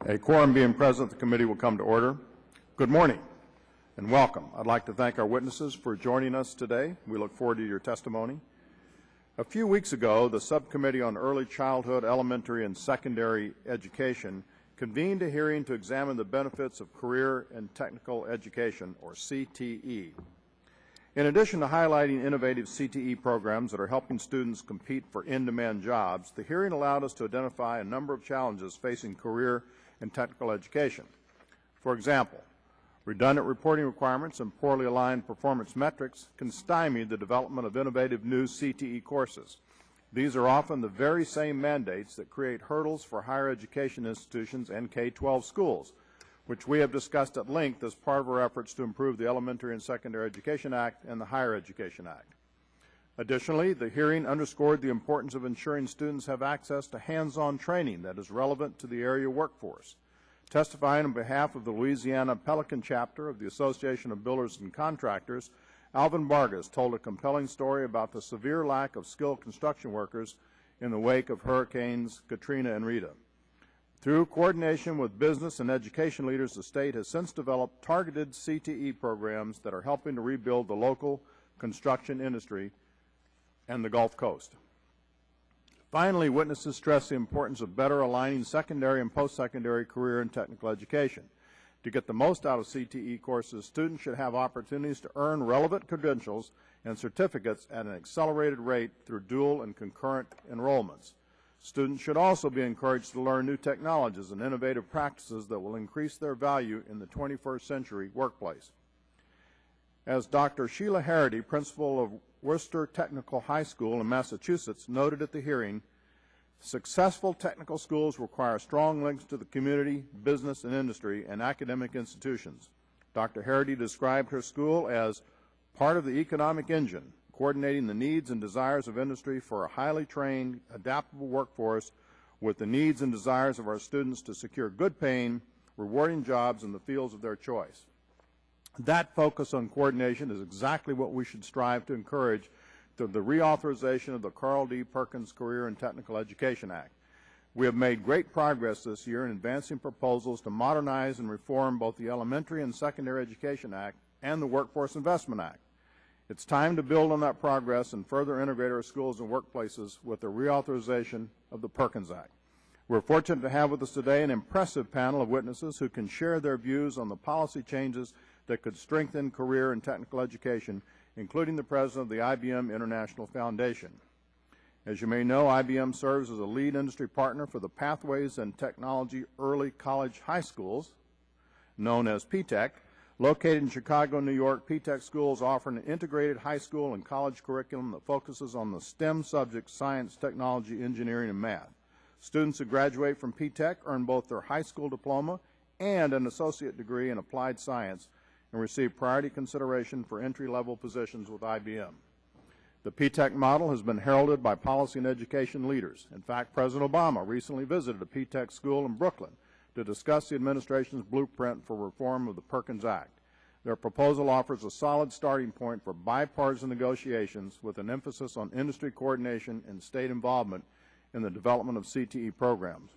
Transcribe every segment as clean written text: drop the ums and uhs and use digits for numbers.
A quorum being present, the committee will come to order. Good morning and welcome. I'd like to thank our witnesses for joining us today. We look forward to your testimony. A few weeks ago, the Subcommittee on Early Childhood, Elementary, and Secondary Education convened a hearing to examine the benefits of career and technical education, or CTE. In addition to highlighting innovative CTE programs that are helping students compete for in-demand jobs, the hearing allowed us to identify a number of challenges facing career and technical education. For example, redundant reporting requirements and poorly aligned performance metrics can stymie the development of innovative new CTE courses. These are often the very same mandates that create hurdles for higher education institutions and K-12 schools, which we have discussed at length as part of our efforts to improve the Elementary and Secondary Education Act and the Higher Education Act. Additionally, the hearing underscored the importance of ensuring students have access to hands-on training that is relevant to the area workforce. Testifying on behalf of the Louisiana Pelican chapter of the Association of Builders and Contractors, Alvin Vargas told a compelling story about the severe lack of skilled construction workers in the wake of Hurricanes Katrina and Rita. Through coordination with business and education leaders, the state has since developed targeted CTE programs that are helping to rebuild the local construction industry and the Gulf Coast. Finally, witnesses stressed the importance of better aligning secondary and post-secondary career and technical education. To get the most out of CTE courses, students should have opportunities to earn relevant credentials and certificates at an accelerated rate through dual and concurrent enrollments. Students should also be encouraged to learn new technologies and innovative practices that will increase their value in the 21st century workplace. As Dr. Sheila Harity, principal of Worcester Technical High School in Massachusetts, noted at the hearing, successful technical schools require strong links to the community, business and industry, and academic institutions. Dr. Harity described her school as part of the economic engine, coordinating the needs and desires of industry for a highly trained, adaptable workforce with the needs and desires of our students to secure good-paying, rewarding jobs in the fields of their choice. That focus on coordination is exactly what we should strive to encourage through the reauthorization of the Carl D. Perkins Career and Technical Education Act. We have made great progress this year in advancing proposals to modernize and reform both the Elementary and Secondary Education Act and the Workforce Investment Act. It's time to build on that progress and further integrate our schools and workplaces with the reauthorization of the Perkins Act. We're fortunate to have with us today an impressive panel of witnesses who can share their views on the policy changes that could strengthen career and technical education, including the president of the IBM International Foundation. As you may know, IBM serves as a lead industry partner for the Pathways and Technology Early College High Schools, known as PTEC. Located in Chicago, New York, PTEC schools offer an integrated high school and college curriculum that focuses on the STEM subjects, science, technology, engineering, and math. Students who graduate from PTEC earn both their high school diploma and an associate degree in applied science and receive priority consideration for entry-level positions with IBM. The PTEC model has been heralded by policy and education leaders. In fact, President Obama recently visited a PTEC school in Brooklyn to discuss the administration's blueprint for reform of the Perkins Act. Their proposal offers a solid starting point for bipartisan negotiations with an emphasis on industry coordination and state involvement in the development of CTE programs.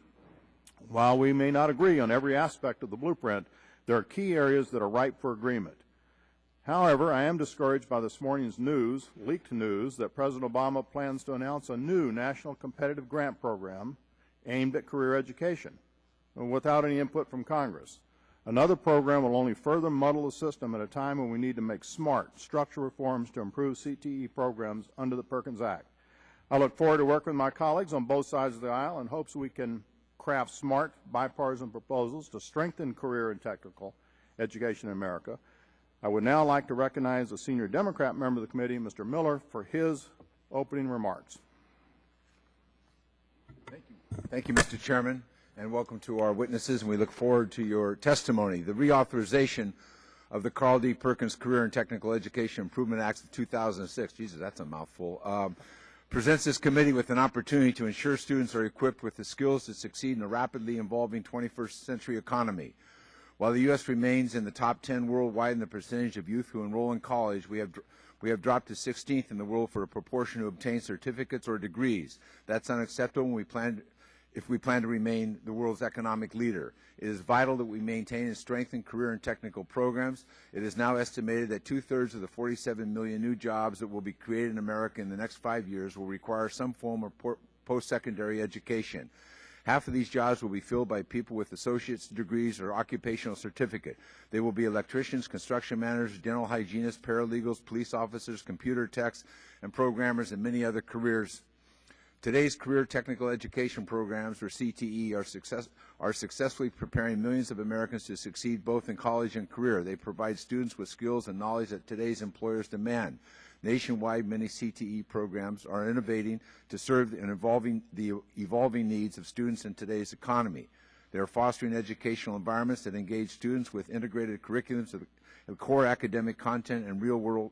While we may not agree on every aspect of the blueprint, there are key areas that are ripe for agreement. However, I am discouraged by this morning's news, leaked news, that President Obama plans to announce a new national competitive grant program aimed at career education without any input from Congress. Another program will only further muddle the system at a time when we need to make smart structural reforms to improve CTE programs under the Perkins Act. I look forward to working with my colleagues on both sides of the aisle and hopes we can craft smart bipartisan proposals to strengthen career and technical education in America. I would now like to recognize the senior Democrat member of the committee, Mr. Miller, for his opening remarks. Thank you, Mr. Chairman, and welcome to our witnesses, and we look forward to your testimony. The reauthorization of the Carl D. Perkins Career and Technical Education Improvement Act of 2006, Jesus, that's a mouthful, presents this committee with an opportunity to ensure students are equipped with the skills to succeed in a rapidly evolving 21st century economy. While the U.S. remains in the top 10 worldwide in the percentage of youth who enroll in college, we have dropped to 16th in the world for a proportion who obtain certificates or degrees. That's unacceptable, and we plan if we plan to remain the world's economic leader. It is vital that we maintain and strengthen career and technical programs. It is now estimated that 2/3 of the 47 million new jobs that will be created in America in the next 5 years will require some form of post-secondary education. Half of these jobs will be filled by people with associate's degrees or occupational certificate. They will be electricians, construction managers, dental hygienists, paralegals, police officers, computer techs, and programmers, and many other careers. Today's career technical education programs, or CTE, are successfully preparing millions of Americans to succeed both in college and career. They provide students with skills and knowledge that today's employers demand. Nationwide, many CTE programs are innovating to serve the evolving needs of students in today's economy. They are fostering educational environments that engage students with integrated curriculums of core academic content and real-world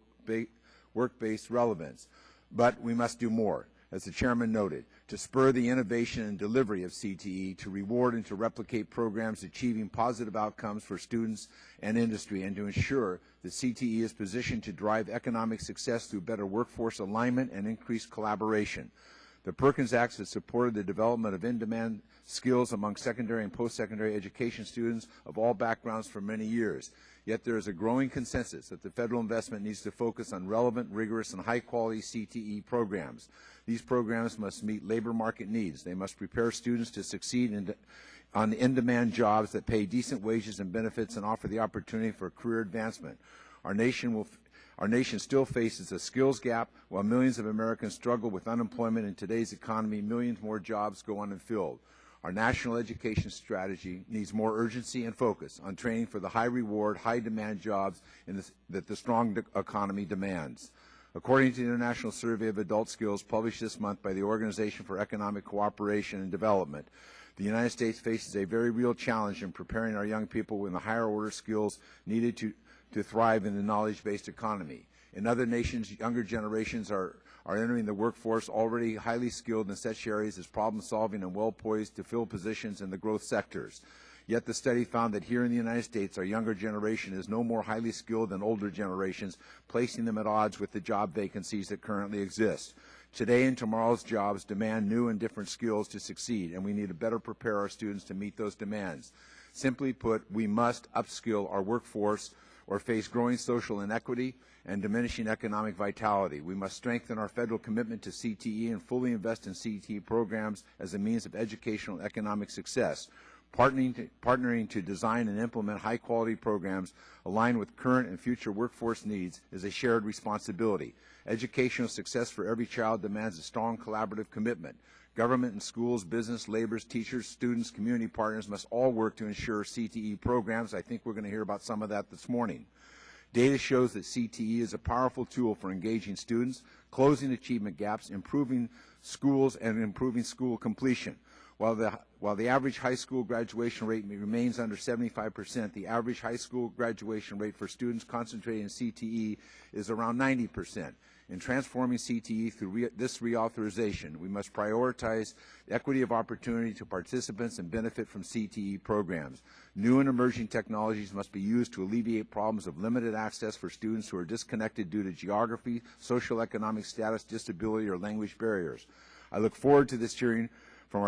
work-based relevance. But we must do more, as the Chairman noted, to spur the innovation and delivery of CTE, to reward and to replicate programs achieving positive outcomes for students and industry, and to ensure that CTE is positioned to drive economic success through better workforce alignment and increased collaboration. The Perkins Act has supported the development of in-demand skills among secondary and post-secondary education students of all backgrounds for many years. Yet there is a growing consensus that the federal investment needs to focus on relevant, rigorous, and high-quality CTE programs. These programs must meet labor market needs. They must prepare students to succeed on in-demand jobs that pay decent wages and benefits and offer the opportunity for career advancement. Our nation still faces a skills gap. While millions of Americans struggle with unemployment in today's economy, millions more jobs go unfilled. Our national education strategy needs more urgency and focus on training for the high-reward, high-demand jobs that the strong economy demands. According to the International Survey of Adult Skills published this month by the Organization for Economic Cooperation and Development, the United States faces a very real challenge in preparing our young people with the higher-order skills needed to thrive in the knowledge-based economy. In other nations, younger generations are entering the workforce already highly skilled in such areas as problem-solving and well-poised to fill positions in the growth sectors. Yet the study found that here in the United States, our younger generation is no more highly skilled than older generations, placing them at odds with the job vacancies that currently exist. Today and tomorrow's jobs demand new and different skills to succeed, and we need to better prepare our students to meet those demands. Simply put, we must upskill our workforce or face growing social inequity and diminishing economic vitality. We must strengthen our federal commitment to CTE and fully invest in CTE programs as a means of educational and economic success. Partnering to design and implement high-quality programs aligned with current and future workforce needs is a shared responsibility. Educational success for every child demands a strong collaborative commitment. Government and schools, business, laborers, teachers, students, community partners must all work to ensure CTE programs. I think we're going to hear about some of that this morning. Data shows that CTE is a powerful tool for engaging students, closing achievement gaps, improving schools, and improving school completion. While the average high school graduation rate remains under 75%, the average high school graduation rate for students concentrating in CTE is around 90%. In transforming CTE through this reauthorization, we must prioritize equity of opportunity to participants and benefit from CTE programs. New and emerging technologies must be used to alleviate problems of limited access for students who are disconnected due to geography, social economic status, disability, or language barriers. I look forward to this hearing from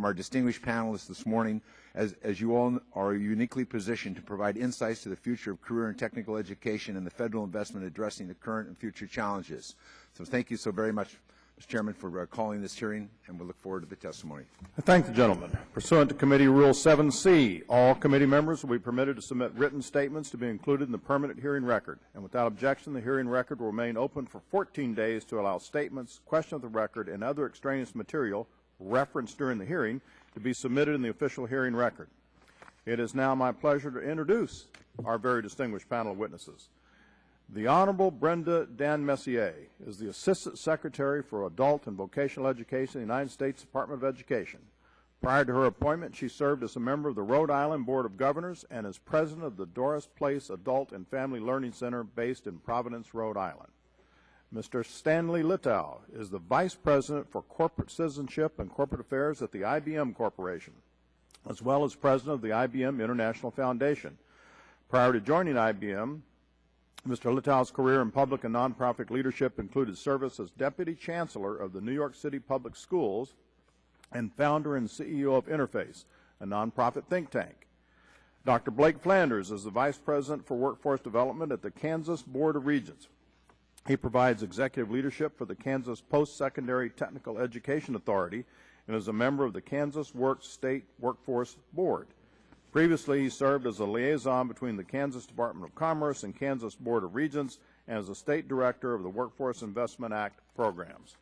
our distinguished panelists this morning, as you all are uniquely positioned to provide insights to the future of career and technical education and the federal investment addressing the current and future challenges. So thank you so very much, Mr. Chairman, for calling this hearing, and we look forward to the testimony. I thank the gentleman. Pursuant to Committee Rule 7C, all committee members will be permitted to submit written statements to be included in the permanent hearing record. And without objection, the hearing record will remain open for 14 days to allow statements, question of the record, and other extraneous material referenced during the hearing to be submitted in the official hearing record. It is now my pleasure to introduce our very distinguished panel of witnesses. The Honorable Brenda Dan Messier is the Assistant Secretary for Adult and Vocational Education in the United States Department of Education. Prior to her appointment, she served as a member of the Rhode Island Board of Governors and as President of the Doris Place Adult and Family Learning Center based in Providence, Rhode Island. Mr. Stanley Littow is the Vice President for Corporate Citizenship and Corporate Affairs at the IBM Corporation, as well as President of the IBM International Foundation. Prior to joining IBM, Mr. Littow's career in public and nonprofit leadership included service as Deputy Chancellor of the New York City Public Schools and founder and CEO of Interface, a nonprofit think tank. Dr. Blake Flanders is the Vice President for Workforce Development at the Kansas Board of Regents. He provides executive leadership for the Kansas Post-Secondary Technical Education Authority and is a member of the Kansas State Workforce Board. Previously, he served as a liaison between the Kansas Department of Commerce and Kansas Board of Regents and as a state director of the Workforce Investment Act programs.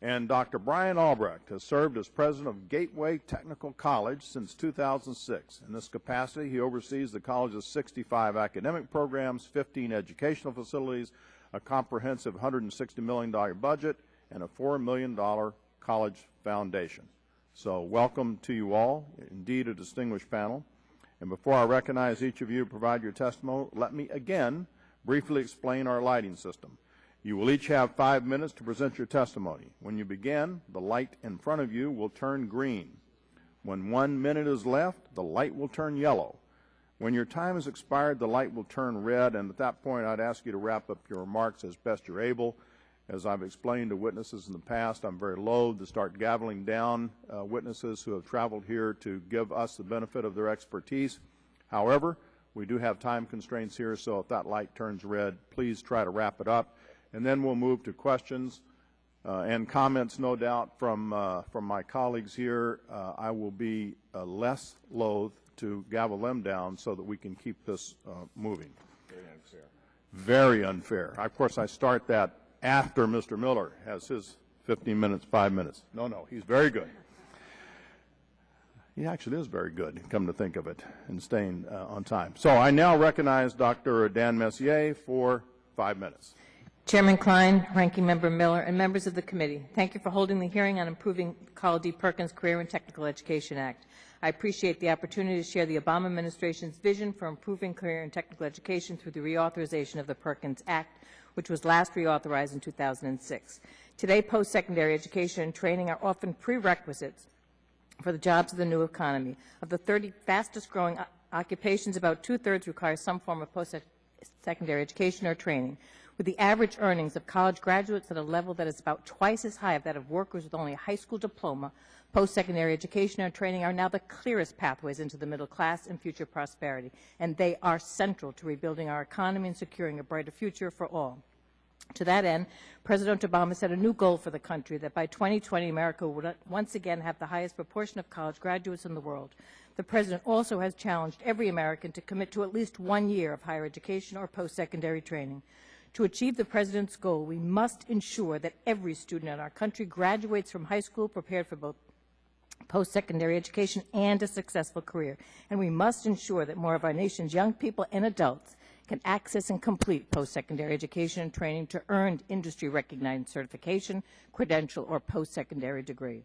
And Dr. Brian Albrecht has served as president of Gateway Technical College since 2006. In this capacity, he oversees the college's 65 academic programs, 15 educational facilities, a comprehensive $160 million budget, and a $4 million college foundation. So welcome to you all, indeed a distinguished panel. And before I recognize each of you to provide your testimony, let me again briefly explain our lighting system. You will each have 5 minutes to present your testimony. When you begin, the light in front of you will turn green. When 1 minute is left, the light will turn yellow. When your time has expired, the light will turn red, and at that point, I'd ask you to wrap up your remarks as best you're able. As I've explained to witnesses in the past, I'm very loath to start gaveling down witnesses who have traveled here to give us the benefit of their expertise. However, we do have time constraints here, so if that light turns red, please try to wrap it up. And then we'll move to questions and comments, no doubt, from my colleagues here. I will be less loath to gavel them down so that we can keep this moving. Very unfair. Very unfair. Of course, I start that after Mr. Miller has his 15 minutes, 5 minutes. No, he's very good. He actually is very good, come to think of it, and staying on time. So I now recognize Dr. Dan Messier for 5 minutes. Chairman Klein, Ranking Member Miller, and members of the committee, thank you for holding the hearing on improving Carl D. Perkins Career and Technical Education Act. I appreciate the opportunity to share the Obama administration's vision for improving career and technical education through the reauthorization of the Perkins Act, which was last reauthorized in 2006. Today, post-secondary education and training are often prerequisites for the jobs of the new economy. Of the 30 fastest-growing occupations, about two-thirds require some form of post-secondary education or training, with the average earnings of college graduates at a level that is about twice as high as that of workers with only a high school diploma. Post-secondary education and training are now the clearest pathways into the middle class and future prosperity, and they are central to rebuilding our economy and securing a brighter future for all. To that end, President Obama set a new goal for the country that by 2020, America would once again have the highest proportion of college graduates in the world. The President also has challenged every American to commit to at least 1 year of higher education or post-secondary training. To achieve the President's goal, we must ensure that every student in our country graduates from high school prepared for both post-secondary education and a successful career. And we must ensure that more of our nation's young people and adults can access and complete post-secondary education and training to earn industry-recognized certification, credential, or post-secondary degree.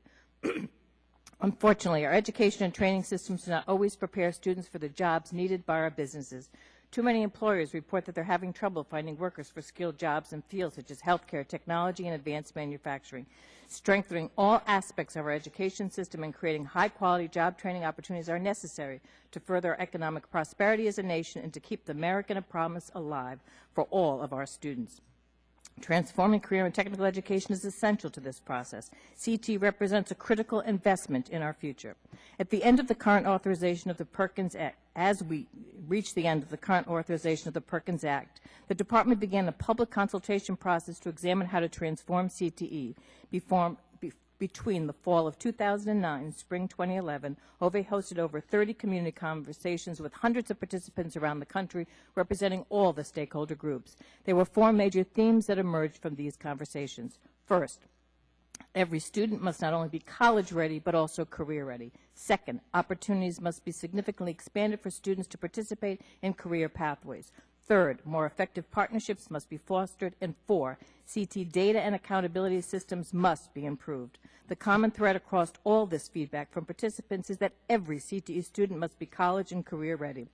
Unfortunately, our education and training systems do not always prepare students for the jobs needed by our businesses. Too many employers report that they're having trouble finding workers for skilled jobs in fields such as healthcare, technology, and advanced manufacturing. Strengthening all aspects of our education system and creating high-quality job training opportunities are necessary to further our economic prosperity as a nation and to keep the American promise alive for all of our students. Transforming career and technical education is essential to this process. CT represents a critical investment in our future. At the end of the current authorization of the Perkins Act, as we reach the end of the current authorization of the Perkins Act, the Department began a public consultation process to examine how to transform CTE. Between the fall of 2009 and spring 2011, OVE hosted over 30 community conversations with hundreds of participants around the country representing all the stakeholder groups. There were 4 major themes that emerged from these conversations. First, every student must not only be college ready, but also career ready. Second, opportunities must be significantly expanded for students to participate in career pathways. Third, more effective partnerships must be fostered. And 4, CT data and accountability systems must be improved. The common thread across all this feedback from participants is that every CTE student must be college and career ready.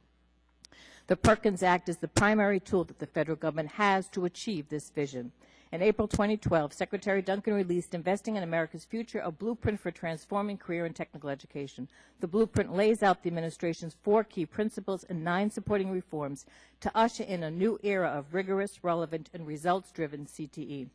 The Perkins Act is the primary tool that the federal government has to achieve this vision. In April 2012, Secretary Duncan released Investing in America's Future, a blueprint for transforming career and technical education. The blueprint lays out the administration's 4 key principles and 9 supporting reforms to usher in a new era of rigorous, relevant, and results-driven CTE.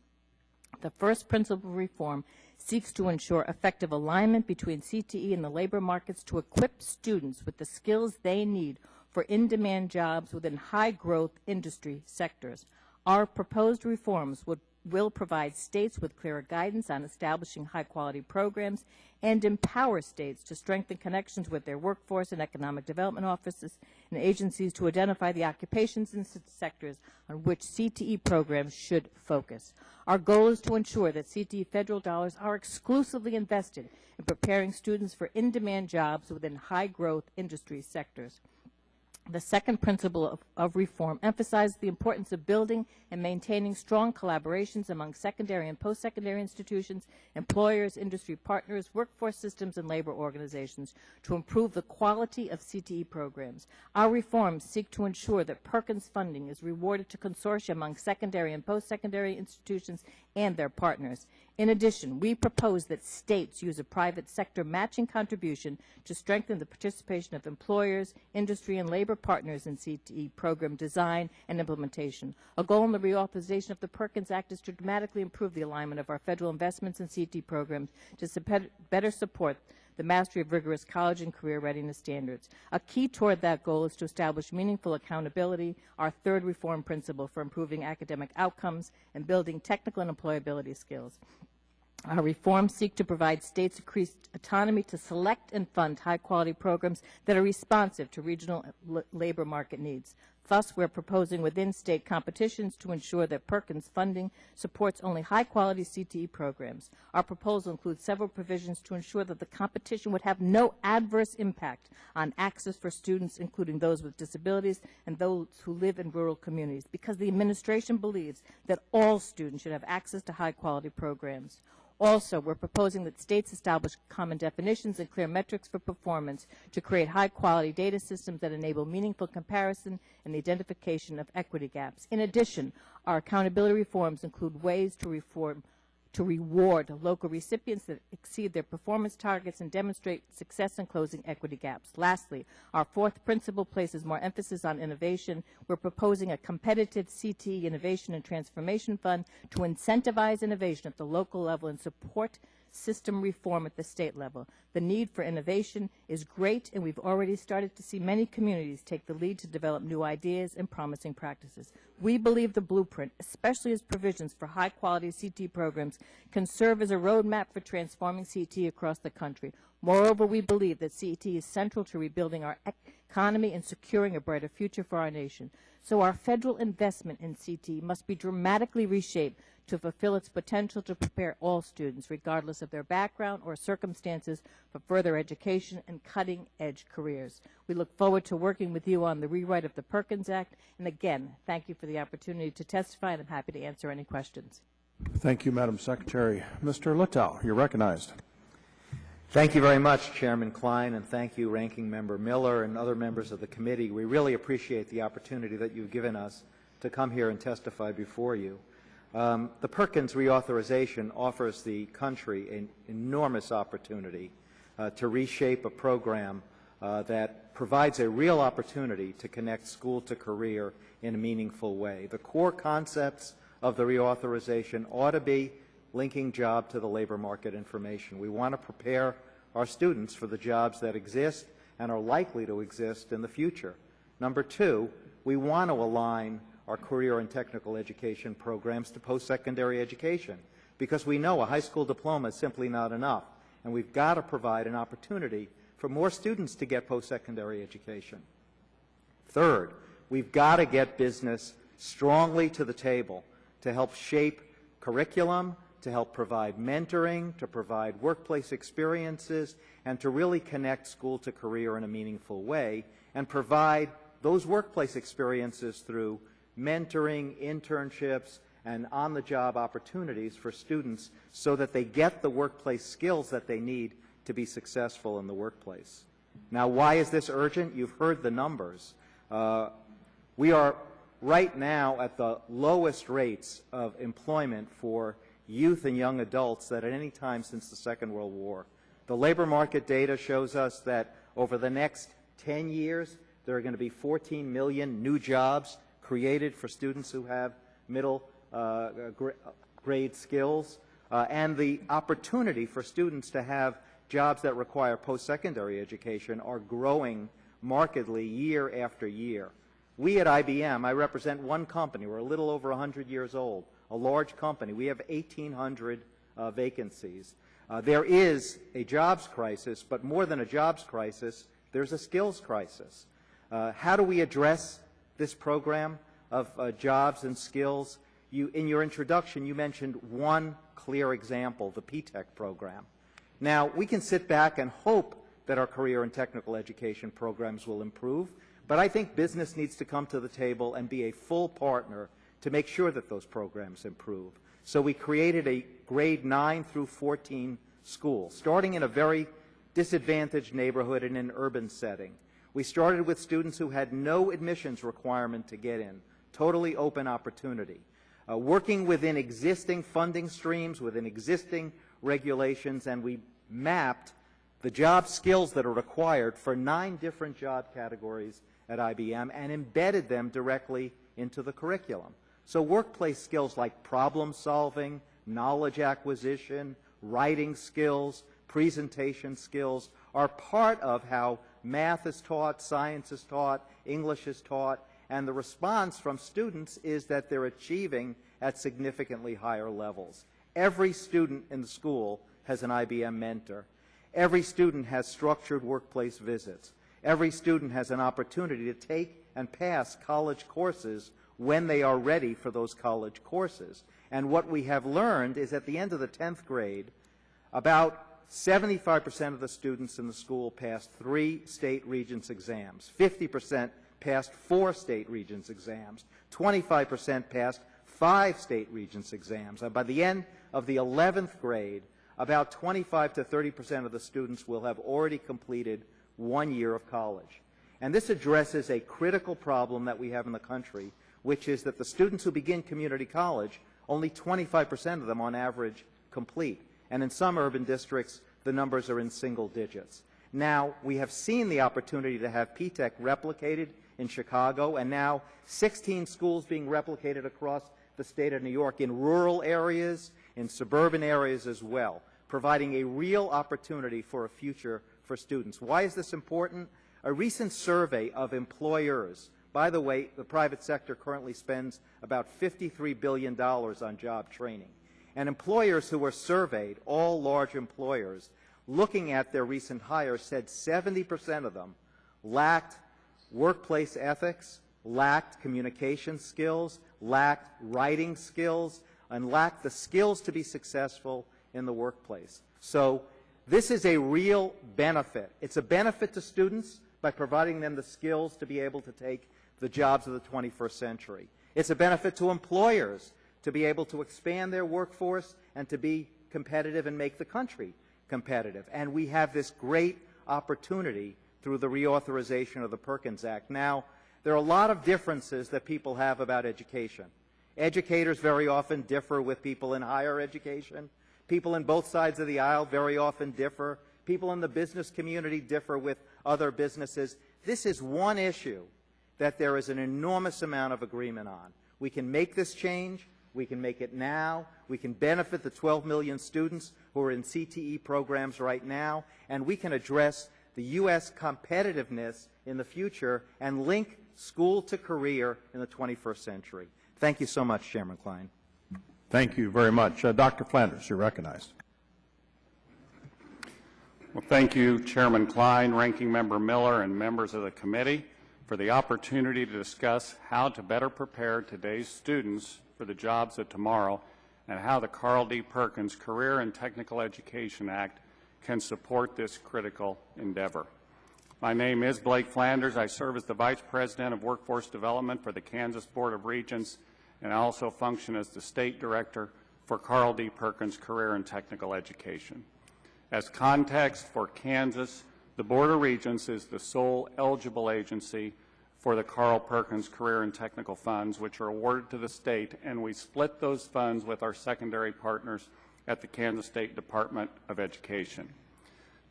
The first principle of reform seeks to ensure effective alignment between CTE and the labor markets to equip students with the skills they need for in-demand jobs within high-growth industry sectors. Our proposed reforms will provide states with clearer guidance on establishing high-quality programs and empower states to strengthen connections with their workforce and economic development offices and agencies to identify the occupations and sectors on which CTE programs should focus. Our goal is to ensure that CTE federal dollars are exclusively invested in preparing students for in-demand jobs within high-growth industry sectors. The second principle of reform emphasizes the importance of building and maintaining strong collaborations among secondary and post-secondary institutions, employers, industry partners, workforce systems, and labor organizations to improve the quality of CTE programs. Our reforms seek to ensure that Perkins funding is rewarded to consortia among secondary and post-secondary institutions and their partners. In addition, we propose that states use a private sector matching contribution to strengthen the participation of employers, industry, and labor partners in CTE program design and implementation. A goal in the reauthorization of the Perkins Act is to dramatically improve the alignment of our federal investments in CTE programs to better support the mastery of rigorous college and career readiness standards. A key toward that goal is to establish meaningful accountability, our third reform principle for improving academic outcomes and building technical and employability skills. Our reforms seek to provide states increased autonomy to select and fund high-quality programs that are responsive to regional labor market needs. Thus, we're proposing within state competitions to ensure that Perkins funding supports only high-quality CTE programs. Our proposal includes several provisions to ensure that the competition would have no adverse impact on access for students, including those with disabilities and those who live in rural communities, because the administration believes that all students should have access to high-quality programs. Also, we're proposing that states establish common definitions and clear metrics for performance to create high-quality data systems that enable meaningful comparison and the identification of equity gaps. In addition, our accountability reforms include ways to reward local recipients that exceed their performance targets and demonstrate success in closing equity gaps. Lastly, our fourth principle places more emphasis on innovation. We're proposing a competitive CTE Innovation and Transformation Fund to incentivize innovation at the local level and support system reform at the state level. The need for innovation is great, and we've already started to see many communities take the lead to develop new ideas and promising practices. We believe the blueprint, especially as provisions for high-quality CT programs, can serve as a roadmap for transforming CT across the country. Moreover, we believe that CT is central to rebuilding our economy and securing a brighter future for our nation. So our federal investment in CT must be dramatically reshaped to fulfill its potential to prepare all students, regardless of their background or circumstances, for further education and cutting-edge careers. We look forward to working with you on the rewrite of the Perkins Act. And again, thank you for the opportunity to testify, and I'm happy to answer any questions. Thank you, Madam Secretary. Mr. Littau, you're recognized. Thank you very much, Chairman Klein, and thank you, Ranking Member Miller and other members of the committee. We really appreciate the opportunity that you've given us to come here and testify before you. The Perkins reauthorization offers the country an enormous opportunity to reshape a program that provides a real opportunity to connect school to career in a meaningful way. The core concepts of the reauthorization ought to be linking job to the labor market information. We want to prepare our students for the jobs that exist and are likely to exist in the future. Number two, we want to align our career and technical education programs to post-secondary education, because we know a high school diploma is simply not enough, and we've got to provide an opportunity for more students to get post-secondary education. Third, we've got to get business strongly to the table to help shape curriculum, to help provide mentoring, to provide workplace experiences, and to really connect school to career in a meaningful way, and provide those workplace experiences through mentoring, internships, and on-the-job opportunities for students so that they get the workplace skills that they need to be successful in the workplace. Now, why is this urgent? You've heard the numbers. We are right now at the lowest rates of employment for youth and young adults that at any time since the Second World War. The labor market data shows us that over the next 10 years, there are going to be 14 million new jobs created for students who have grade skills, and the opportunity for students to have jobs that require post-secondary education are growing markedly year after year. We at IBM, I represent one company. We're a little over 100 years old, a large company. We have 1,800 vacancies. There is a jobs crisis, but more than a jobs crisis, there's a skills crisis. How do we address this program of jobs and skills? In your introduction, you mentioned one clear example, the P-TECH program. Now, we can sit back and hope that our career and technical education programs will improve, but I think business needs to come to the table and be a full partner to make sure that those programs improve. So we created a grade 9 through 14 school, starting in a very disadvantaged neighborhood in an urban setting. We started with students who had no admissions requirement to get in, totally open opportunity. Working within existing funding streams, within existing regulations, and we mapped the job skills that are required for 9 different job categories at IBM and embedded them directly into the curriculum. So workplace skills like problem solving, knowledge acquisition, writing skills, presentation skills are part of how math is taught, science is taught, English is taught, and the response from students is that they're achieving at significantly higher levels. Every student in the school has an IBM mentor. Every student has structured workplace visits. Every student has an opportunity to take and pass college courses when they are ready for those college courses. And what we have learned is at the end of the 10th grade, about 75% of the students in the school passed 3 state regents exams, 50% passed 4 state regents exams, 25% passed 5 state regents exams. And by the end of the 11th grade, about 25 to 30% of the students will have already completed 1 year of college. And this addresses a critical problem that we have in the country, which is that the students who begin community college, only 25% of them on average complete. And in some urban districts, the numbers are in single digits. Now, we have seen the opportunity to have P-TECH replicated in Chicago, and now 16 schools being replicated across the state of New York in rural areas, in suburban areas as well, providing a real opportunity for a future for students. Why is this important? A recent survey of employers, by the way, the private sector currently spends about $53 billion on job training. And employers who were surveyed, all large employers, looking at their recent hires, said 70% of them lacked workplace ethics, lacked communication skills, lacked writing skills, and lacked the skills to be successful in the workplace. So this is a real benefit. It's a benefit to students by providing them the skills to be able to take the jobs of the 21st century. It's a benefit to employers to be able to expand their workforce and to be competitive and make the country competitive. And we have this great opportunity through the reauthorization of the Perkins Act. Now, there are a lot of differences that people have about education. Educators very often differ with people in higher education. People in both sides of the aisle very often differ. People in the business community differ with other businesses. This is one issue that there is an enormous amount of agreement on. We can make this change. We can make it now. We can benefit the 12 million students who are in CTE programs right now, and we can address the U.S. competitiveness in the future and link school to career in the 21st century. Thank you so much, Chairman Klein. Thank you very much. Dr. Flanders, you're recognized. Well, thank you, Chairman Klein, Ranking Member Miller, and members of the committee for the opportunity to discuss how to better prepare today's students for the jobs of tomorrow and how the Carl D. Perkins Career and Technical Education Act can support this critical endeavor. My name is Blake Flanders. I serve as the Vice President of Workforce Development for the Kansas Board of Regents, and I also function as the State Director for Carl D. Perkins Career and Technical Education. As context for Kansas, the Board of Regents is the sole eligible agency for the Carl Perkins Career and Technical Funds, which are awarded to the state, and we split those funds with our secondary partners at the Kansas State Department of Education.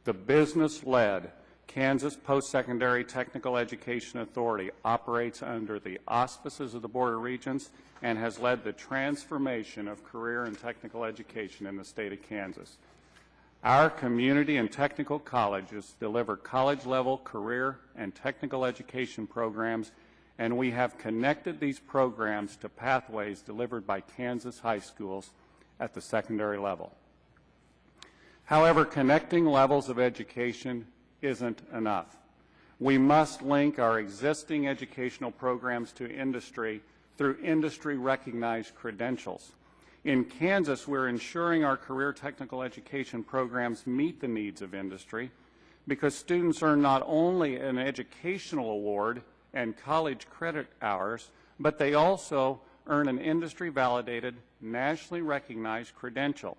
The business-led Kansas Post-Secondary Technical Education Authority operates under the auspices of the Board of Regents and has led the transformation of career and technical education in the state of Kansas. Our community and technical colleges deliver college-level career and technical education programs, and we have connected these programs to pathways delivered by Kansas high schools at the secondary level. However, connecting levels of education isn't enough. We must link our existing educational programs to industry through industry-recognized credentials. In Kansas, we're ensuring our career technical education programs meet the needs of industry because students earn not only an educational award and college credit hours, but they also earn an industry-validated, nationally recognized credential.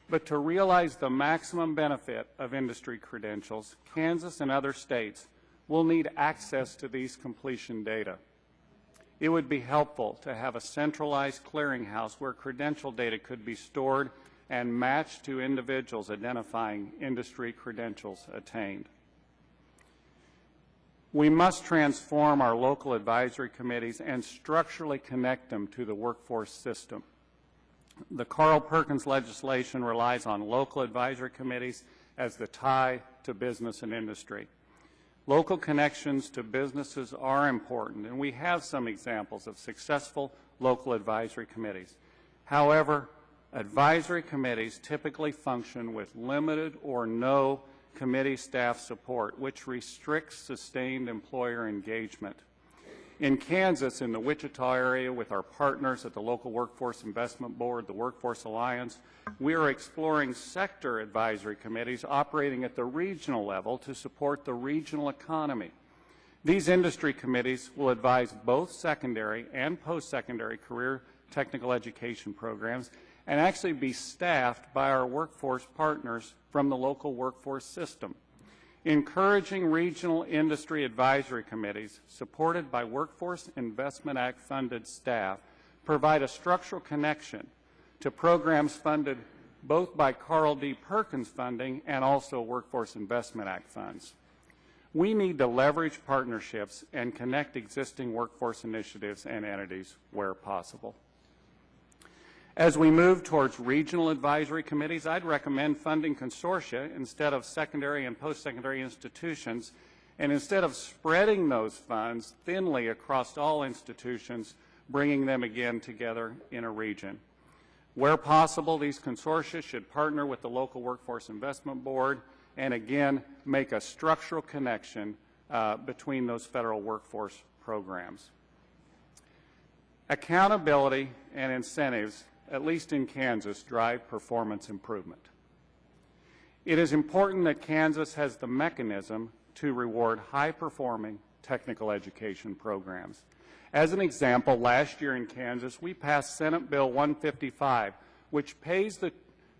But to realize the maximum benefit of industry credentials, Kansas and other states will need access to these completion data. It would be helpful to have a centralized clearinghouse where credential data could be stored and matched to individuals identifying industry credentials attained. We must transform our local advisory committees and structurally connect them to the workforce system. The Carl Perkins legislation relies on local advisory committees as the tie to business and industry. Local connections to businesses are important, and we have some examples of successful local advisory committees. However, advisory committees typically function with limited or no committee staff support, which restricts sustained employer engagement. In Kansas, in the Wichita area, with our partners at the Local Workforce Investment Board, the Workforce Alliance, we are exploring sector advisory committees operating at the regional level to support the regional economy. These industry committees will advise both secondary and post-secondary career technical education programs and actually be staffed by our workforce partners from the local workforce system. Encouraging regional industry advisory committees supported by Workforce Investment Act funded staff provide a structural connection to programs funded both by Carl D. Perkins funding and also Workforce Investment Act funds. We need to leverage partnerships and connect existing workforce initiatives and entities where possible. As we move towards regional advisory committees, I'd recommend funding consortia instead of secondary and post-secondary institutions, and instead of spreading those funds thinly across all institutions, bringing them again together in a region. Where possible, these consortia should partner with the local Workforce Investment Board and again make a structural connection between those federal workforce programs. Accountability and incentives, at least in Kansas, drive performance improvement. It is important that Kansas has the mechanism to reward high-performing technical education programs. As an example, last year in Kansas, we passed Senate Bill 155, which pays the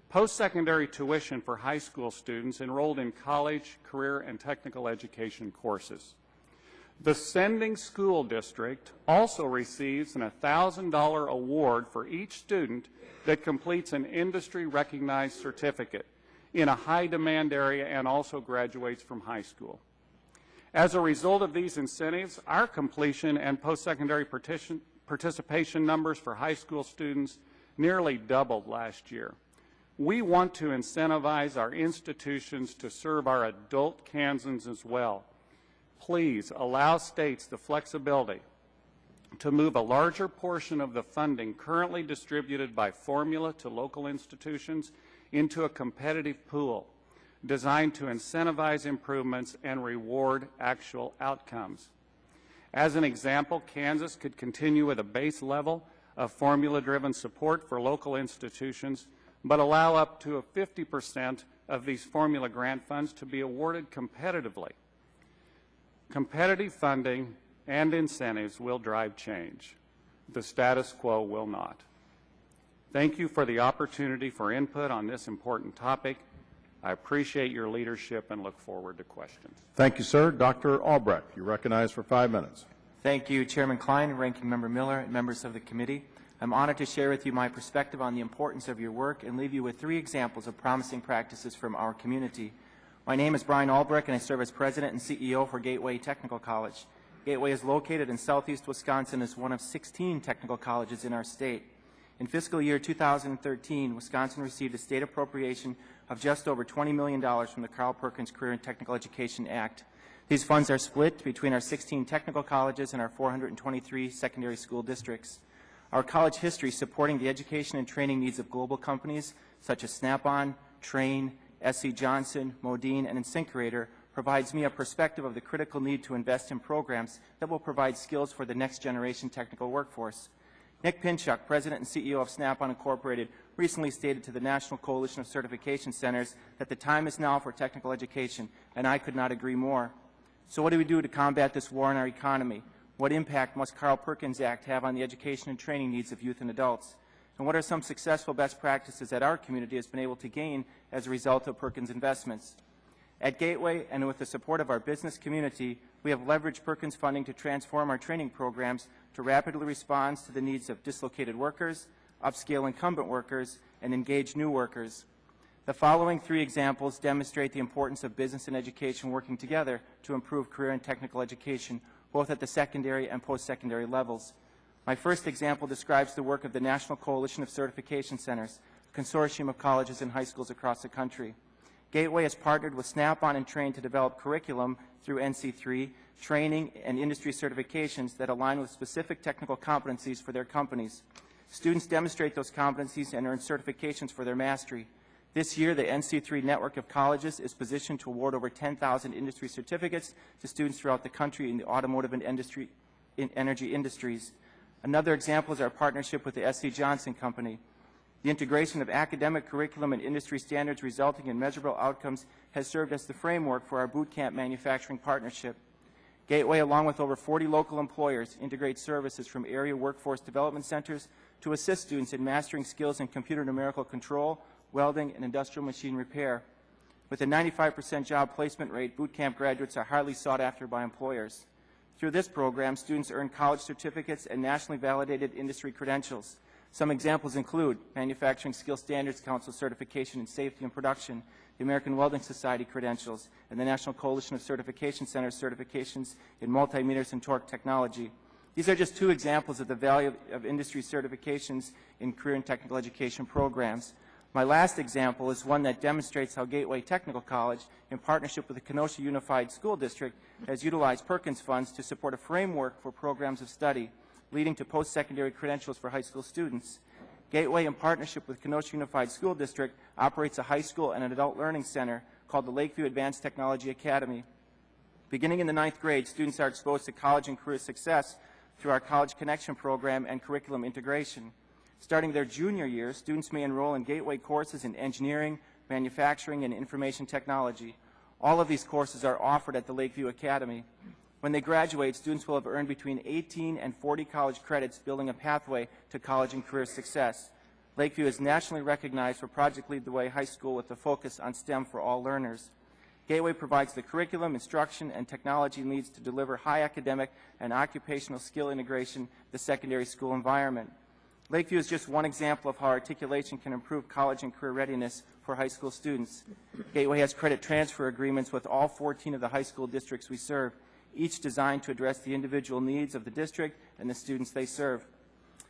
post-secondary tuition for high school students enrolled in college, career, and technical education courses. The sending school district also receives an $1,000 award for each student that completes an industry-recognized certificate in a high-demand area and also graduates from high school. As a result of these incentives, our completion and post-secondary participation numbers for high school students nearly doubled last year. We want to incentivize our institutions to serve our adult Kansans as well. Please allow states the flexibility to move a larger portion of the funding currently distributed by formula to local institutions into a competitive pool designed to incentivize improvements and reward actual outcomes. As an example, Kansas could continue with a base level of formula-driven support for local institutions, but allow up to 50% of these formula grant funds to be awarded competitively. Competitive funding and incentives will drive change. The status quo will not. Thank you for the opportunity for input on this important topic. I appreciate your leadership and look forward to questions. Thank you, sir. Dr. Albrecht, you're recognized for 5 minutes. Thank you, Chairman Klein, Ranking Member Miller, and members of the committee. I'm honored to share with you my perspective on the importance of your work and leave you with 3 examples of promising practices from our community. My name is Brian Albrecht, and I serve as President and CEO for Gateway Technical College. Gateway is located in southeast Wisconsin as one of 16 technical colleges in our state. In fiscal year 2013, Wisconsin received a state appropriation of just over $20 million from the Carl Perkins Career and Technical Education Act. These funds are split between our 16 technical colleges and our 423 secondary school districts. Our college history supporting the education and training needs of global companies such as Snap-on, Train, S.C. Johnson, Modine, and Incinerator provides me a perspective of the critical need to invest in programs that will provide skills for the next generation technical workforce. Nick Pinchuk, President and CEO of Snap-on Incorporated, recently stated to the National Coalition of Certification Centers that the time is now for technical education, and I could not agree more. So what do we do to combat this war in our economy? What impact must Carl Perkins Act have on the education and training needs of youth and adults? And what are some successful best practices that our community has been able to gain as a result of Perkins investments? At Gateway, and with the support of our business community, we have leveraged Perkins funding to transform our training programs to rapidly respond to the needs of dislocated workers, upscale incumbent workers, and engage new workers. The following three examples demonstrate the importance of business and education working together to improve career and technical education, both at the secondary and post-secondary levels. My first example describes the work of the National Coalition of Certification Centers, a consortium of colleges and high schools across the country. Gateway has partnered with Snap-on and Train to develop curriculum through NC3, training and industry certifications that align with specific technical competencies for their companies. Students demonstrate those competencies and earn certifications for their mastery. This year, the NC3 network of colleges is positioned to award over 10,000 industry certificates to students throughout the country in the automotive and energy industries. Another example is our partnership with the S.C. Johnson Company. The integration of academic curriculum and industry standards resulting in measurable outcomes has served as the framework for our boot camp manufacturing partnership. Gateway, along with over 40 local employers, integrates services from area workforce development centers to assist students in mastering skills in computer numerical control, welding, and industrial machine repair. With a 95% job placement rate, boot camp graduates are highly sought after by employers. Through this program, students earn college certificates and nationally validated industry credentials. Some examples include Manufacturing Skill Standards Council certification in safety and production, the American Welding Society credentials, and the National Coalition of Certification Centers certifications in multimeters and torque technology. These are just two examples of the value of industry certifications in career and technical education programs. My last example is one that demonstrates how Gateway Technical College, in partnership with the Kenosha Unified School District, has utilized Perkins funds to support a framework for programs of study, leading to post-secondary credentials for high school students. Gateway, in partnership with Kenosha Unified School District, operates a high school and an adult learning center called the Lakeview Advanced Technology Academy. Beginning in the 9th grade, students are exposed to college and career success through our College Connection program and curriculum integration. Starting their junior year, students may enroll in Gateway courses in engineering, manufacturing, and information technology. All of these courses are offered at the Lakeview Academy. When they graduate, students will have earned between 18 and 40 college credits, building a pathway to college and career success. Lakeview is nationally recognized for Project Lead the Way High School with a focus on STEM for all learners. Gateway provides the curriculum, instruction, and technology needs to deliver high academic and occupational skill integration to the secondary school environment. Lakeview is just one example of how articulation can improve college and career readiness for high school students. Gateway has credit transfer agreements with all 14 of the high school districts we serve, each designed to address the individual needs of the district and the students they serve.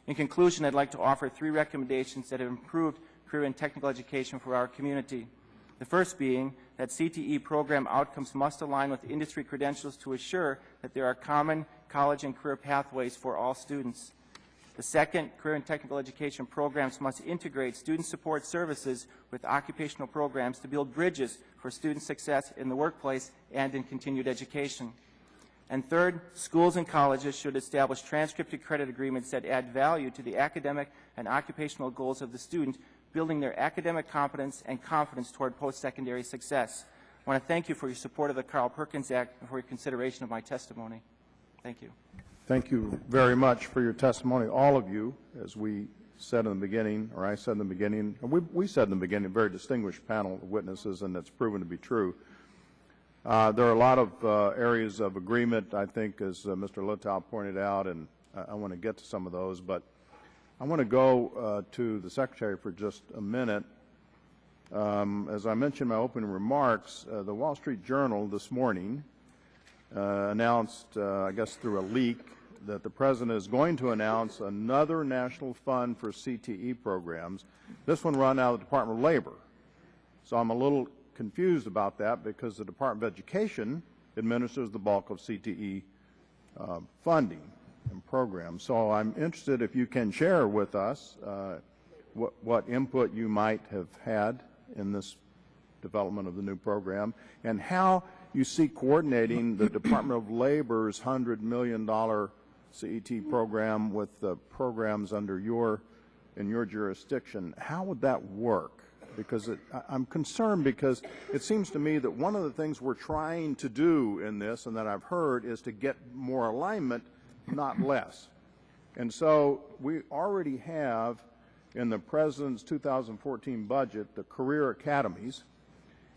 In conclusion, I'd like to offer 3 recommendations that have improved career and technical education for our community. The first being that CTE program outcomes must align with industry credentials to assure that there are common college and career pathways for all students. The second, career and technical education programs must integrate student support services with occupational programs to build bridges for student success in the workplace and in continued education. And third, schools and colleges should establish transcripted credit agreements that add value to the academic and occupational goals of the student, building their academic competence and confidence toward post-secondary success. I want to thank you for your support of the Carl Perkins Act and for your consideration of my testimony. Thank you. Thank you very much for your testimony, all of you, as we said in the beginning, or I said in the beginning, and we said in the beginning, a very distinguished panel of witnesses, and that's proven to be true. There are a lot of areas of agreement, I think, as Mr. Littau pointed out, and I want to get to some of those, but I want to go to the Secretary for just a minute As I mentioned in my opening remarks, the Wall Street Journal this morning announced, I guess through a leak, that the President is going to announce another national fund for CTE programs. This one run out of the Department of Labor. So I'm a little confused about that because the Department of Education administers the bulk of CTE funding and programs. So I'm interested if you can share with us what input you might have had in this development of the new program and how you see coordinating the Department of Labor's $100 million CET program with the programs under in your jurisdiction. How would that work? Because I'm concerned because it seems to me that one of the things we're trying to do in this and that I've heard is to get more alignment, not less. And so we already have in the President's 2014 budget the career academies,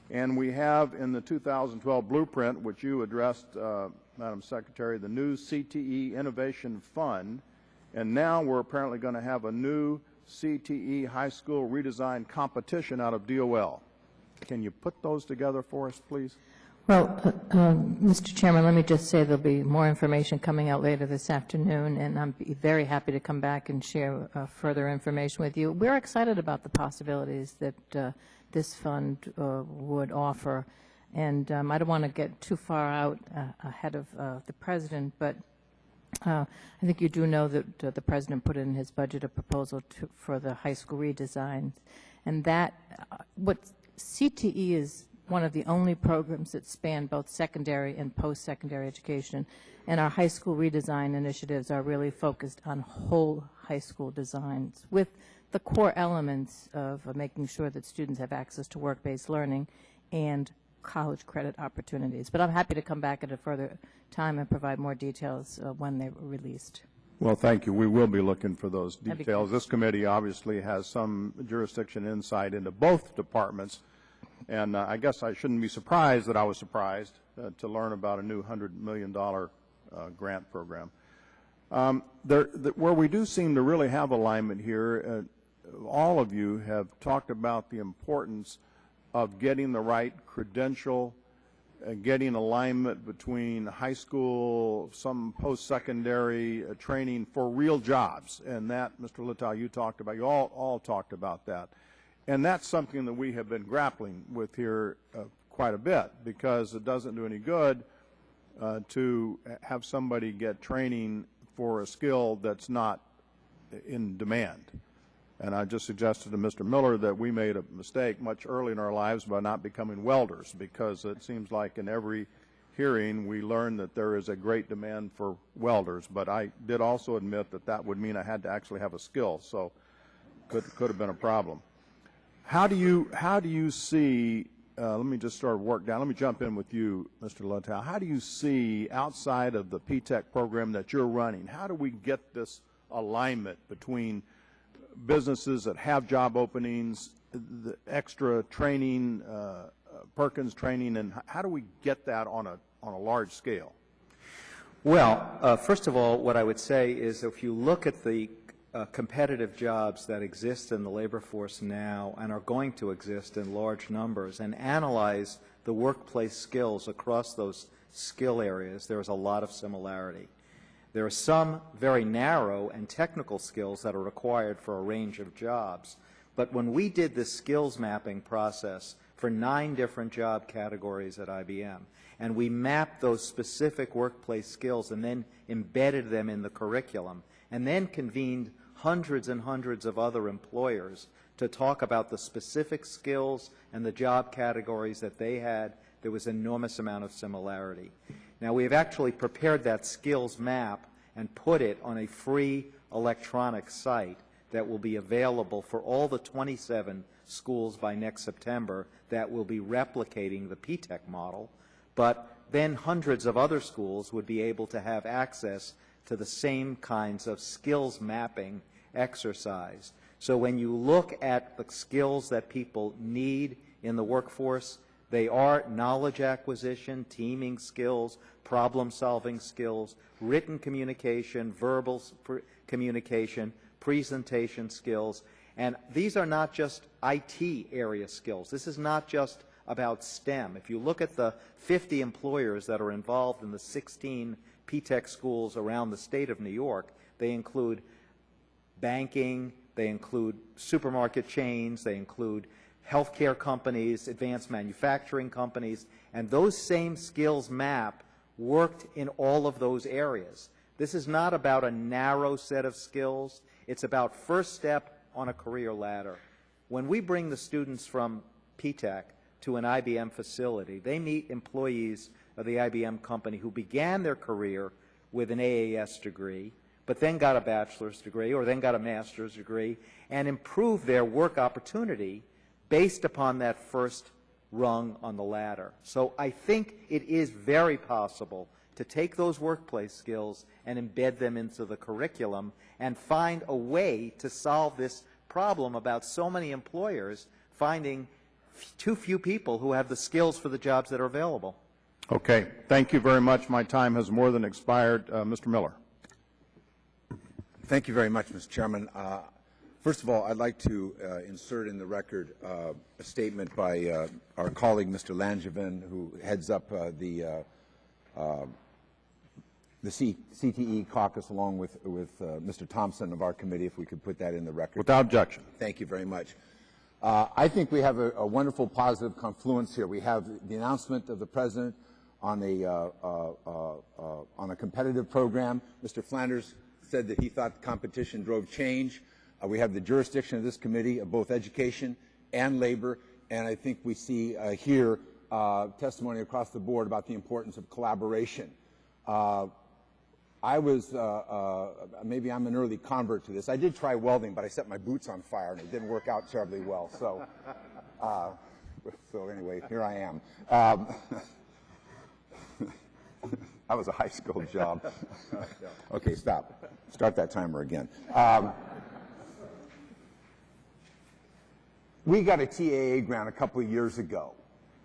and we have in the 2012 blueprint, which you addressed, Madam Secretary, the new CTE Innovation Fund, and now we're apparently going to have a new CTE high school redesign competition out of DOL. Can you put those together for us, please? Well, Mr. Chairman, let me just say there'll be more information coming out later this afternoon, and I'm very happy to come back and share further information with you. We're excited about the possibilities that this fund would offer, and I don't want to get too far out ahead of the President, but I think you do know that the President put in his budget a proposal for the high school redesign, and that what CTE is one of the only programs that span both secondary and post-secondary education, and our high school redesign initiatives are really focused on whole high school designs with the core elements of making sure that students have access to work-based learning and college credit opportunities. But I'm happy to come back at a further time and provide more details when they're released. Well, thank you. We will be looking for those details. This committee obviously has some jurisdiction insight into both departments, and I guess I shouldn't be surprised that I was surprised to learn about a new $100 million grant program. Where we do seem to really have alignment here, all of you have talked about the importance of getting the right credential, getting alignment between high school, some post-secondary training for real jobs. And that, Mr. Littau, you talked about, you all talked about that. And that's something that we have been grappling with here quite a bit, because it doesn't do any good to have somebody get training for a skill that's not in demand. And I just suggested to Mr. Miller that we made a mistake much early in our lives by not becoming welders, because it seems like in every hearing we learn that there is a great demand for welders. But I did also admit that that would mean I had to actually have a skill, so could have been a problem. How do you see, let me just start work down. Let me jump in with you, Mr. Littau. How do you see, outside of the P-TECH program that you're running, how do we get this alignment between businesses that have job openings, the extra training, Perkins training, and how do we get that on a large scale? Well, first of all, what I would say is if you look at the competitive jobs that exist in the labor force now and are going to exist in large numbers and analyze the workplace skills across those skill areas, there is a lot of similarity. There are some very narrow and technical skills that are required for a range of jobs. But when we did this skills mapping process for 9 different job categories at IBM, and we mapped those specific workplace skills and then embedded them in the curriculum, and then convened hundreds and hundreds of other employers to talk about the specific skills and the job categories that they had, there was an enormous amount of similarity. Now, we have actually prepared that skills map and put it on a free electronic site that will be available for all the 27 schools by next September that will be replicating the P-TECH model, but then hundreds of other schools would be able to have access to the same kinds of skills mapping exercise. So when you look at the skills that people need in the workforce, they are knowledge acquisition, teaming skills, problem-solving skills, written communication, verbal communication, presentation skills, And these are not just IT area skills. This is not just about STEM. If you look at the 50 employers that are involved in the 16 P-TECH schools around the state of New York, they include banking, they include supermarket chains, they include healthcare companies, advanced manufacturing companies, and those same skills map worked in all of those areas. This is not about a narrow set of skills. It's about first step on a career ladder. When we bring the students from P-TECH to an IBM facility, they meet employees of the IBM company who began their career with an AAS degree, but then got a bachelor's degree or then got a master's degree and improved their work opportunity based upon that first rung on the ladder. So I think it is very possible to take those workplace skills and embed them into the curriculum and find a way to solve this problem about so many employers finding too few people who have the skills for the jobs that are available. Okay. Thank you very much. My time has more than expired. Mr. Miller. Thank you very much, Mr. Chairman. First of all, I'd like to insert in the record a statement by our colleague, Mr. Langevin, who heads up the CTE caucus along with Mr. Thompson of our committee, if we could put that in the record. Without objection. Thank you very much. I think we have a wonderful positive confluence here. We have the announcement of the President on a competitive program. Mr. Flanders said that he thought competition drove change. We have the jurisdiction of this committee of both education and labor, and I think we see here testimony across the board about the importance of collaboration. I was, maybe I'm an early convert to this. I did try welding, but I set my boots on fire, and it didn't work out terribly well. So, so anyway, here I am. That was a high school job. Okay, stop. Start that timer again. We got a TAA grant a couple of years ago,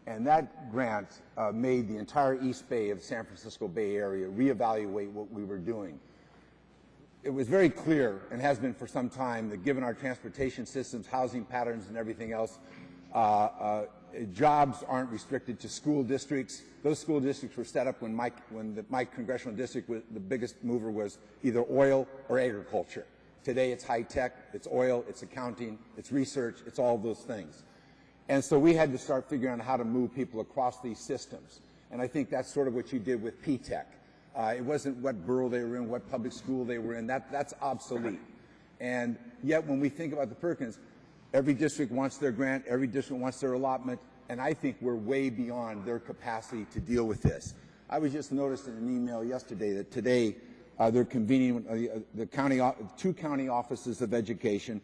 and that grant made the entire East Bay of San Francisco Bay Area reevaluate what we were doing. It was very clear, and has been for some time, that given our transportation systems, housing patterns, and everything else, jobs aren't restricted to school districts. Those school districts were set up when my congressional district, the biggest mover was either oil or agriculture. Today it's high tech, it's oil, it's accounting, it's research, it's all those things. And so we had to start figuring out how to move people across these systems. And I think that's sort of what you did with P-TECH. It wasn't what borough they were in, what public school they were in. That's obsolete. And yet when we think about the Perkins, every district wants their grant, every district wants their allotment, and I think we're way beyond their capacity to deal with this. I was just noticed in an email yesterday that today they're convening two county offices of education,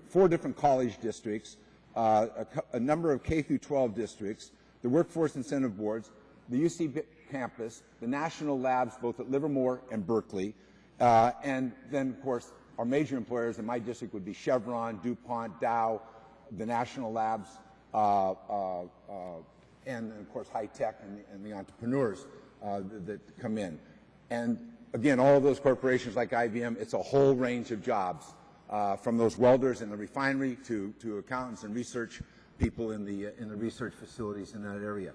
four different college districts, a number of K through 12 districts, the workforce incentive boards, the UC campus, the national labs both at Livermore and Berkeley, and then of course our major employers in my district would be Chevron, DuPont, Dow, the national labs, and of course high tech and the entrepreneurs that come in. And again, all of those corporations like IBM, it's a whole range of jobs, from those welders in the refinery to accountants and research people in the research facilities in that area.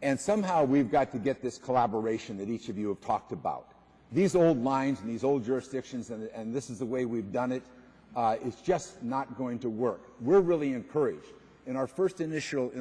And somehow we've got to get this collaboration that each of you have talked about. These old lines and these old jurisdictions, and this is the way we've done it, is just not going to work. We're really encouraged. In our first initial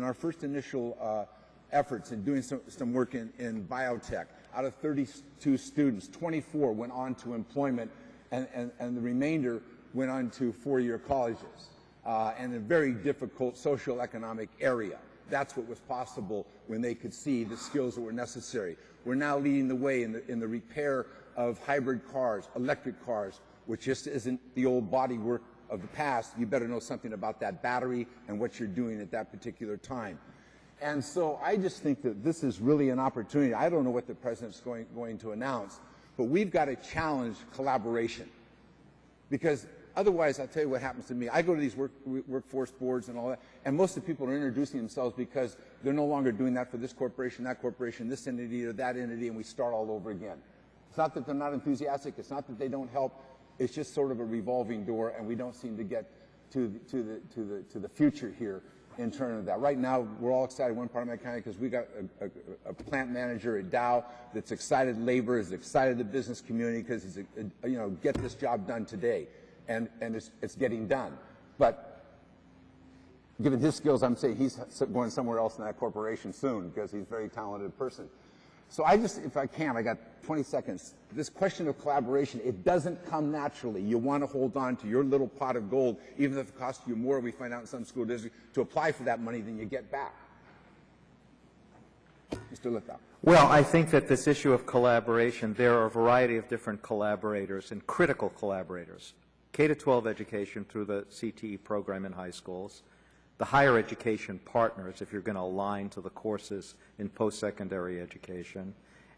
efforts in doing some work in biotech, out of 32 students, 24 went on to employment, and the remainder went on to four-year colleges, and a very difficult social economic area. That's what was possible when they could see the skills that were necessary. We're now leading the way in the repair of hybrid cars, electric cars, which just isn't the old body work of the past. You better know something about that battery and what you're doing at that particular time. And so I just think that this is really an opportunity. I don't know what the President's going to announce, but we've got to challenge collaboration. Because otherwise, I'll tell you what happens to me. I go to these workforce boards and all that, and most of the people are introducing themselves because they're no longer doing that for this corporation, this entity, or that entity, and we start all over again. It's not that they're not enthusiastic. It's not that they don't help. it's just sort of a revolving door, and we don't seem to get to the future here in terms of that. Right now, we're all excited in one part of my county because we got a plant manager at Dow that's excited labor, is excited the business community because he's, get this job done today, and it's getting done. But given his skills, I'm saying he's going somewhere else in that corporation soon because he's a very talented person. So I just, if I can, I got 20 seconds. This question of collaboration, it doesn't come naturally. You want to hold on to your little pot of gold, even if it costs you more, we find out in some school districts, to apply for that money than you get back. Mr. Lithgow. Well, I think that this issue of collaboration, there are a variety of different collaborators and critical collaborators. K-12 education through the CTE program in high schools, the higher education partners, if you're going to align to the courses in post-secondary education,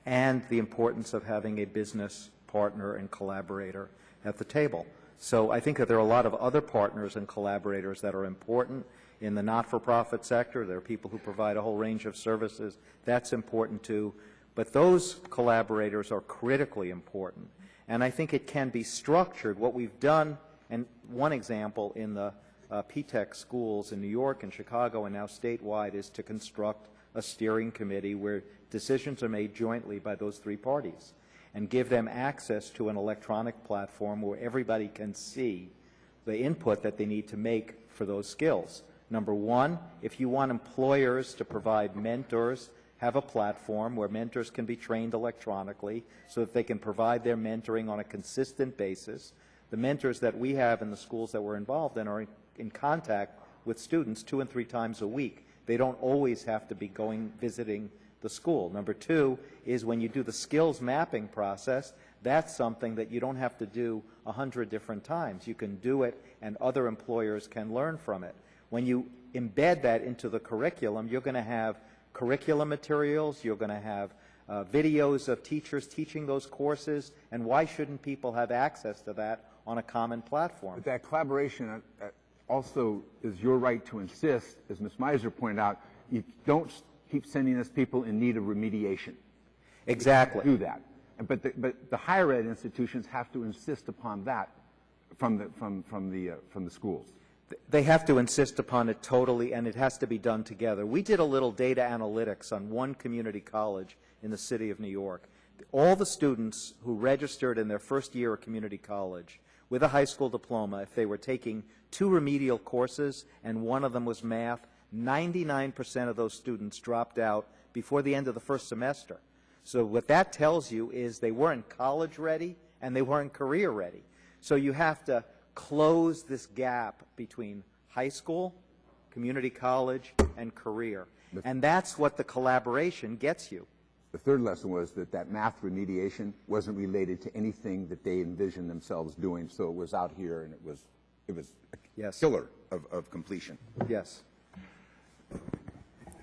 and the importance of having a business partner and collaborator at the table. So I think that there are a lot of other partners and collaborators that are important in the not-for-profit sector. There are people who provide a whole range of services. That's important too. But those collaborators are critically important. And I think it can be structured. What we've done, and one example in the P-TECH schools in New York and Chicago and now statewide, is to construct a steering committee where decisions are made jointly by those three parties and give them access to an electronic platform where everybody can see the input that they need to make for those skills. Number one, if you want employers to provide mentors, have a platform where mentors can be trained electronically so that they can provide their mentoring on a consistent basis. The mentors that we have in the schools that we're involved in are in contact with students 2 and 3 times a week. They don't always have to be visiting the school. Number two is when you do the skills mapping process, that's something that you don't have to do 100 different times. You can do it and other employers can learn from it. When you embed that into the curriculum, you're going to have curriculum materials, you're going to have videos of teachers teaching those courses, and why shouldn't people have access to that on a common platform? But that collaboration also is your right to insist, as Ms. Meiser pointed out, you don't keep sending us people in need of remediation. Exactly. Do that. But the higher ed institutions have to insist upon that from the schools. They have to insist upon it totally, and it has to be done together. We did a little data analytics on one community college in the city of New York. All the students who registered in their first year of community college with a high school diploma, if they were taking 2 remedial courses and one of them was math, 99% of those students dropped out before the end of the first semester. So what that tells you is they weren't college ready and they weren't career ready. So you have to close this gap between high school, community college, and career. And that's what the collaboration gets you. The third lesson was that math remediation wasn't related to anything that they envisioned themselves doing, so it was out here and it was a killer of completion. Yes.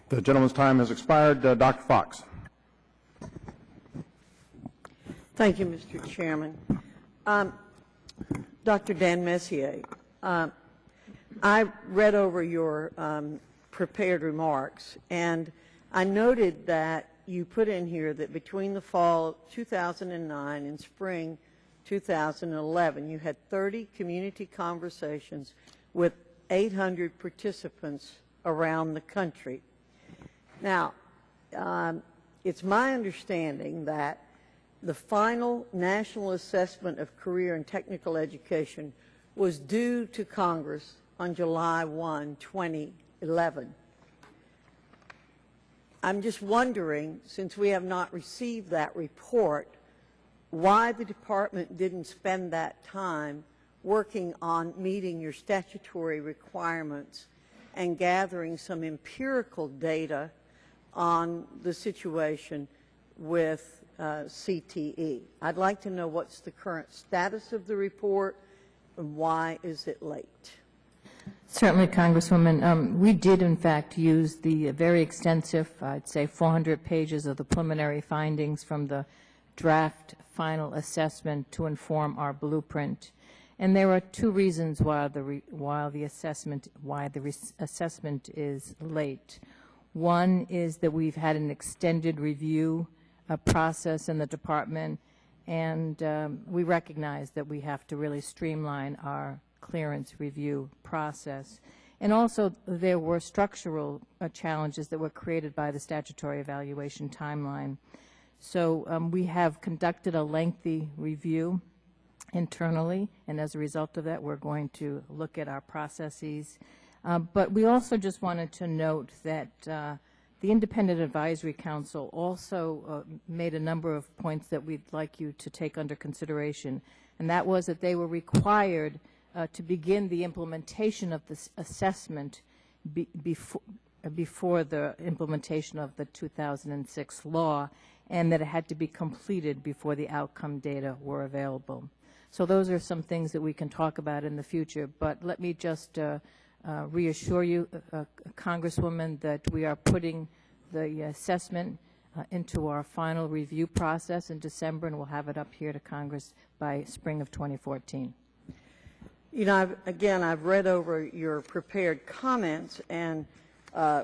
The gentleman's time has expired. Dr. Fox. Thank you, Mr. Chairman. Dr. Dan Messier, I read over your prepared remarks, and I noted that you put in here that between the fall 2009 and spring 2011, you had 30 community conversations with 800 participants around the country. Now, it's my understanding that the final National Assessment of Career and Technical Education was due to Congress on July 1, 2011. I'm just wondering, since we have not received that report, why the department didn't spend that time working on meeting your statutory requirements and gathering some empirical data on the situation with CTE. I'd like to know what's the current status of the report and why is it late? Certainly, Congresswoman. We did, in fact, use the very extensive, I'd say 400 pages of the preliminary findings from the draft final assessment to inform our blueprint. And there are 2 reasons why the assessment is late. One is that we've had an extended review process in the department, and we recognize that we have to really streamline our clearance review process. And also, there were structural challenges that were created by the statutory evaluation timeline. So we have conducted a lengthy review internally, and as a result of that, we're going to look at our processes. But we also just wanted to note that the Independent Advisory Council also made a number of points that we'd like you to take under consideration, and that was that they were required to begin the implementation of this assessment before the implementation of the 2006 law, and that it had to be completed before the outcome data were available. So those are some things that we can talk about in the future, but let me just reassure you, Congresswoman, that we are putting the assessment into our final review process in December, and we'll have it up here to Congress by spring of 2014. You know, I've read over your prepared comments, and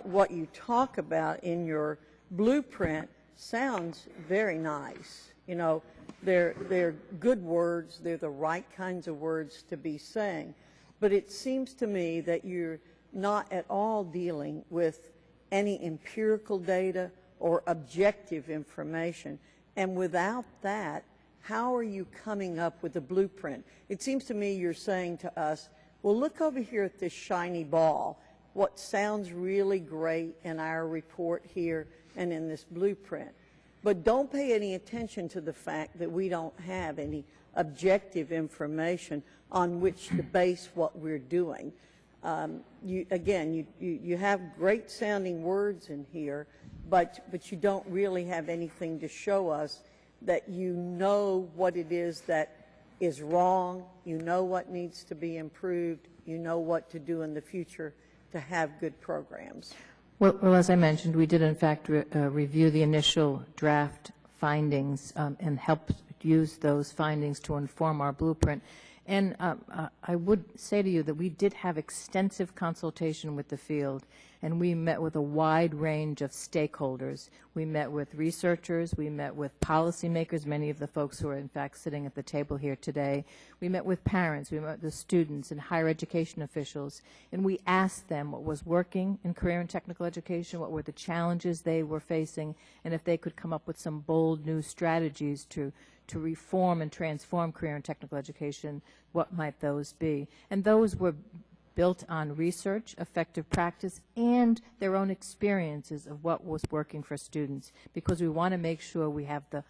what you talk about in your blueprint sounds very nice. You know, they're good words. They're the right kinds of words to be saying. But it seems to me that you're not at all dealing with any empirical data or objective information. And without that, how are you coming up with a blueprint? It seems to me you're saying to us, well, look over here at this shiny ball, what sounds really great in our report here and in this blueprint. But don't pay any attention to the fact that we don't have any objective information on which to base what we're doing. You have great sounding words in here, but you don't really have anything to show us that you know what it is that is wrong, you know what needs to be improved, you know what to do in the future to have good programs. Well, as I mentioned, we did in fact review the initial draft findings and help use those findings to inform our blueprint. And I would say to you that we did have extensive consultation with the field, and we met with a wide range of stakeholders. We met with researchers, we met with policymakers, many of the folks who are in fact sitting at the table here today. We met with parents, we met with the students and higher education officials, and we asked them what was working in career and technical education, what were the challenges they were facing, and if they could come up with some bold new strategies to reform and transform career and technical education, what might those be? And those were built on research, effective practice, and their own experiences of what was working for students, because we want to make sure we have the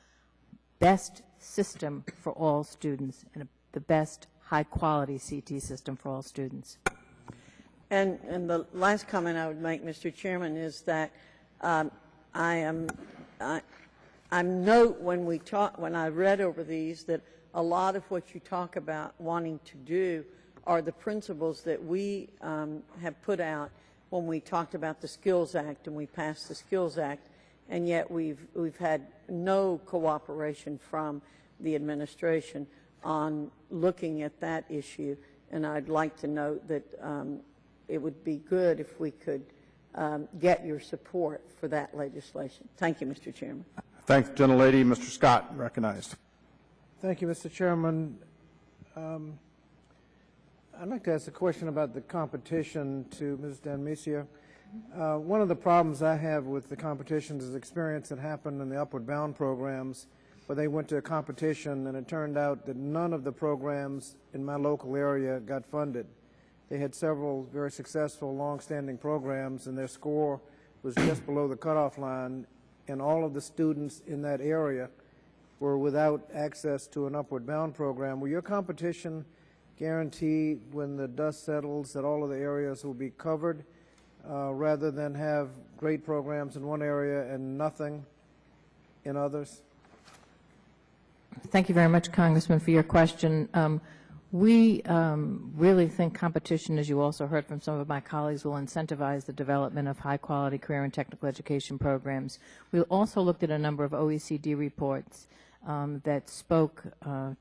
best system for all students and the best high-quality CT system for all students. And the last comment I would make, Mr. Chairman, is that I note when I read over these that a lot of what you talk about wanting to do are the principles that we have put out when we talked about the Skills Act and we passed the Skills Act, and yet we've had no cooperation from the administration on looking at that issue. And I'd like to note that it would be good if we could get your support for that legislation. Thank you, Mr. Chairman. Thanks, gentlelady. Mr. Scott, recognized. Thank you, Mr. Chairman. I'd like to ask a question about the competition to Ms. Bonamici. One of the problems I have with the competitions is experience that happened in the Upward Bound programs, where they went to a competition and it turned out that none of the programs in my local area got funded. They had several very successful, long-standing programs, and their score was just below the cutoff line, and all of the students in that area were without access to an Upward Bound program. Will your competition guarantee, when the dust settles, that all of the areas will be covered, rather than have great programs in one area and nothing in others? Thank you very much, Congressman, for your question. We really think competition, as you also heard from some of my colleagues, will incentivize the development of high-quality career and technical education programs. We also looked at a number of OECD reports that spoke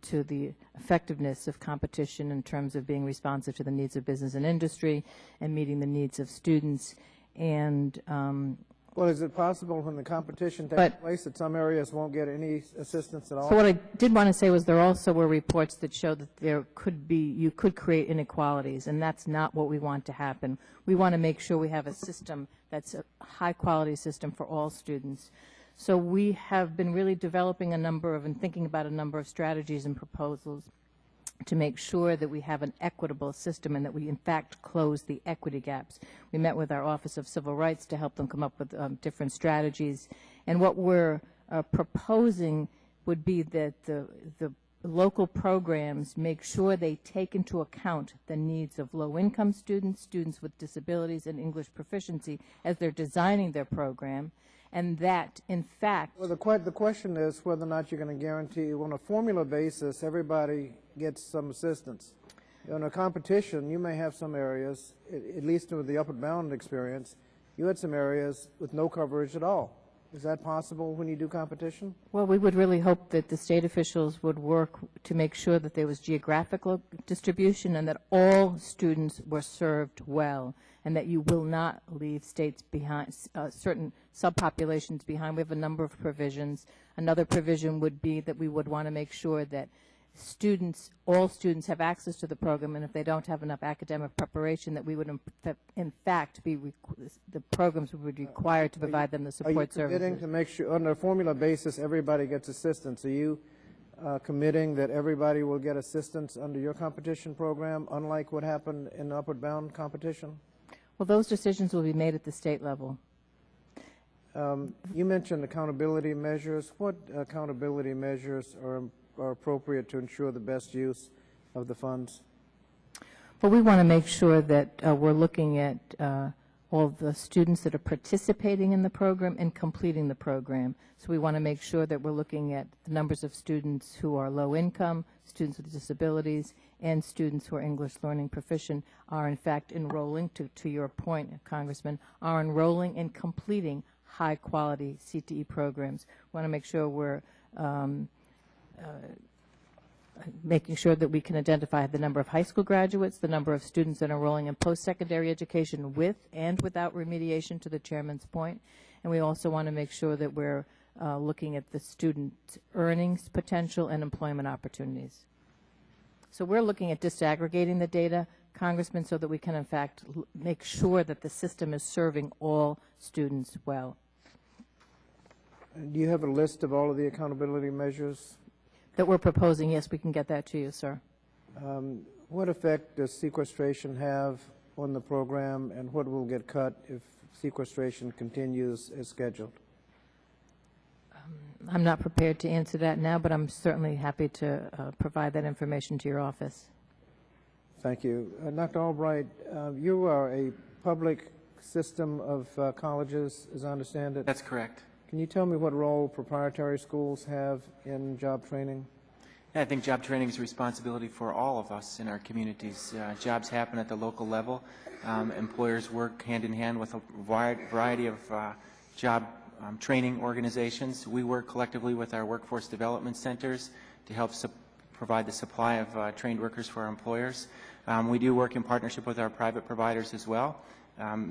to the effectiveness of competition in terms of being responsive to the needs of business and industry and meeting the needs of students. And Well, is it possible when the competition takes But- place that some areas won't get any assistance at all? So what I did want to say was there also were reports that showed that there could be, you could create inequalities, and that's not what we want to happen. We want to make sure we have a system that's a high-quality system for all students. So we have been really developing a number of and thinking about a number of strategies and proposals to make sure that we have an equitable system and that we, in fact, close the equity gaps. We met with our Office of Civil Rights to help them come up with different strategies. And what we're proposing would be that the local programs make sure they take into account the needs of low-income students, students with disabilities, and English proficiency as they're designing their program, and that, in fact... Well, the question is whether or not you're going to guarantee on a formula basis everybody gets some assistance. In a competition, you may have some areas, at least with the upward bound experience, you had some areas with no coverage at all. Is that possible when you do competition? Well, we would really hope that the state officials would work to make sure that there was geographical distribution and that all students were served well, and that you will not leave states behind, certain subpopulations behind. We have a number of provisions. Another provision would be that we would want to make sure that students, all students have access to the program, and if they don't have enough academic preparation, that we would in fact be, the programs would be required to provide them the support services. Are you committing to make sure, on a formula basis, everybody gets assistance? Are you committing that everybody will get assistance under your competition program, unlike what happened in the upward bound competition? Well, those decisions will be made at the state level. You mentioned accountability measures. What accountability measures are appropriate to ensure the best use of the funds? Well, we want to make sure that we're looking at all the students that are participating in the program and completing the program. So we want to make sure that we're looking at the numbers of students who are low income, students with disabilities, and students who are English learning proficient are in fact enrolling, to your point, Congressman, are enrolling and completing high quality CTE programs. We want to make sure we're making sure that we can identify the number of high school graduates, the number of students that are enrolling in post-secondary education with and without remediation, to the chairman's point. And we also want to make sure that we're looking at the student earnings potential and employment opportunities. So we're looking at disaggregating the data, Congressman, so that we can in fact make sure that the system is serving all students well. Do you have a list of all of the accountability measures? That we're proposing, yes, we can get that to you, sir. What effect does sequestration have on the program, and what will get cut if sequestration continues as scheduled? I'm not prepared to answer that now, but I'm certainly happy to provide that information to your office. Thank you. Dr. Albright, you are a public system of colleges, as I understand it. That's correct. Can you tell me what role proprietary schools have in job training? Yeah, I think job training is a responsibility for all of us in our communities. Jobs happen at the local level. Employers work hand in hand with a variety of job training organizations. We work collectively with our workforce development centers to help provide the supply of trained workers for our employers. We do work in partnership with our private providers as well.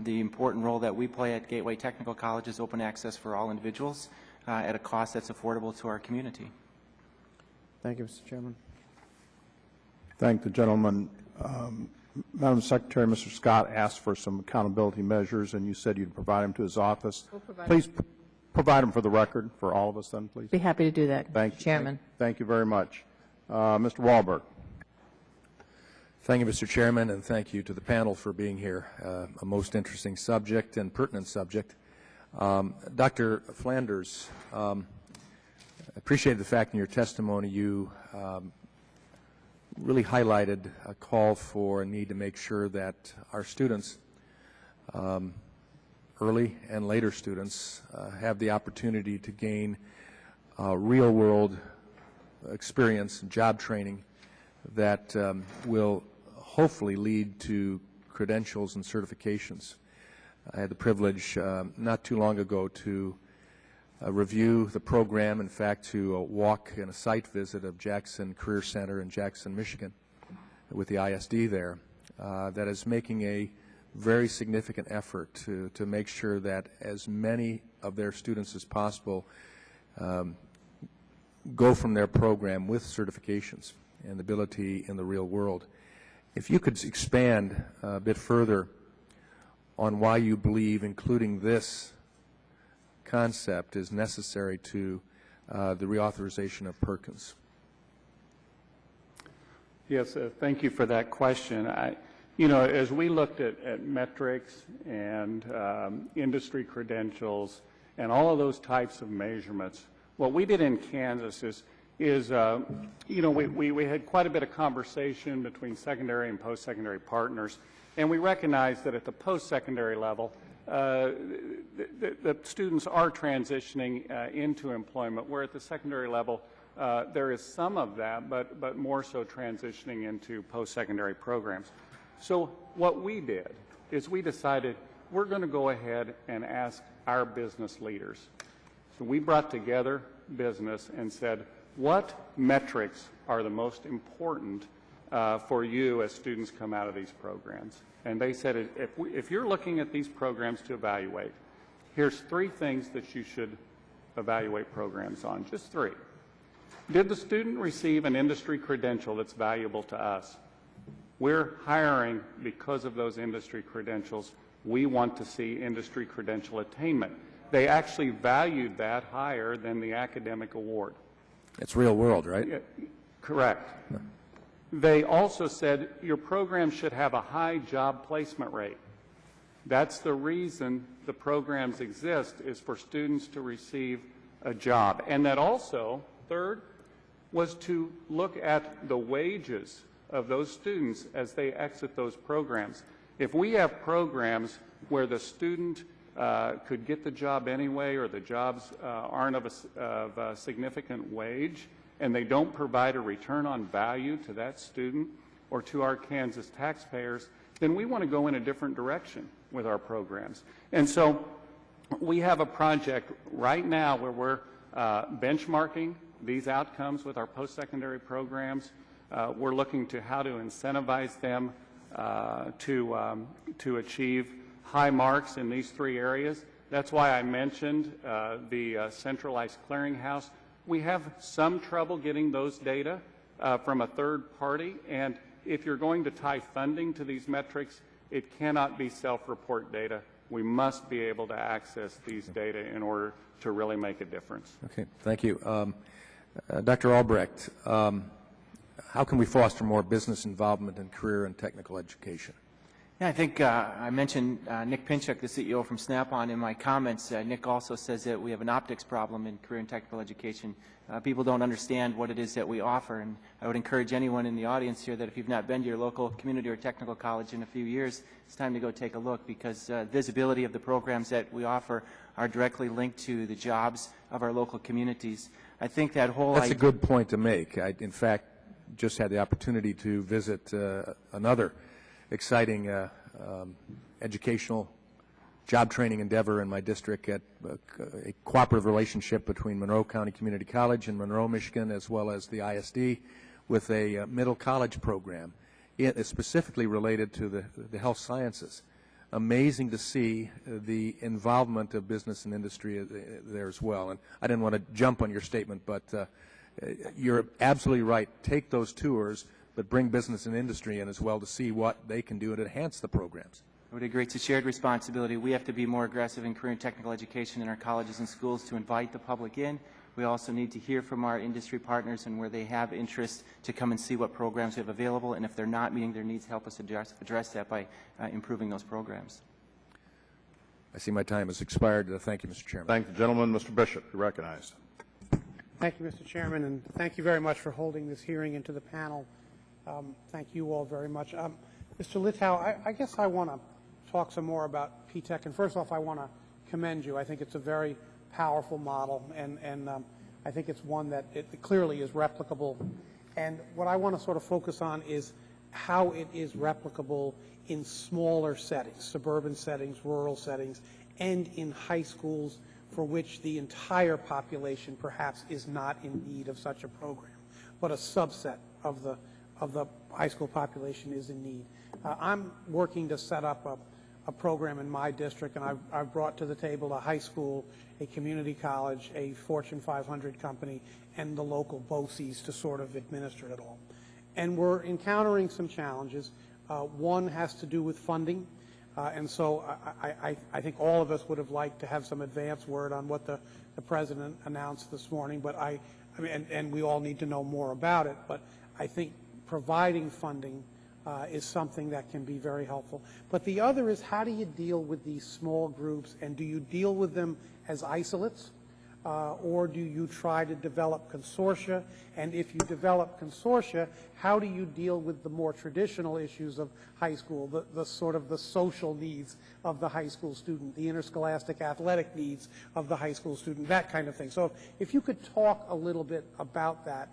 The important role that we play at Gateway Technical College is open access for all individuals at a cost that's affordable to our community. Thank you, Mr. Chairman. Thank the gentleman. Madam Secretary, Mr. Scott asked for some accountability measures, and you said you'd provide them to his office. We'll provide Please provide them for the record for all of us then, please. Be happy to do that, Thank you, Chairman. Thank you very much. Mr. Wahlberg. Thank you, Mr. Chairman, and thank you to the panel for being here. A most interesting subject and pertinent subject. Dr. Flanders, I appreciate the fact in your testimony you really highlighted a call for a need to make sure that our students, early and later students, have the opportunity to gain real-world experience and job training that will hopefully lead to credentials and certifications. I had the privilege not too long ago to review the program, in fact to walk in a site visit of Jackson Career Center in Jackson, Michigan with the ISD there that is making a very significant effort to make sure that as many of their students as possible go from their program with certifications and ability in the real world. If you could expand a bit further on why you believe including this concept is necessary to the reauthorization of Perkins. Yes, thank you for that question. As we looked at metrics and industry credentials and all of those types of measurements, what we did in Kansas is we had quite a bit of conversation between secondary and post-secondary partners, and we recognized that at the post-secondary level, the students are transitioning into employment, where at the secondary level, there is some of that, but more so transitioning into post-secondary programs. So what we did is we decided we're going to go ahead and ask our business leaders. So we brought together business and said, what metrics are the most important for you as students come out of these programs? And they said, if you're looking at these programs to evaluate, here's 3 things that you should evaluate programs on, just 3. Did the student receive an industry credential that's valuable to us? We're hiring because of those industry credentials. We want to see industry credential attainment. They actually valued that higher than the academic award. It's real world, right? Yeah, correct. No. They also said your program should have a high job placement rate. That's the reason the programs exist, is for students to receive a job. And that also, third, was to look at the wages of those students as they exit those programs. If we have programs where the student could get the job anyway, or the jobs aren't of a significant wage, and they don't provide a return on value to that student or to our Kansas taxpayers, then we want to go in a different direction with our programs. And so we have a project right now where we're benchmarking these outcomes with our post-secondary programs. We're looking to how to incentivize them to achieve high marks in these 3 areas. That's why I mentioned the centralized clearinghouse. We have some trouble getting those data from a third party, and if you're going to tie funding to these metrics, it cannot be self-report data. We must be able to access these data in order to really make a difference. Okay, thank you. Dr. Albrecht, how can we foster more business involvement in career and technical education? Yeah, I think I mentioned Nick Pinchuk, the CEO from Snap-on, in my comments. Nick also says that we have an optics problem in career and technical education. People don't understand what it is that we offer, and I would encourage anyone in the audience here that if you've not been to your local community or technical college in a few years, it's time to go take a look, because visibility of the programs that we offer are directly linked to the jobs of our local communities. I think that whole That's a good point to make. I, in fact, just had the opportunity to visit another exciting educational job training endeavor in my district at a cooperative relationship between Monroe County Community College in Monroe, Michigan, as well as the ISD, with a middle college program. It is specifically related to the health sciences. Amazing to see the involvement of business and industry there as well. And I didn't want to jump on your statement, but you're absolutely right. Take those tours, but bring business and industry in as well to see what they can do and enhance the programs. I would agree. It's a shared responsibility. We have to be more aggressive in career and technical education in our colleges and schools to invite the public in. We also need to hear from our industry partners, and where they have interest, to come and see what programs we have available, and if they're not meeting their needs, help us address that by improving those programs. I see my time has expired. Thank you, Mr. Chairman. Thank you, gentlemen. Mr. Bishop, you're recognized. Thank you, Mr. Chairman, and thank you very much for holding this hearing, and to the panel. Thank you all very much. Mr. Lithau, I guess I want to talk some more about P-TECH, and first off, I want to commend you. I think it's a very powerful model, and I think it's one that it clearly is replicable. And what I want to sort of focus on is how it is replicable in smaller settings, suburban settings, rural settings, and in high schools for which the entire population perhaps is not in need of such a program, but a subset of the high school population is in need. I'm working to set up a program in my district, and I've brought to the table a high school, a community college, a Fortune 500 company, and the local BOCES to sort of administer it all. And we're encountering some challenges. One has to do with funding. And so I think all of us would have liked to have some advance word on what the President announced this morning, but I mean, and we all need to know more about it, but I think providing funding is something that can be very helpful. But the other is, how do you deal with these small groups, and do you deal with them as isolates? Or do you try to develop consortia? And if you develop consortia, how do you deal with the more traditional issues of high school, the sort of the social needs of the high school student, the interscholastic athletic needs of the high school student, that kind of thing. So if you could talk a little bit about that,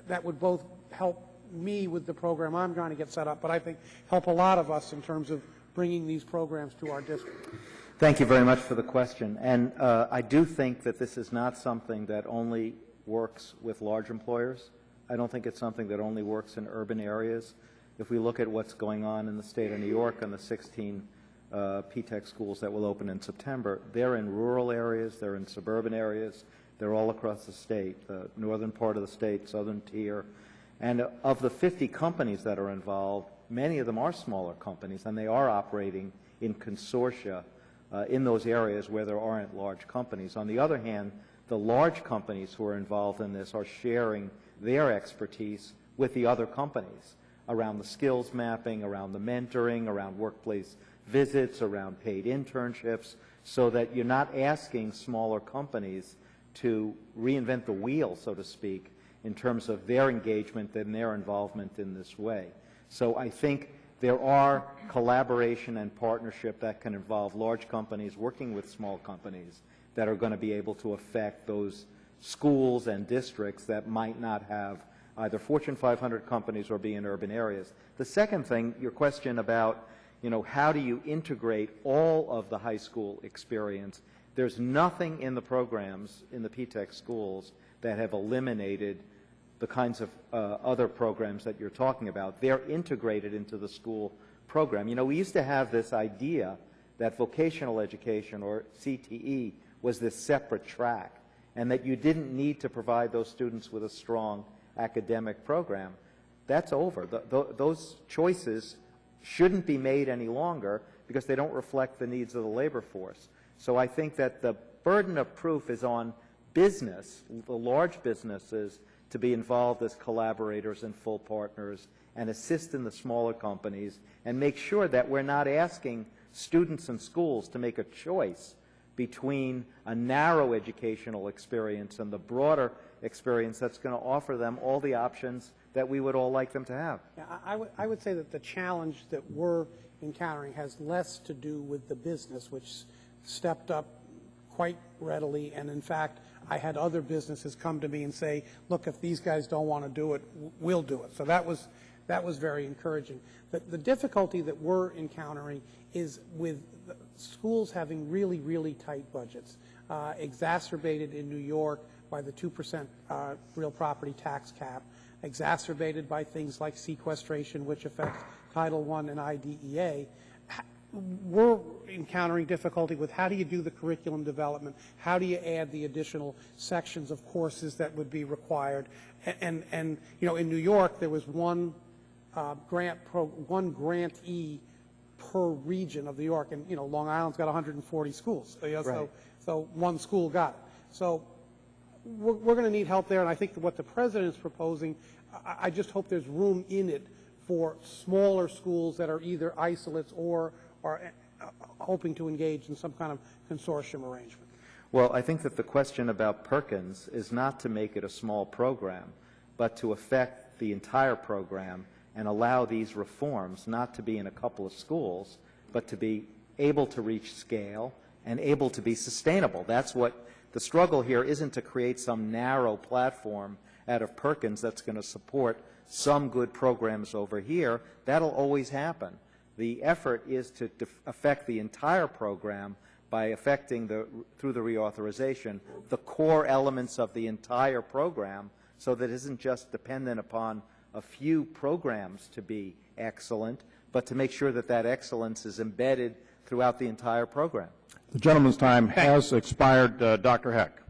that would both help me with the program I'm trying to get set up, but I think help a lot of us in terms of bringing these programs to our district. Thank you very much for the question. And I do think that this is not something that only works with large employers. I don't think it's something that only works in urban areas. If we look at what's going on in the state of New York and the 16 P-TECH schools that will open in September, they're in rural areas, they're in suburban areas, they're all across the state, the northern part of the state, southern tier. And of the 50 companies that are involved, many of them are smaller companies, and they are operating in consortia in those areas where there aren't large companies. On the other hand, the large companies who are involved in this are sharing their expertise with the other companies around the skills mapping, around the mentoring, around workplace visits, around paid internships, so that you're not asking smaller companies to reinvent the wheel, so to speak, in terms of their engagement and their involvement in this way. So I think there are collaboration and partnership that can involve large companies working with small companies that are going to be able to affect those schools and districts that might not have either Fortune 500 companies or be in urban areas. The second thing, your question about, how do you integrate all of the high school experience? There's nothing in the programs in the P-TECH schools that have eliminated the kinds of other programs that you're talking about. They're integrated into the school program. We used to have this idea that vocational education, or CTE, was this separate track, and that you didn't need to provide those students with a strong academic program. That's over. Those choices shouldn't be made any longer because they don't reflect the needs of the labor force. So I think that the burden of proof is on business, the large businesses, to be involved as collaborators and full partners and assist in the smaller companies and make sure that we're not asking students and schools to make a choice between a narrow educational experience and the broader experience that's going to offer them all the options that we would all like them to have. Yeah, I would say that the challenge that we're encountering has less to do with the business, which stepped up quite readily, and in fact, I had other businesses come to me and say, look, if these guys don't want to do it, we'll do it. So that was very encouraging. The difficulty that we're encountering is with schools having really, really tight budgets, exacerbated in New York by the 2% real property tax cap, exacerbated by things like sequestration, which affects Title I and IDEA. We're encountering difficulty with how do you do the curriculum development, how do you add the additional sections of courses that would be required, and in New York there was one grantee per region of New York, and Long Island's got 140 schools, Right. so one school got it. So we're going to need help there, and I think that what the President is proposing, I just hope there's room in it for smaller schools that are either isolates or are hoping to engage in some kind of consortium arrangement. Well, I think that the question about Perkins is not to make it a small program, but to affect the entire program and allow these reforms not to be in a couple of schools, but to be able to reach scale and able to be sustainable. That's what the struggle here isn't, to create some narrow platform out of Perkins that's going to support some good programs over here. That'll always happen. The effort is to affect the entire program by affecting, through the reauthorization, the core elements of the entire program, so that it isn't just dependent upon a few programs to be excellent, but to make sure that that excellence is embedded throughout the entire program. The gentleman's time has expired. Dr. Heck.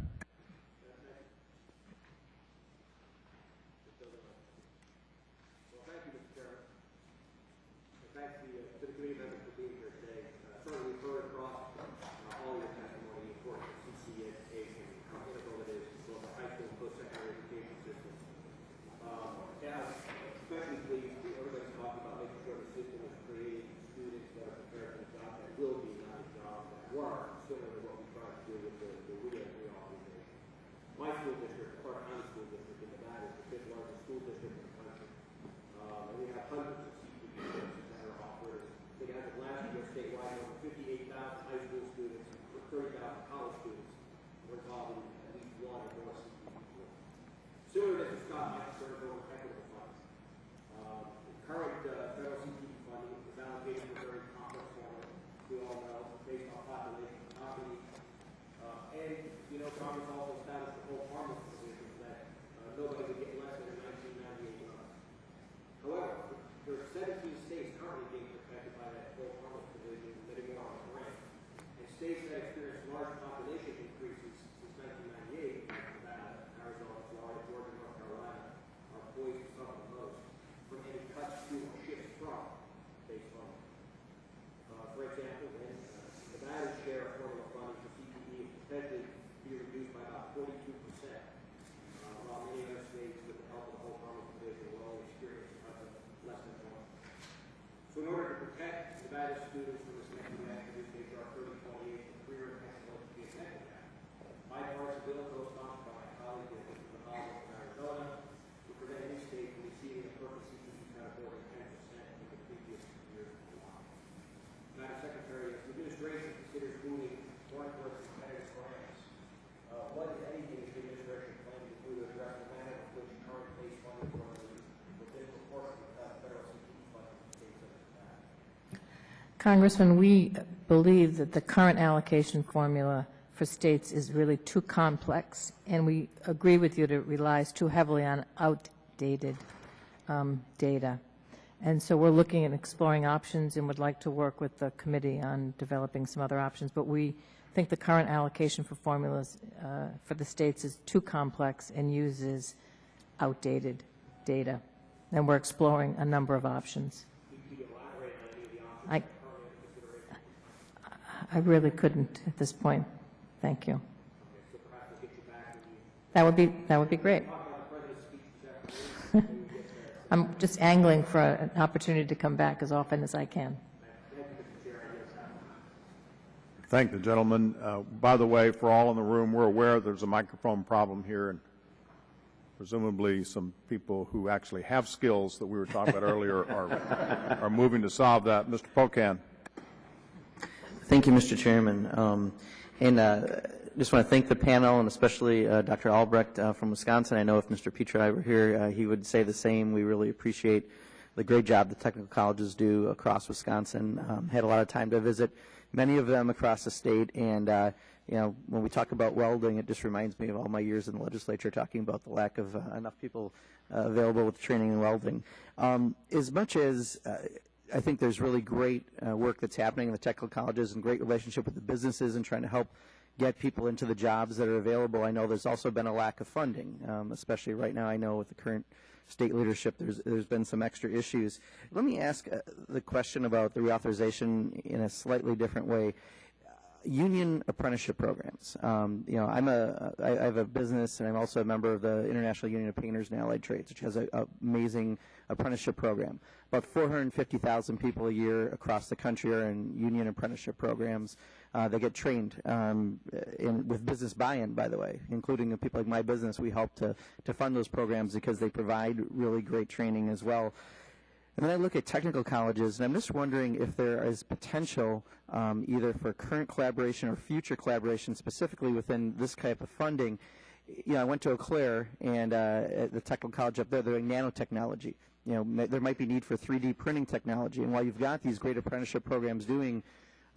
Congressman, we believe that the current allocation formula for states is really too complex, and we agree with you that it relies too heavily on outdated data. And so we're looking at exploring options and would like to work with the committee on developing some other options. But we think the current allocation for formulas for the states is too complex and uses outdated data. And we're exploring a number of options. I really couldn't at this point. Thank you. That would be great. I'm just angling for an opportunity to come back as often as I can. Thank the gentleman. By the way, for all in the room, we're aware there's a microphone problem here, and presumably some people who actually have skills that we were talking about earlier are moving to solve that. Mr. Pocan. Thank you, Mr. Chairman. Just want to thank the panel, and especially Dr. Albrecht from Wisconsin. I know if Mr. Petri were here, he would say the same. We really appreciate the great job the technical colleges do across Wisconsin. Had a lot of time to visit many of them across the state, and you know, when we talk about welding, it just reminds me of all my years in the legislature talking about the lack of enough people available with training in welding. As much as I think there's really great work that's happening in the technical colleges and great relationship with the businesses and trying to help get people into the jobs that are available, I know there's also been a lack of funding, especially right now. I know with the current state leadership, there's been some extra issues. Let me ask the question about the reauthorization in a slightly different way. Union apprenticeship programs. You know, I have a business, and I'm also a member of the International Union of Painters and Allied Trades, which has an amazing apprenticeship program. About 450,000 people a year across the country are in union apprenticeship programs. They get trained with business buy-in, by the way, including people like my business. We help to fund those programs because they provide really great training as well. And then I look at technical colleges, and I'm just wondering if there is potential either for current collaboration or future collaboration, specifically within this type of funding. You know, I went to Eau Claire, and at the technical college up there, they're doing nanotechnology. You know, there might be need for 3D printing technology. And while you've got these great apprenticeship programs doing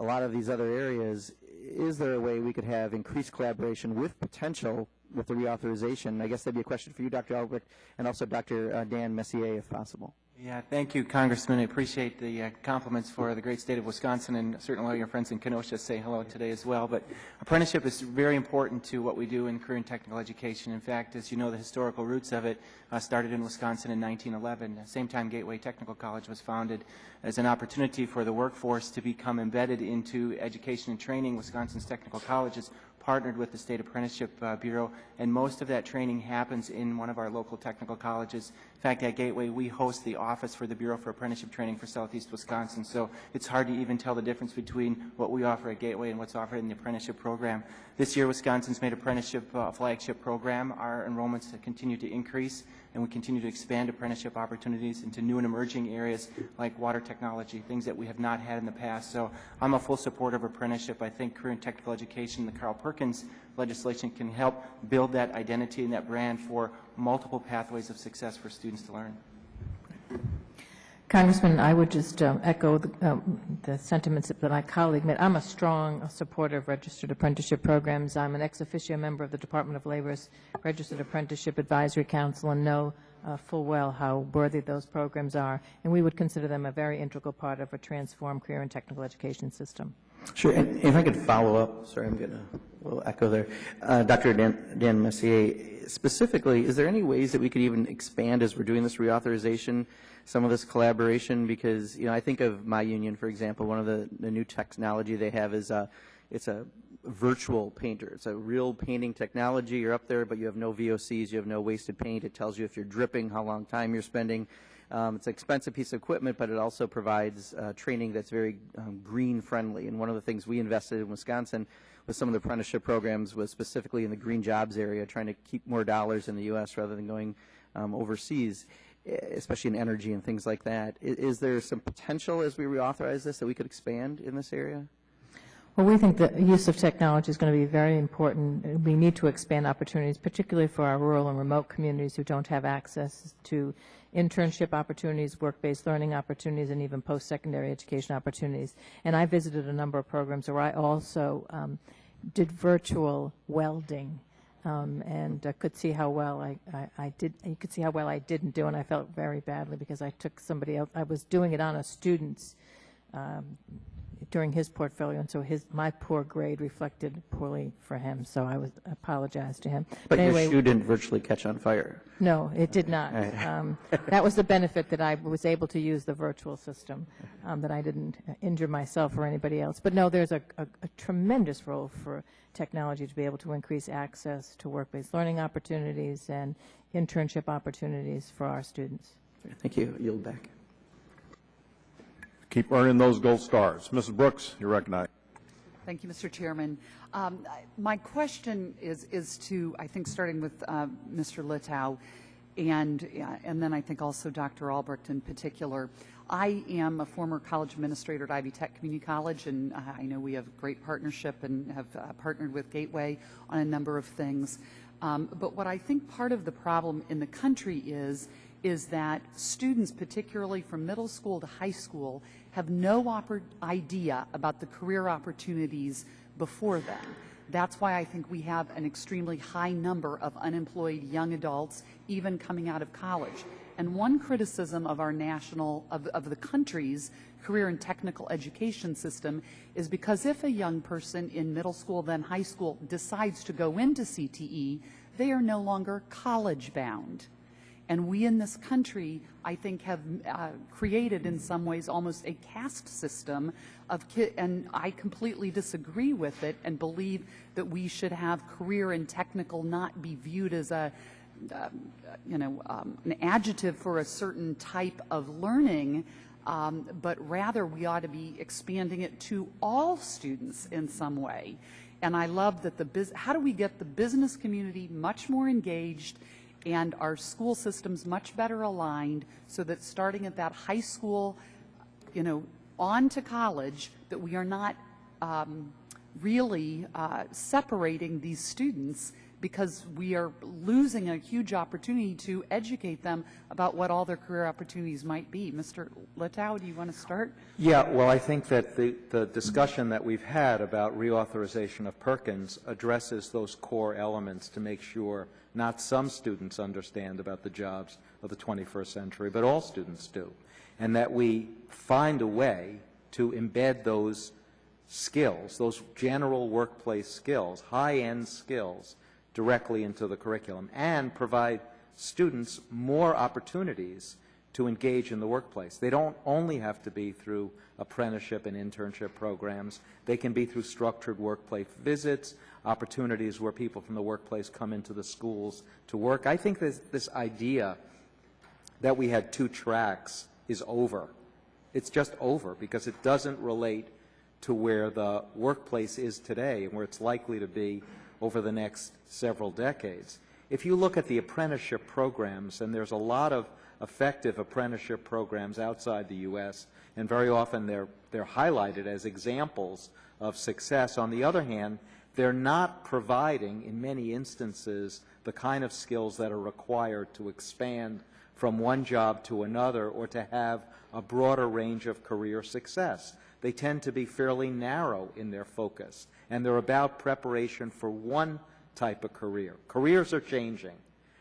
a lot of these other areas, is there a way we could have increased collaboration with potential with the reauthorization? I guess that'd be a question for you, Dr. Albrecht, and also Dr. Dan Messier, if possible. Yeah, thank you, Congressman. I appreciate the compliments for the great state of Wisconsin, and certainly all your friends in Kenosha say hello today as well. But apprenticeship is very important to what we do in career and technical education. In fact, as you know, the historical roots of it started in Wisconsin in 1911. At the same time, Gateway Technical College was founded as an opportunity for the workforce to become embedded into education and training. Wisconsin's technical colleges partnered with the State Apprenticeship Bureau, and most of that training happens in one of our local technical colleges. In fact, at Gateway, we host the office for the Bureau for Apprenticeship Training for Southeast Wisconsin, so it's hard to even tell the difference between what we offer at Gateway and what's offered in the apprenticeship program. This year, Wisconsin's made apprenticeship flagship program. Our enrollments continue to increase, and we continue to expand apprenticeship opportunities into new and emerging areas like water technology, things that we have not had in the past. So I'm a full supporter of apprenticeship. I think career and technical education, the Carl Perkins legislation, can help build that identity and that brand for multiple pathways of success for students to learn. Congressman, I would just echo the sentiments that my colleague made. I'm a strong supporter of registered apprenticeship programs. I'm an ex officio member of the Department of Labor's Registered Apprenticeship Advisory Council and know full well how worthy those programs are, and we would consider them a very integral part of a transformed career and technical education system. Sure, and if I could follow up, sorry, I'm getting a little echo there. Dr. Dan Messier, specifically, is there any ways that we could even expand as we're doing this reauthorization, some of this collaboration? Because, you know, I think of my union, for example, one of the new technology they have is it's a virtual painter. It's a real painting technology. You're up there, but you have no VOCs, you have no wasted paint. It tells you if you're dripping, how long time you're spending. It's an expensive piece of equipment, but it also provides training that's very green friendly. And one of the things we invested in Wisconsin with some of the apprenticeship programs was specifically in the green jobs area, trying to keep more dollars in the U.S. rather than going overseas, especially in energy and things like that. Is there some potential as we reauthorize this that we could expand in this area? Well, we think the use of technology is going to be very important. We need to expand opportunities, particularly for our rural and remote communities who don't have access to internship opportunities, work-based learning opportunities, and even post-secondary education opportunities. And I visited a number of programs where I also did virtual welding and could see how well I did. You could see how well I didn't do, and I felt very badly because I took somebody else. I was doing it on a student's during his portfolio, and so my poor grade reflected poorly for him, so I apologized to him. But anyway, your shoe didn't virtually catch on fire. No, it did not. Right. That was the benefit, that I was able to use the virtual system, that I didn't injure myself or anybody else. But no, there's a tremendous role for technology to be able to increase access to work-based learning opportunities and internship opportunities for our students. Thank you. Yield back. Keep earning those gold stars. Mrs. Brooks, you're recognized. Thank you, Mr. Chairman. My question is to, I think, starting with Mr. Littau, and then I think also Dr. Albrecht in particular. I am a former college administrator at Ivy Tech Community College, and I know we have a great partnership and have partnered with Gateway on a number of things. But what I think part of the problem in the country is that students, particularly from middle school to high school, have no idea about the career opportunities before them. That's why I think we have an extremely high number of unemployed young adults, even coming out of college. And one criticism of our of the country's career and technical education system is because if a young person in middle school, then high school, decides to go into CTE, they are no longer college bound. And we in this country, I think, have created in some ways almost a caste system of and I completely disagree with it and believe that we should have career and technical not be viewed as an adjective for a certain type of learning, but rather we ought to be expanding it to all students in some way. And I love that how do we get the business community much more engaged and our school systems much better aligned so that starting at that high school, on to college, that we are not really separating these students because we are losing a huge opportunity to educate them about what all their career opportunities might be. Mr. Litow, do you want to start? Yeah, well, I think that the discussion that we've had about reauthorization of Perkins addresses those core elements to make sure not some students understand about the jobs of the 21st century, but all students do, and that we find a way to embed those skills, those general workplace skills, high-end skills, directly into the curriculum and provide students more opportunities to engage in the workplace. They don't only have to be through apprenticeship and internship programs. They can be through structured workplace visits, opportunities where people from the workplace come into the schools to work. I think this idea that we had 2 tracks is over. It's just over because it doesn't relate to where the workplace is today and where it's likely to be over the next several decades. If you look at the apprenticeship programs, and there's a lot of effective apprenticeship programs outside the U.S., and very often they're highlighted as examples of success. On the other hand, they're not providing, in many instances, the kind of skills that are required to expand from one job to another or to have a broader range of career success. They tend to be fairly narrow in their focus, and they're about preparation for one type of career. Careers are changing.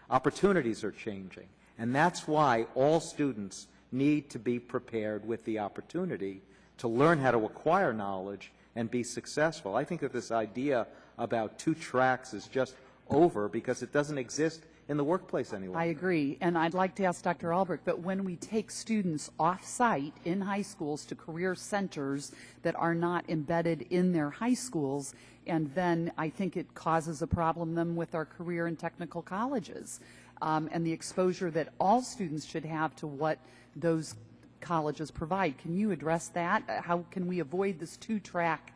Opportunities are changing. And that's why all students need to be prepared with the opportunity to learn how to acquire knowledge and be successful. I think that this idea about 2 tracks is just over because it doesn't exist in the workplace anymore. I agree, and I'd like to ask Dr. Albrecht, but when we take students off-site in high schools to career centers that are not embedded in their high schools, and then I think it causes a problem then with our career and technical colleges, and the exposure that all students should have to what those colleges provide. Can you address that? How can we avoid this 2-track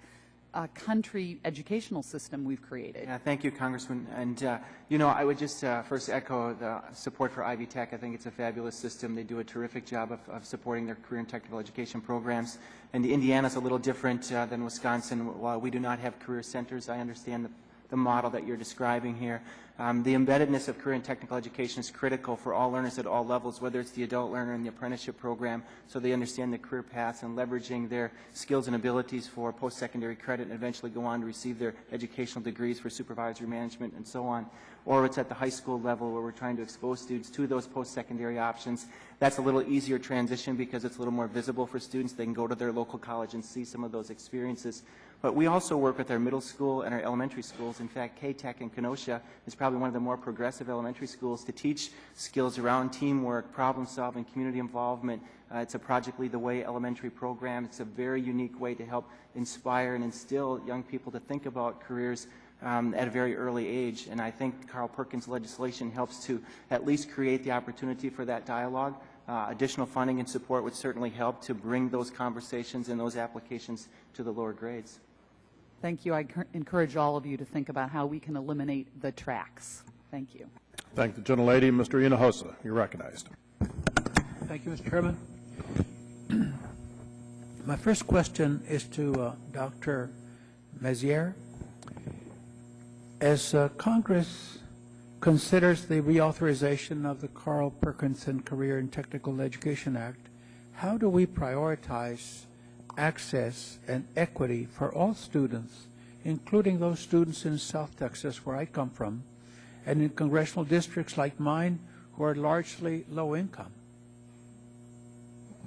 country educational system we've created? Yeah, thank you, Congressman. And, you know, I would just first echo the support for Ivy Tech. I think it's a fabulous system. They do a terrific job of supporting their career and technical education programs. And Indiana's a little different than Wisconsin. While we do not have career centers, I understand the model that you're describing here. The embeddedness of career and technical education is critical for all learners at all levels, whether it's the adult learner in the apprenticeship program, so they understand the career paths and leveraging their skills and abilities for post-secondary credit and eventually go on to receive their educational degrees for supervisory management and so on. Or it's at the high school level where we're trying to expose students to those post-secondary options. That's a little easier transition because it's a little more visible for students. They can go to their local college and see some of those experiences. But we also work with our middle school and our elementary schools. In fact, K-Tech in Kenosha is probably one of the more progressive elementary schools to teach skills around teamwork, problem solving, community involvement. It's a Project Lead the Way elementary program. It's a very unique way to help inspire and instill young people to think about careers at a very early age. And I think Carl Perkins' legislation helps to at least create the opportunity for that dialogue. Additional funding and support would certainly help to bring those conversations and those applications to the lower grades. Thank you. I encourage all of you to think about how we can eliminate the tracks. Thank you. Thank the gentlelady. Mr. Hinojosa, you're recognized. Thank you, Mr. Chairman. My first question is to Dr. Maizière. As Congress considers the reauthorization of the Carl Perkinson Career and Technical Education Act, how do we prioritize access and equity for all students, including those students in South Texas, where I come from, and in congressional districts like mine, who are largely low income?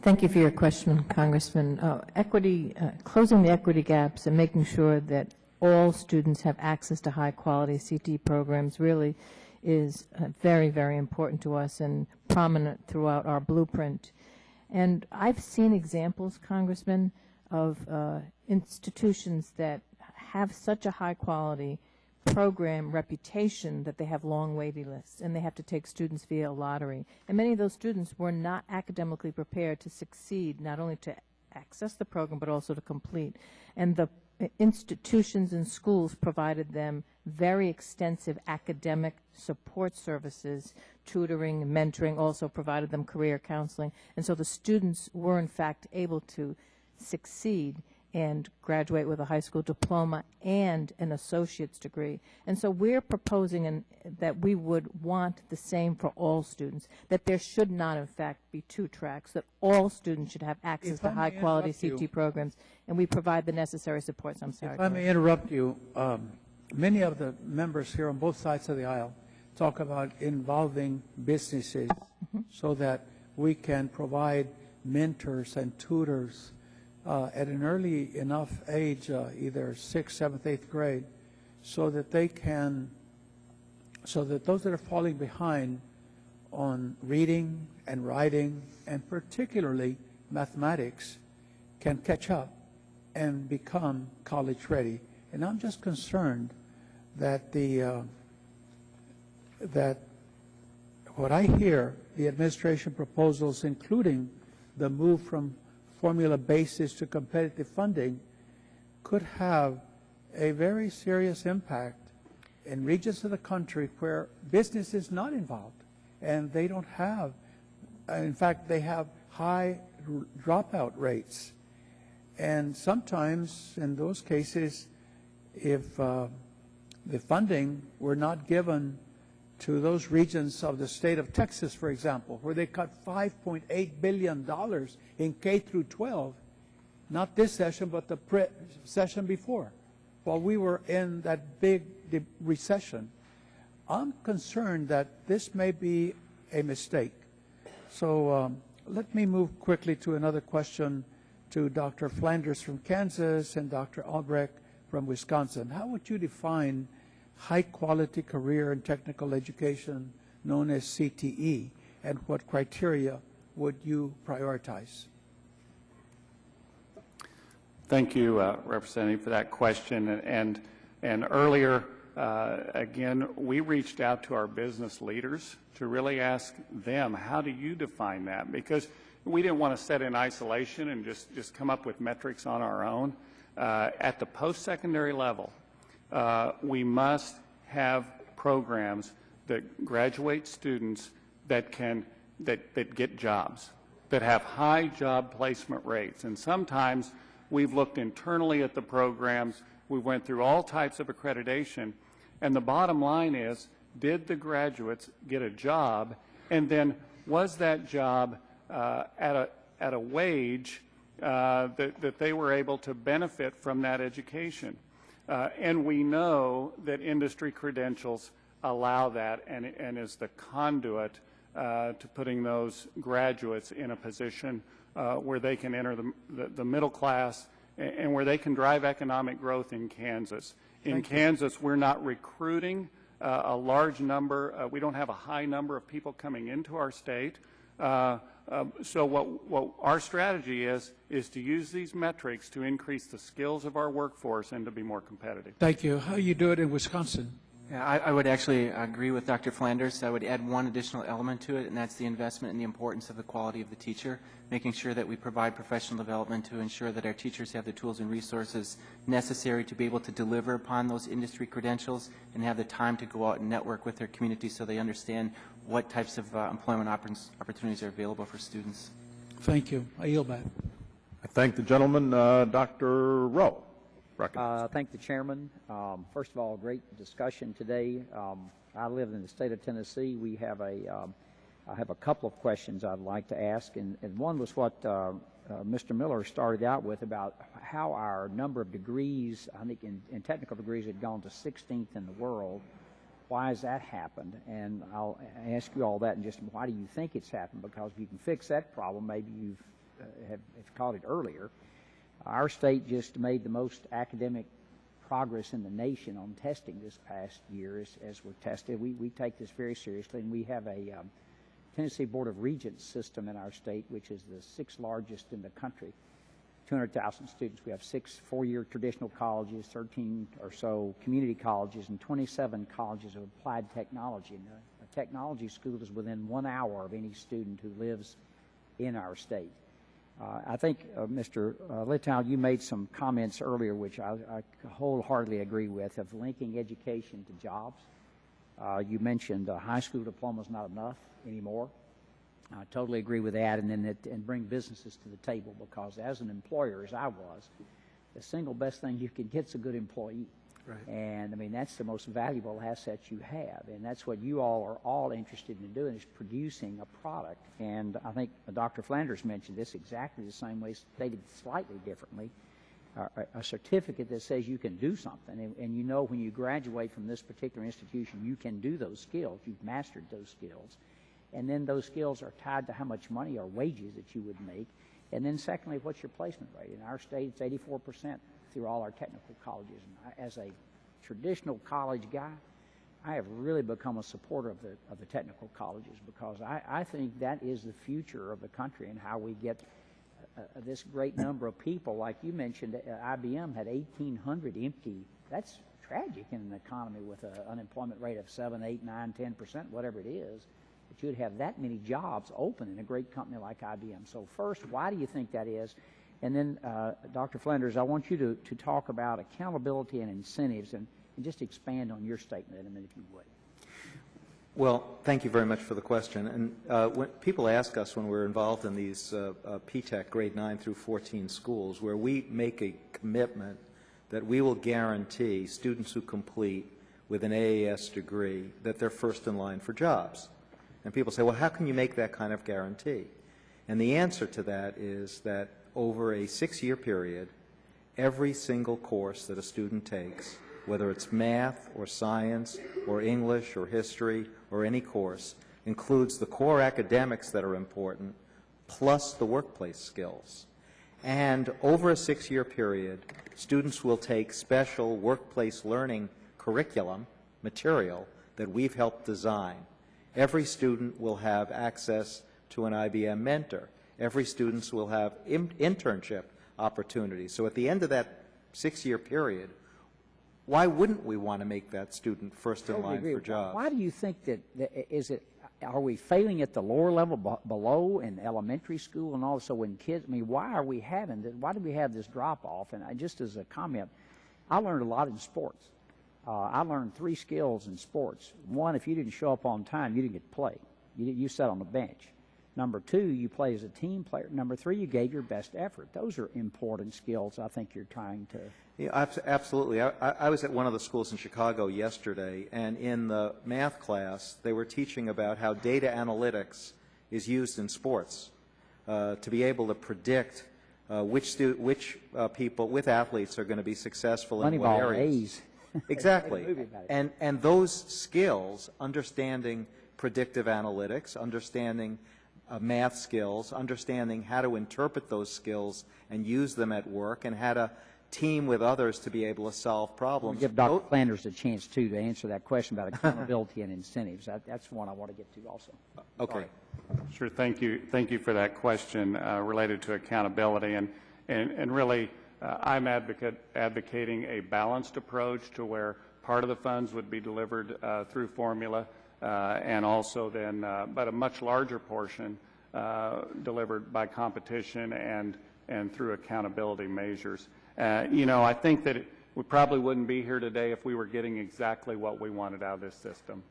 Thank you for your question, Congressman. Closing the equity gaps and making sure that all students have access to high-quality CT programs really is very, very important to us and prominent throughout our blueprint. And I've seen examples, Congressman, of institutions that have such a high-quality program reputation that they have long waiting lists, and they have to take students via a lottery. And many of those students were not academically prepared to succeed, not only to access the program, but also to complete. And the institutions and schools provided them very extensive academic support services, tutoring, mentoring, also provided them career counseling. And so the students were, in fact, able to succeed. and graduate with a high school diploma and an associate's degree. And so we're proposing that we would want the same for all students, that there should not, in fact, be two tracks, that all students should have access to high-quality CT programs, and we provide the necessary supports. I'm sorry. If I may interrupt you, many of the members here on both sides of the aisle talk about involving businesses so that we can provide mentors and tutors at an early enough age, either 6th, 7th, 8th grade, so that they can, so that those that are falling behind on reading and writing, and particularly mathematics, can catch up and become college ready. And I'm just concerned that that what I hear, the administration proposals, including the move from formula basis to competitive funding, could have a very serious impact in regions of the country where business is not involved and they don't have, in fact, they have high dropout rates. And sometimes in those cases, if the funding were not given to those regions of the state of Texas, for example, where they cut $5.8 billion in K through 12, not this session, but the session before, while we were in that big recession. I'm concerned that this may be a mistake. So let me move quickly to another question to Dr. Flanders from Kansas and Dr. Albrecht from Wisconsin. How would you define high-quality career and technical education known as CTE, and what criteria would you prioritize? Thank you, Representative, for that question. And earlier, again, we reached out to our business leaders to really ask them, how do you define that? Because we didn't want to set in isolation and just come up with metrics on our own. At the post-secondary level, we must have programs that graduate students that get jobs, that have high job placement rates. And sometimes we've looked internally at the programs, we went through all types of accreditation, and the bottom line is, did the graduates get a job, and then was that job at a wage that they were able to benefit from that education? And we know that industry credentials allow that and is the conduit to putting those graduates in a position where they can enter the middle class and where they can drive economic growth in Kansas. In Kansas, we're not recruiting a large number. We don't have a high number of people coming into our state. So what our strategy is to use these metrics to increase the skills of our workforce and to be more competitive. Thank you. How do you do it in Wisconsin? Yeah, I would actually agree with Dr. Flanders. I would add one additional element to it, and that's the investment in the importance of the quality of the teacher, making sure that we provide professional development to ensure that our teachers have the tools and resources necessary to be able to deliver upon those industry credentials and have the time to go out and network with their community so they understand what types of employment opportunities are available for students. Thank you. I yield back. I thank the gentleman. Dr. Rowe. Thank the chairman. First of all, great discussion today. I live in the state of Tennessee. We have I have a couple of questions I'd like to ask, and one was what Mr. Miller started out with about how our number of degrees, I think in technical degrees, had gone to 16th in the world. Why has that happened? And I'll ask you all that, and just why do you think it's happened? Because if you can fix that problem, maybe you've have caught it earlier. Our state just made the most academic progress in the nation on testing this past year as we're tested. We take this very seriously, and we have a Tennessee Board of Regents system in our state, which is the 6th largest in the country, 200,000 students. We have 6 four-year traditional colleges, 13 or so community colleges, and 27 colleges of applied technology. And a technology school is within 1 hour of any student who lives in our state. I think, Mr. Littau, you made some comments earlier which I wholeheartedly agree with, of linking education to jobs. You mentioned a high school diploma is not enough anymore. I totally agree with that, and then and bring businesses to the table, because as an employer, as I was, the single best thing you can get is a good employee. Right. And I mean, that's the most valuable asset you have, and that's what you all are all interested in doing, is producing a product. And I think Dr. Flanders mentioned this exactly the same way, stated slightly differently. A certificate that says you can do something, and you know when you graduate from this particular institution, you can do those skills, you've mastered those skills. And then those skills are tied to how much money or wages that you would make. And then secondly, what's your placement rate? In our state, it's 84% through all our technical colleges. And as a traditional college guy, I have really become a supporter of the technical colleges, because I think that is the future of the country, and how we get this great number of people. Like you mentioned, IBM had 1,800 empty. That's tragic in an economy with an unemployment rate of 7, 8, 9, 10%, whatever it is. But you'd have that many jobs open in a great company like IBM. So first, why do you think that is? And then, Dr. Flanders, I want you to talk about accountability and incentives, and just expand on your statement in a minute, if you would. Well, thank you very much for the question. And when people ask us, when we're involved in these P-TECH grade 9 through 14 schools, where we make a commitment that we will guarantee students who complete with an AAS degree that they're first in line for jobs. And people say, well, how can you make that kind of guarantee? And the answer to that is that over a 6-year period, every single course that a student takes, whether it's math or science or English or history or any course, includes the core academics that are important, plus the workplace skills. And over a 6-year period, students will take special workplace learning curriculum material that we've helped design. Every student will have access to an IBM mentor. Every student will have internship opportunities. So at the end of that 6-year period, why wouldn't we want to make that student first in line for jobs? Why do you think that, are we failing at the lower level below in elementary school and also when kids, I mean, why do we have this drop off? And just as a comment, I learned a lot in sports. I learned 3 skills in sports. 1, if you didn't show up on time, you didn't get to play. You sat on the bench. Number 2, you play as a team player. Number 3, you gave your best effort. Those are important skills I think you're trying to... Yeah, absolutely. I was at one of the schools in Chicago yesterday, and in the math class, they were teaching about how data analytics is used in sports to be able to predict which people, with athletes, are going to be successful in what areas. Exactly. And those skills, understanding predictive analytics, understanding math skills, understanding how to interpret those skills and use them at work, and how to team with others to be able to solve problems. We'll give Dr. Flanders a chance, too, to answer that question about accountability and incentives. That's one I want to get to also. Okay. Right. Sure. Thank you. Thank you for that question related to accountability. And really, I'm advocating a balanced approach to where part of the funds would be delivered through formula, and also then, but a much larger portion delivered by competition and through accountability measures. I think that we probably wouldn't be here today if we were getting exactly what we wanted out of this system.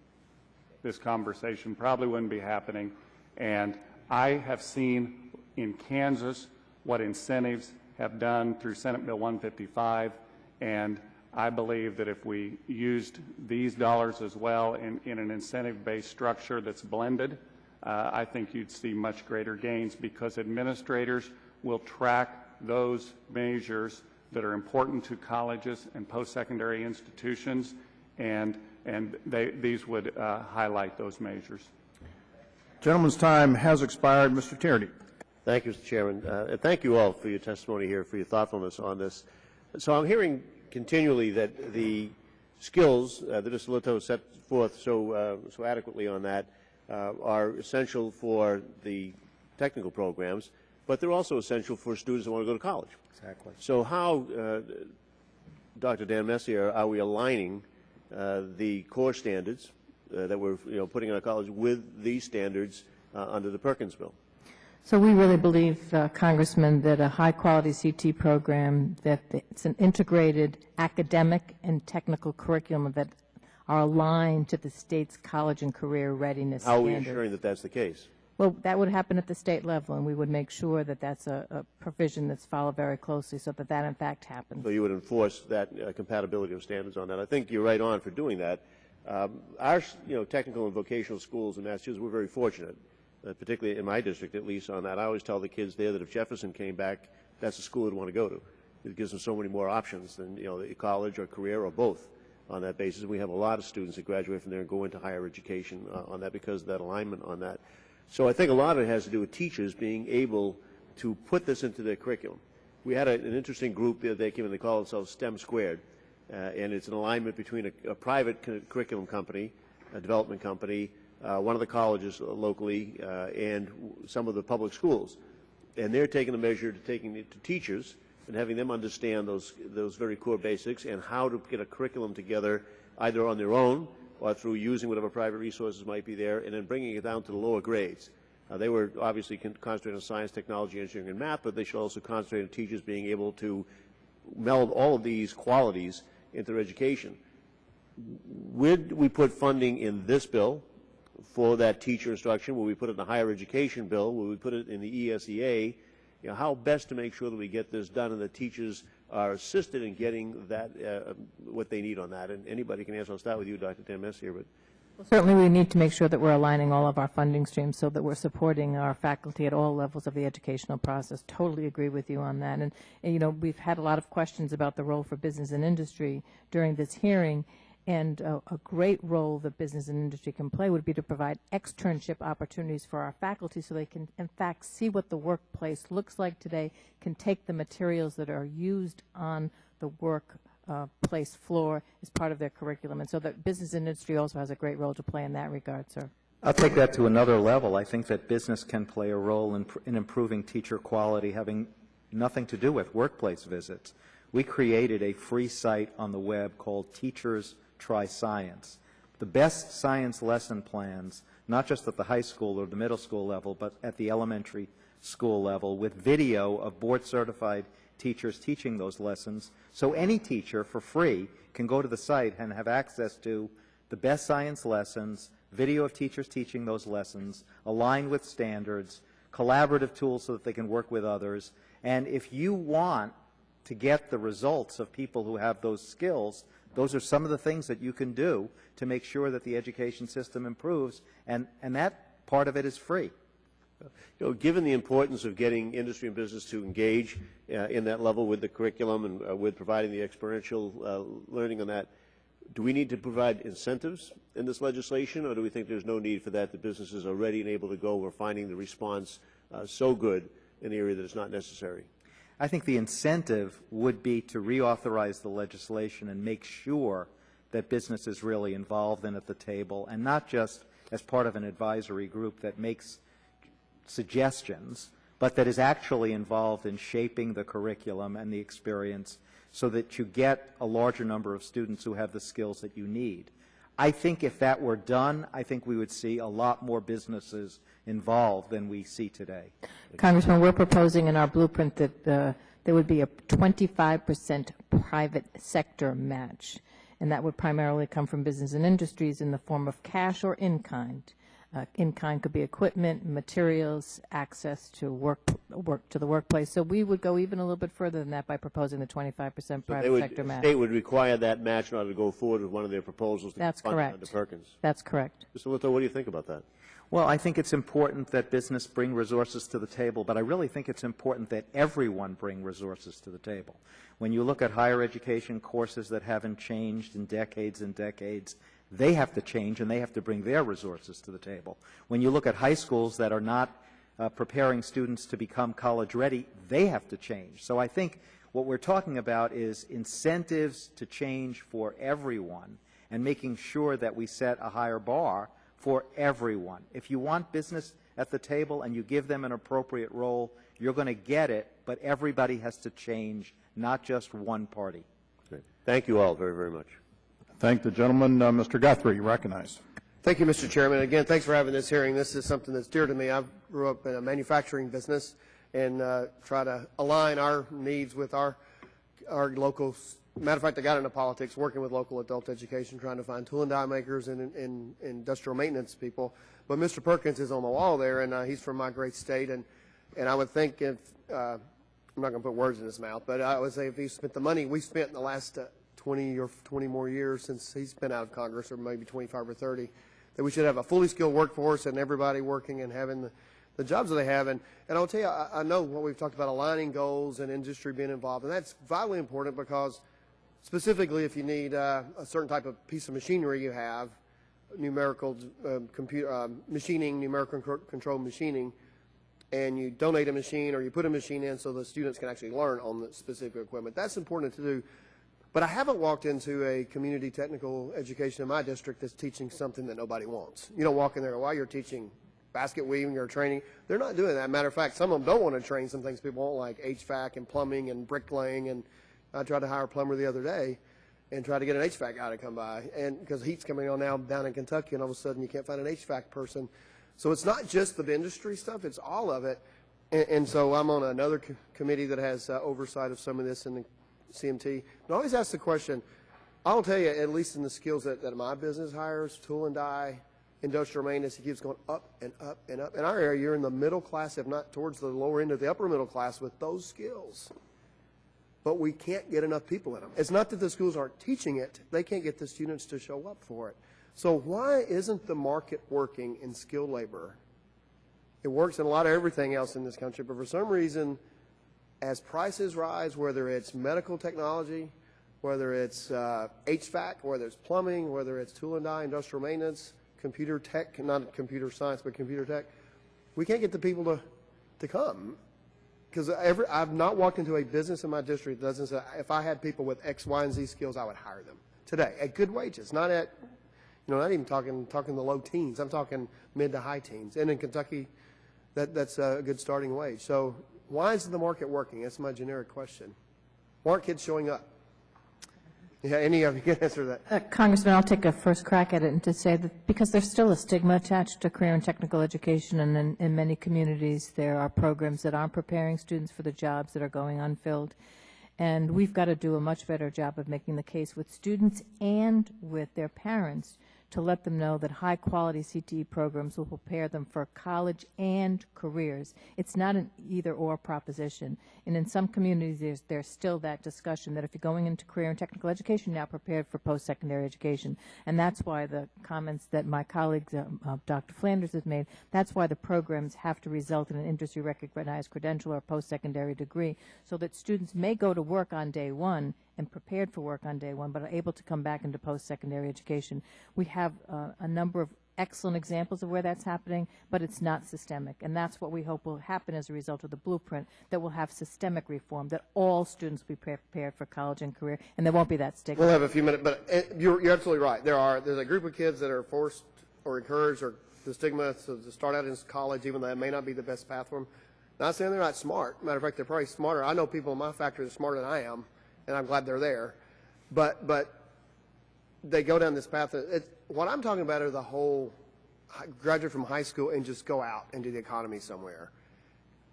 This conversation probably wouldn't be happening. And I have seen in Kansas what incentives have done through Senate Bill 155, and I believe that if we used these dollars as well in an incentive-based structure that's blended, I think you'd see much greater gains, because administrators will track those measures that are important to colleges and post-secondary institutions, and these would highlight those measures. Gentleman's time has expired. Mr. Tierney. Thank you, Mr. Chairman. And thank you all for your testimony here, for your thoughtfulness on this. So I'm hearing continually that the skills that Mr. Lito set forth so adequately on that are essential for the technical programs, but they're also essential for students that want to go to college. Exactly. So how, Dr. Dan Messier, are we aligning the core standards that we're putting in our college with these standards under the Perkins bill? So we really believe, Congressman, that a high-quality CT program, that it's an integrated academic and technical curriculum that are aligned to the state's college and career readiness How are we standards. ensuring that that's the case? Well, that would happen at the state level, and we would make sure that that's a provision that's followed very closely so that that in fact happens. So you would enforce that compatibility of standards on that. I think you're right on for doing that. Our technical and vocational schools in Massachusetts, we're very fortunate, particularly in my district at least on that. I always tell the kids there that if Jefferson came back, that's the school they'd want to go to. It gives them so many more options than college or career or both on that basis. We have a lot of students that graduate from there and go into higher education on that because of that alignment on that. So I think a lot of it has to do with teachers being able to put this into their curriculum. We had an interesting group the other day came in, they call themselves STEM Squared, and it's an alignment between a private curriculum company, a development company, one of the colleges locally, and some of the public schools. And they're taking the measure to taking it to teachers and having them understand those very core basics and how to get a curriculum together either on their own or through using whatever private resources might be there, and then bringing it down to the lower grades. They were obviously concentrating on science, technology, engineering, and math, but they should also concentrate on teachers being able to meld all of these qualities into their education. Would we put funding in this bill for that teacher instruction? Will we put it in the higher education bill? Will we put it in the ESEA? How best to make sure that we get this done and the teachers are assisted in getting that what they need on that. And anybody can answer. I'll start with you, Dr. Tam here. But well, certainly we need to make sure that we're aligning all of our funding streams so that we're supporting our faculty at all levels of the educational process. Totally agree with you on that. And we've had a lot of questions about the role for business and industry during this hearing. And a great role that business and industry can play would be to provide externship opportunities for our faculty so they can, in fact, see what the workplace looks like today, can take the materials that are used on the workplace floor as part of their curriculum. And so that business and industry also has a great role to play in that regard, sir. I'll take that to another level. I think that business can play a role in improving teacher quality, having nothing to do with workplace visits. We created a free site on the web called Teachers Try Science. The best science lesson plans, not just at the high school or the middle school level, but at the elementary school level, with video of board-certified teachers teaching those lessons. So any teacher, for free, can go to the site and have access to the best science lessons, video of teachers teaching those lessons, aligned with standards, collaborative tools so that they can work with others. And if you want to get the results of people who have those skills, those are some of the things that you can do to make sure that the education system improves, and that part of it is free. Given the importance of getting industry and business to engage in that level with the curriculum and with providing the experiential learning on that, do we need to provide incentives in this legislation, or do we think there's no need for that? The businesses are ready and able to go. We're finding the response so good in the area that it's not necessary. I think the incentive would be to reauthorize the legislation and make sure that business is really involved in at the table, and not just as part of an advisory group that makes suggestions, but that is actually involved in shaping the curriculum and the experience so that you get a larger number of students who have the skills that you need. I think if that were done, I think we would see a lot more businesses involved than we see today. Congressman, we're proposing in our blueprint that there would be a 25% private sector match, and that would primarily come from business and industries in the form of cash or in-kind. In-kind could be equipment, materials, access to work to the workplace. So we would go even a little bit further than that by proposing the 25% private sector match. The state would require that match in order to go forward with one of their proposals. That's correct. Under Perkins. That's correct. Mr. Little, what do you think about that? Well, I think it's important that business bring resources to the table, but I really think it's important that everyone bring resources to the table. When you look at higher education courses that haven't changed in decades and decades, they have to change and they have to bring their resources to the table. When you look at high schools that are not preparing students to become college ready, they have to change. So I think what we're talking about is incentives to change for everyone and making sure that we set a higher bar for everyone. If you want business at the table and you give them an appropriate role, you're going to get it, but everybody has to change, not just one party. Great. Thank you all very, very much. Thank the gentleman. Mr. Guthrie, recognized. Thank you, Mr. Chairman. Again, thanks for having this hearing. This is something that's dear to me. I grew up in a manufacturing business and try to align our needs with our local matter of fact, I got into politics working with local adult education, trying to find tool and die makers and industrial maintenance people. But Mr. Perkins is on the wall there, and he's from my great state. And I would think if, I'm not going to put words in his mouth, but I would say if he spent the money we spent in the last 20 or 20 more years since he's been out of Congress, or maybe 25 or 30, that we should have a fully skilled workforce and everybody working and having the jobs that they have. And I'll tell you, I know what we've talked about, aligning goals and industry being involved, and that's vitally important because specifically if you need a certain type of piece of machinery you have, numerical computer machining, numerical control machining, and you donate a machine or you put a machine in so the students can actually learn on the specific equipment. That's important to do. But I haven't walked into a community technical education in my district that's teaching something that nobody wants. You don't walk in there while you're teaching basket weaving or training. They're not doing that. Matter of fact, some of them don't want to train some things people won't, like HVAC and plumbing and bricklaying. And I tried to hire a plumber the other day and try to get an HVAC guy to come by, and because heat's coming on now down in Kentucky, and all of a sudden you can't find an HVAC person. So it's not just the industry stuff, it's all of it. And so I'm on another committee that has oversight of some of this in the CMT. And I always ask the question, I'll tell you, at least in the skills that my business hires, tool and die, industrial maintenance, it keeps going up and up and up. In our area, you're in the middle class, if not towards the lower end of the upper middle class with those skills. But we can't get enough people in them. It's not that the schools aren't teaching it. They can't get the students to show up for it. So why isn't the market working in skilled labor? It works in a lot of everything else in this country, but for some reason, as prices rise, whether it's medical technology, whether it's HVAC, whether it's plumbing, whether it's tool and die, industrial maintenance, computer tech, not computer science, but computer tech, we can't get the people to come. Because I've not walked into a business in my district that doesn't say, if I had people with X, Y, and Z skills, I would hire them today at good wages, not at, not even talking the low teens. I'm talking mid to high teens. And in Kentucky, that's a good starting wage. So why isn't the market working? That's my generic question. Why aren't kids showing up? Yeah, any of you can answer that. Congressman, I'll take a first crack at it and to say that because there's still a stigma attached to career and technical education, and in many communities there are programs that aren't preparing students for the jobs that are going unfilled. And we've got to do a much better job of making the case with students and with their parents to let them know that high-quality CTE programs will prepare them for college and careers. It's not an either-or proposition. And in some communities, there's still that discussion that if you're going into career and technical education, now prepared for post-secondary education. And that's why the comments that my colleague, Dr. Flanders, has made, that's why the programs have to result in an industry-recognized credential or post-secondary degree, so that students may go to work on day one and prepared for work on day one, but are able to come back into post-secondary education. We have a number of excellent examples of where that's happening, but it's not systemic. And that's what we hope will happen as a result of the blueprint, that we'll have systemic reform, that all students will be prepared for college and career, and there won't be that stigma. We'll have a few minutes, but you're absolutely right. There's a group of kids that are forced or encouraged or the stigma to start out in college, even though that may not be the best path for them. Not saying they're not smart. Matter of fact, they're probably smarter. I know people in my factory that are smarter than I am, and I'm glad they're there. But they go down this path. What I'm talking about are the whole graduate from high school and just go out into the economy somewhere.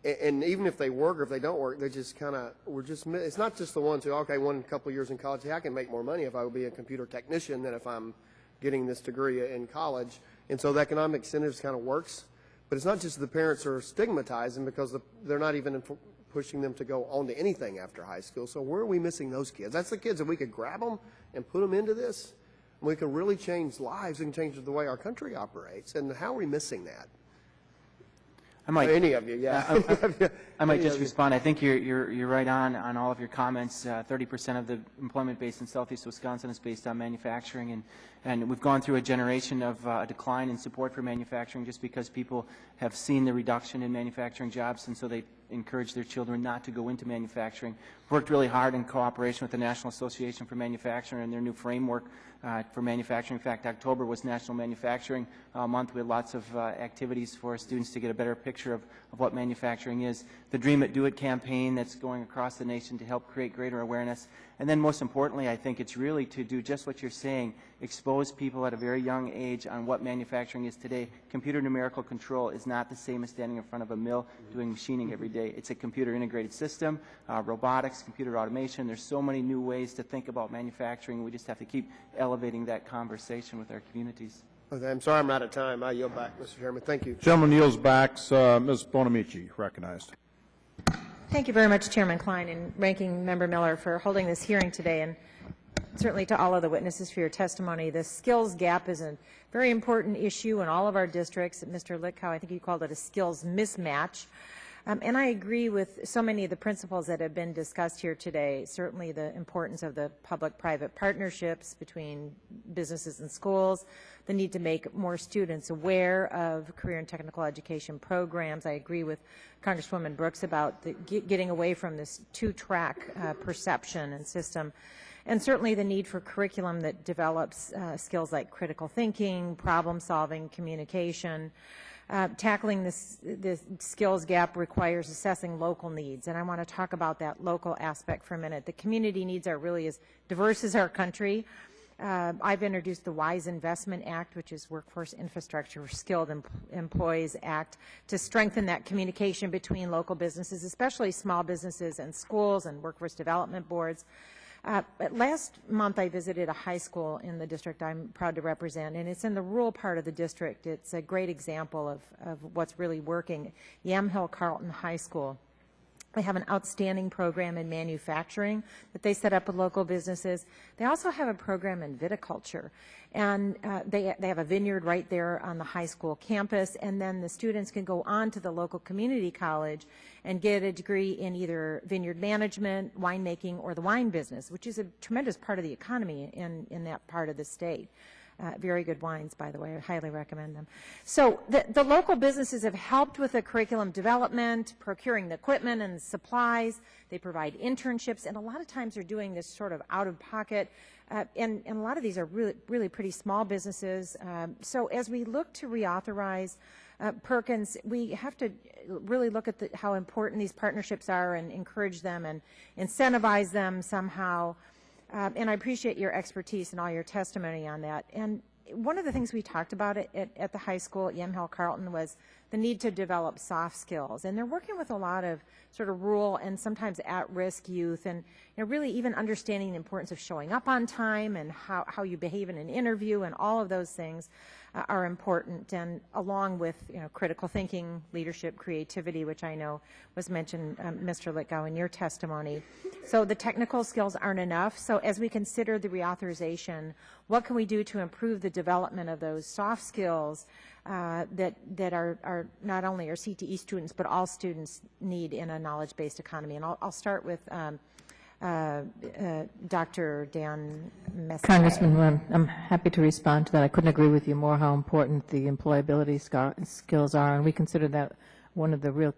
And even if they work or if they don't work, they just kind of, it's not just the ones who, okay, one couple of years in college, hey, I can make more money if I would be a computer technician than if I'm getting this degree in college. And so the economic incentives kind of works. But it's not just the parents are stigmatizing because they're not even pushing them to go on to anything after high school. So where are we missing those kids? That's the kids that we could grab them and put them into this. And we can really change lives and change the way our country operates. And how are we missing that? Any of you, yeah. I might just respond. I think you're right on all of your comments. 30% of the employment base in southeast Wisconsin is based on manufacturing, and we've gone through a generation of a decline in support for manufacturing just because people have seen the reduction in manufacturing jobs, and so they encourage their children not to go into manufacturing. Worked really hard in cooperation with the National Association for Manufacturing and their new framework for manufacturing. In fact, October was National Manufacturing Month. We had lots of activities for students to get a better picture of what manufacturing is. The Dream It, Do It campaign that's going across the nation to help create greater awareness. And then most importantly, I think it's really to do just what you're saying, expose people at a very young age on what manufacturing is today. Computer numerical control is not the same as standing in front of a mill doing machining every day. It's a computer integrated system, robotics, computer automation. There's so many new ways to think about manufacturing. We just have to keep elevating that conversation with our communities. Okay, I'm sorry I'm out of time. I yield back, Mr. Chairman. Thank you. Gentleman yields back. Ms. Bonamici, recognized. Thank you very much, Chairman Klein and Ranking Member Miller, for holding this hearing today, and certainly to all of the witnesses for your testimony. The skills gap is a very important issue in all of our districts. Mr. Litkow, I think you called it a skills mismatch. And I agree with so many of the principles that have been discussed here today, certainly the importance of the public-private partnerships between businesses and schools, the need to make more students aware of career and technical education programs. I agree with Congresswoman Brooks about getting away from this two-track perception and system, and certainly the need for curriculum that develops skills like critical thinking, problem-solving, communication. Tackling this skills gap requires assessing local needs, and I want to talk about that local aspect for a minute. The community needs are really as diverse as our country. I've introduced the WISE Investment Act, which is Workforce Infrastructure for Skilled Employees Act, to strengthen that communication between local businesses, especially small businesses and schools and workforce development boards. Last month I visited a high school in the district I'm proud to represent, and it's in the rural part of the district. It's a great example of what's really working. Yamhill Carlton High School. They have an outstanding program in manufacturing that they set up with local businesses. They also have a program in viticulture, and they have a vineyard right there on the high school campus, and then the students can go on to the local community college and get a degree in either vineyard management, winemaking, or the wine business, which is a tremendous part of the economy in that part of the state. Very good wines, by the way. I highly recommend them. So the local businesses have helped with the curriculum development, procuring the equipment and supplies. They provide internships, and a lot of times they're doing this sort of out-of-pocket, and a lot of these are really pretty small businesses. So as we look to reauthorize Perkins, we have to really look at how important these partnerships are and encourage them and incentivize them somehow. And I appreciate your expertise and all your testimony on that. And one of the things we talked about at the high school at Yamhill Carlton was the need to develop soft skills. And they're working with a lot of sort of rural and sometimes at-risk youth, and really even understanding the importance of showing up on time and how you behave in an interview, and all of those things are important, and along with critical thinking, leadership, creativity, which I know was mentioned, Mr. Litkow, in your testimony. So the technical skills aren't enough. So as we consider the reauthorization, what can we do to improve the development of those soft skills that are not only our CTE students but all students need in a knowledge-based economy? And I'll start with Dr. Dan Messier. Congressman, I'm happy to respond to that. I couldn't agree with you more how important the employability skills are, and we consider that one of the real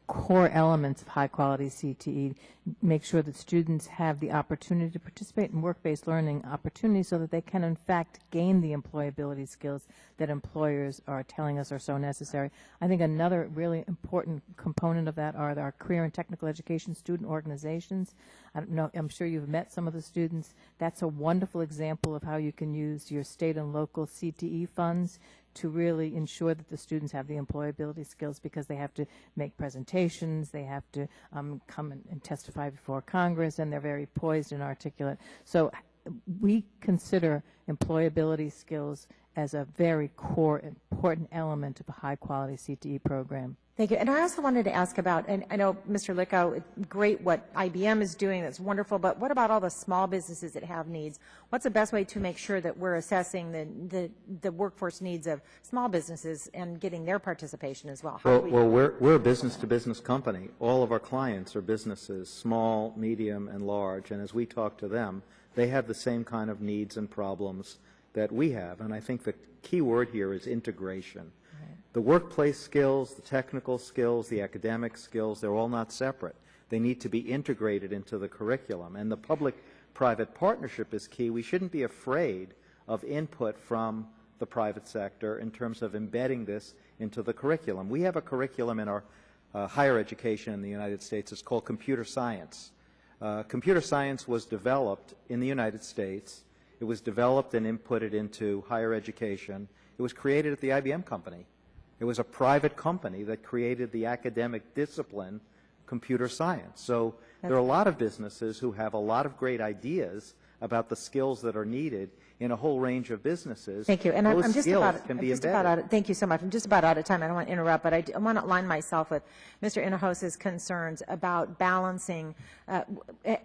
core elements of high-quality CTE. Make sure that students have the opportunity to participate in work-based learning opportunities so that they can, in fact, gain the employability skills that employers are telling us are so necessary. I think another really important component of that are our career and technical education student organizations. I don't know, I'm sure you've met some of the students. That's a wonderful example of how you can use your state and local CTE funds to really ensure that the students have the employability skills, because they have to make presentations, they have to come and testify before Congress, and they're very poised and articulate. So we consider employability skills as a very core, important element of a high-quality CTE program. Thank you. And I also wanted to ask about, and I know, Mr. Litkow, great what IBM is doing, that's wonderful, but what about all the small businesses that have needs? What's the best way to make sure that we're assessing the workforce needs of small businesses and getting their participation as well? Well, we're a business-to-business company. All of our clients are businesses, small, medium, and large, and as we talk to them, they have the same kind of needs and problems that we have, and I think the key word here is integration. The workplace skills, the technical skills, the academic skills, they're all not separate. They need to be integrated into the curriculum. And the public-private partnership is key. We shouldn't be afraid of input from the private sector in terms of embedding this into the curriculum. We have a curriculum in our higher education in the United States. It's called computer science. Computer science was developed in the United States. It was developed and inputted into higher education. It was created at the IBM company. It was a private company that created the academic discipline computer science. So there are a lot of businesses who have a lot of great ideas about the skills that are needed in a whole range of businesses. Thank you. And those I'm just skills about, can I'm be just embedded. about out of, thank you so much. I'm just about out of time. I don't want to interrupt, but I want to align myself with Mr. Inahos's concerns about balancing,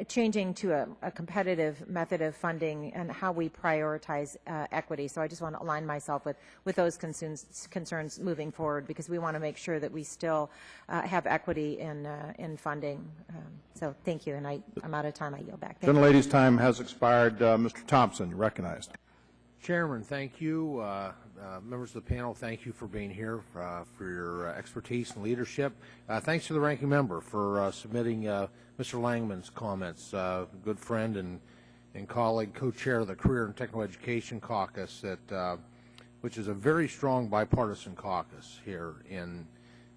changing to a competitive method of funding and how we prioritize equity. So I just want to align myself with those concerns moving forward, because we want to make sure that we still have equity in funding. So thank you, and I'm out of time. I yield back. Thank you. Gentlelady's time has expired. Mr. Thompson, you're recognized. Chairman, thank you. Members of the panel, thank you for being here, for your expertise and leadership. Thanks to the ranking member for submitting Mr. Langman's comments. Good friend and colleague, co-chair of the Career and Technical Education Caucus, which is a very strong bipartisan caucus here in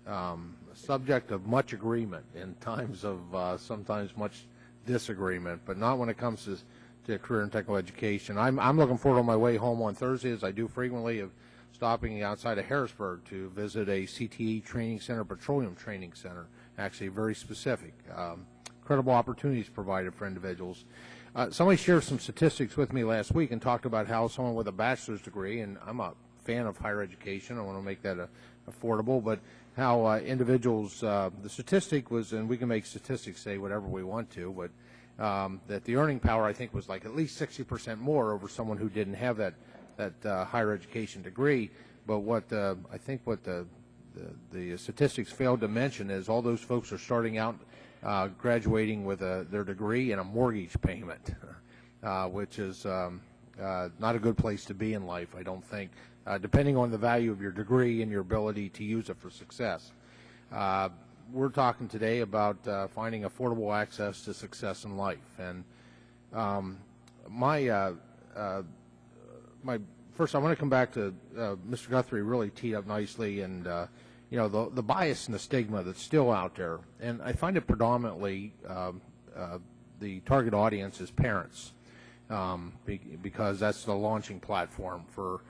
a subject of much agreement in times of sometimes much disagreement, but not when it comes to career and technical education. I'm looking forward on my way home on Thursday, as I do frequently, of stopping outside of Harrisburg to visit a CTE training center, petroleum training center, actually very specific. Incredible opportunities provided for individuals. Somebody shared some statistics with me last week and talked about how someone with a bachelor's degree, and I'm a fan of higher education, I want to make that affordable, but how individuals, the statistic was, and we can make statistics say whatever we want to, but that the earning power, I think, was like at least 60% more over someone who didn't have that higher education degree. But what I think what the statistics failed to mention is all those folks are starting out graduating with their degree and a mortgage payment, which is not a good place to be in life, I don't think, depending on the value of your degree and your ability to use it for success. We're talking today about finding affordable access to success in life, and first I want to come back to Mr. Guthrie really teed up nicely, and you know, the bias and the stigma that's still out there, and I find it predominantly the target audience is parents, because that's the launching platform for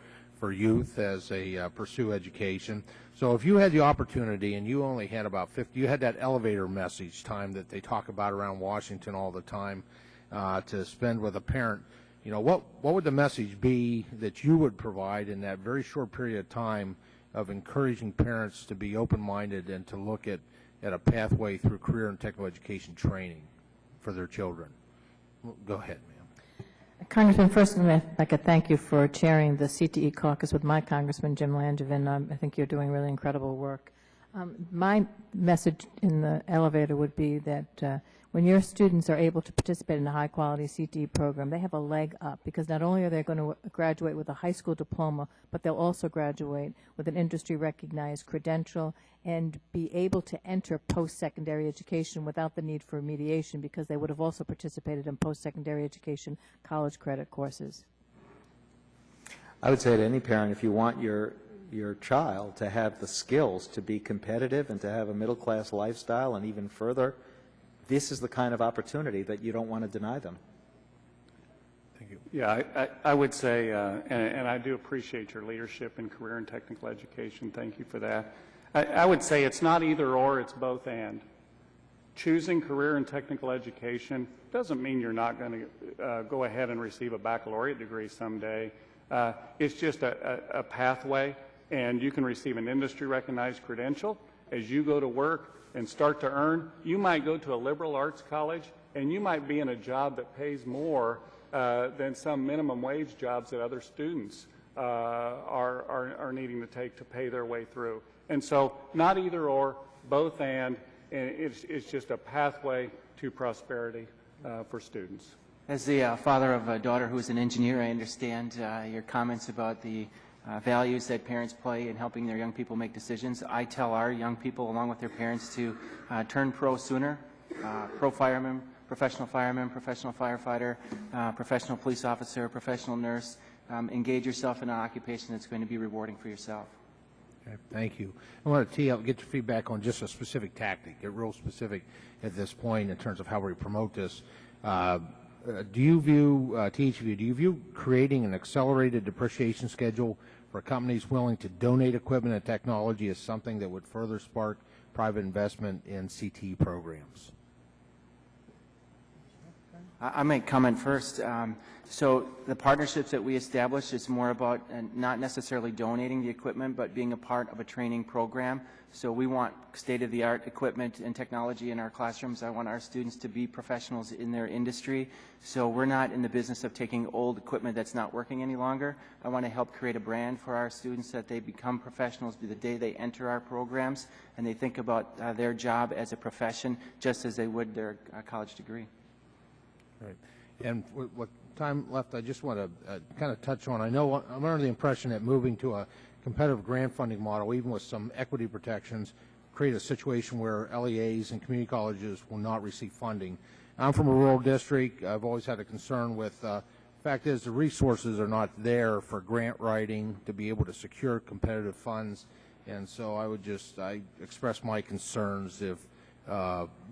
youth as they pursue education. So if you had the opportunity and you only had about 50, you had that elevator message time that they talk about around Washington all the time to spend with a parent, you know, what would the message be that you would provide in that very short period of time of encouraging parents to be open-minded and to look at a pathway through career and technical education training for their children? Go ahead. Congressman, first, I'd like to thank you for chairing the CTE caucus with my Congressman, Jim Langevin. I think you're doing really incredible work. My message in the elevator would be that when your students are able to participate in a high-quality CTE program, they have a leg up, because not only are they going to graduate with a high school diploma, but they'll also graduate with an industry-recognized credential and be able to enter post-secondary education without the need for mediation, because they would have also participated in post-secondary education college credit courses. I would say to any parent, if you want your child to have the skills to be competitive and to have a middle-class lifestyle, and even further, this is the kind of opportunity that you don't want to deny them. Thank you. Yeah, I would say, and I do appreciate your leadership in career and technical education. Thank you for that. I would say it's not either or, it's both and. Choosing career and technical education doesn't mean you're not going to go ahead and receive a baccalaureate degree someday. It's just a pathway, and you can receive an industry-recognized credential. As you go to work and start to earn, you might go to a liberal arts college, and you might be in a job that pays more than some minimum wage jobs that other students are needing to take to pay their way through. And so not either or, both and it's just a pathway to prosperity for students. As the father of a daughter who is an engineer, I understand your comments about the values that parents play in helping their young people make decisions. I tell our young people, along with their parents, to turn pro sooner. Pro fireman, professional firefighter, professional police officer, professional nurse. Engage yourself in an occupation that's going to be rewarding for yourself. Okay, thank you. I want to get your feedback on just a specific tactic, get real specific at this point in terms of how we promote this. Do you view, to each of you, do you view creating an accelerated depreciation schedule for companies willing to donate equipment and technology as something that would further spark private investment in CT programs? I may comment first. So the partnerships that we established is more about not necessarily donating the equipment, but being a part of a training program. So we want state-of-the-art equipment and technology in our classrooms. I want our students to be professionals in their industry. So we're not in the business of taking old equipment that's not working any longer. I want to help create a brand for our students that they become professionals the day they enter our programs, and they think about their job as a profession just as they would their college degree. Right. And what time left, I just want to kind of touch on, I'm under the impression that moving to a competitive grant funding model, even with some equity protections, create a situation where LEAs and community colleges will not receive funding. I'm from a rural district. I've always had a concern with, the fact is the resources are not there for grant writing to be able to secure competitive funds. And so I express my concerns if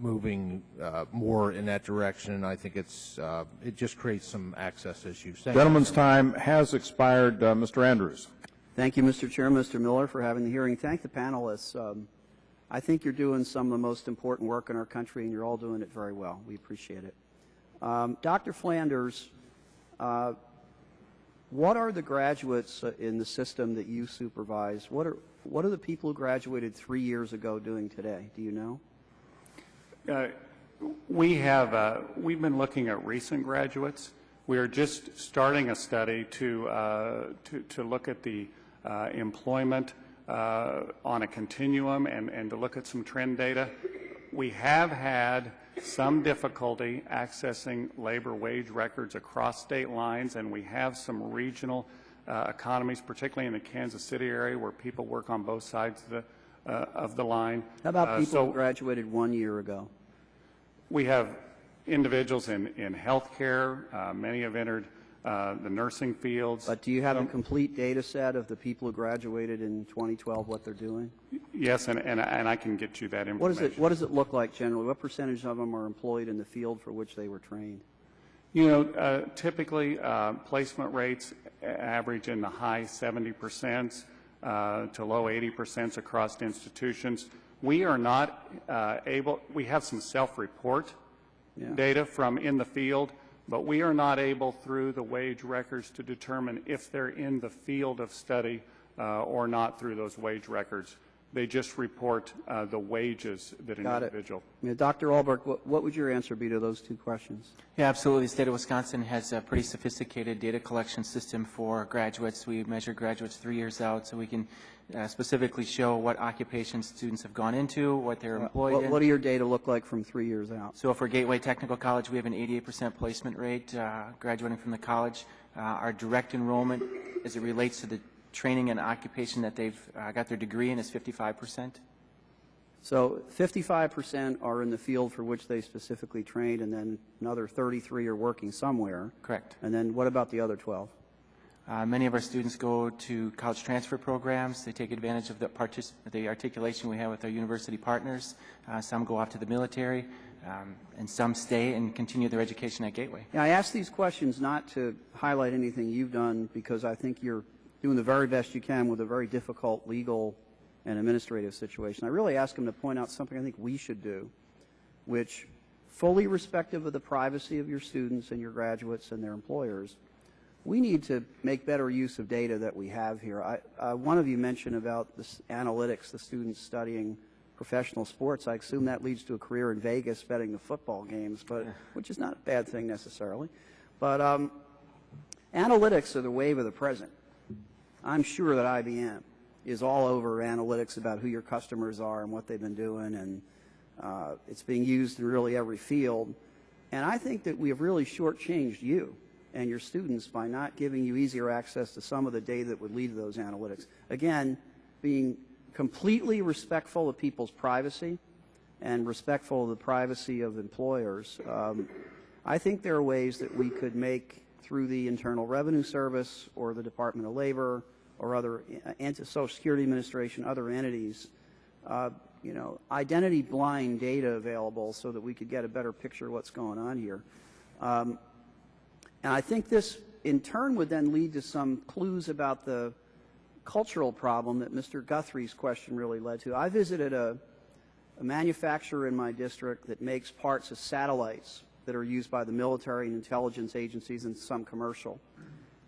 moving more in that direction. I think it just creates some access issues. Gentleman's time has expired. Mr. Andrews. Thank you, Mr. Chair, Mr. Miller, for having the hearing. Thank the panelists. I think you're doing some of the most important work in our country, and you're all doing it very well. We appreciate it. Dr. Flanders, what are the graduates in the system that you supervise? What are the people who graduated 3 years ago doing today? Do you know? We've been looking at recent graduates. We are just starting a study to look at the employment on a continuum and to look at some trend data. We have had some difficulty accessing labor wage records across state lines, and we have some regional economies, particularly in the Kansas City area, where people work on both sides of the line. How about people who graduated 1 year ago? We have individuals in health care. Many have entered the nursing fields. But do you have a complete data set of the people who graduated in 2012, what they're doing? Yes, and I can get you that information. What does it look like generally? What percentage of them are employed in the field for which they were trained? You know, typically placement rates average in the high 70% to low 80% across institutions. We are not we have some self-report data from in the field, but we are not able through the wage records to determine if they're in the field of study or not through those wage records. They just report the wages that an individual. Yeah, Dr. Albrecht, what would your answer be to those two questions? Yeah, absolutely. The state of Wisconsin has a pretty sophisticated data collection system for graduates. We measure graduates 3 years out, so we can specifically show what occupations students have gone into, what they're employed in. What do your data look like from 3 years out? So for Gateway Technical College, we have an 88% placement rate graduating from the college. Our direct enrollment, as it relates to the training and occupation that they've got their degree in, is 55%. So 55% are in the field for which they specifically trained, and then another 33 are working somewhere. Correct. And then what about the other 12? Many of our students go to college transfer programs. They take advantage of the articulation we have with our university partners. Some go off to the military, and some stay and continue their education at Gateway. Yeah, I ask these questions not to highlight anything you've done, because I think you're doing the very best you can with a very difficult legal and administrative situation. I really ask them to point out something I think we should do, which, fully respective of the privacy of your students and your graduates and their employers, we need to make better use of data that we have here. One of you mentioned about this analytics, the students studying professional sports. I assume that leads to a career in Vegas betting the football games, which is not a bad thing necessarily. But analytics are the wave of the present. I'm sure that IBM is all over analytics about who your customers are and what they've been doing, and it's being used in really every field. And I think that we have really shortchanged you and your students by not giving you easier access to some of the data that would lead to those analytics. Again, being completely respectful of people's privacy and respectful of the privacy of employers. I think there are ways that we could make, through the Internal Revenue Service or the Department of Labor or other Social Security Administration, other entities, identity blind data available so that we could get a better picture of what's going on here. And I think this, in turn, would then lead to some clues about the cultural problem that Mr. Guthrie's question really led to. I visited a manufacturer in my district that makes parts of satellites that are used by the military and intelligence agencies and some commercial.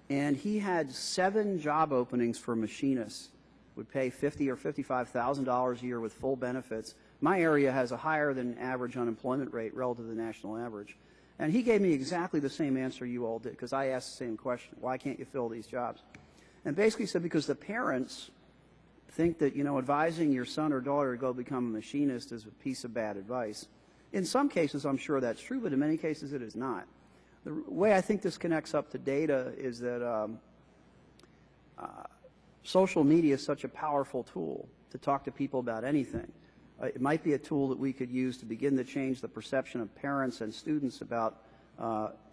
And he had 7 job openings for machinists, would pay $50,000 or $55,000 a year with full benefits. My area has a higher than average unemployment rate relative to the national average. And he gave me exactly the same answer you all did, because I asked the same question: why can't you fill these jobs? And basically said because the parents think that, advising your son or daughter to go become a machinist is a piece of bad advice. In some cases, I'm sure that's true, but in many cases it is not. The way I think this connects up to data is that social media is such a powerful tool to talk to people about anything. It might be a tool that we could use to begin to change the perception of parents and students about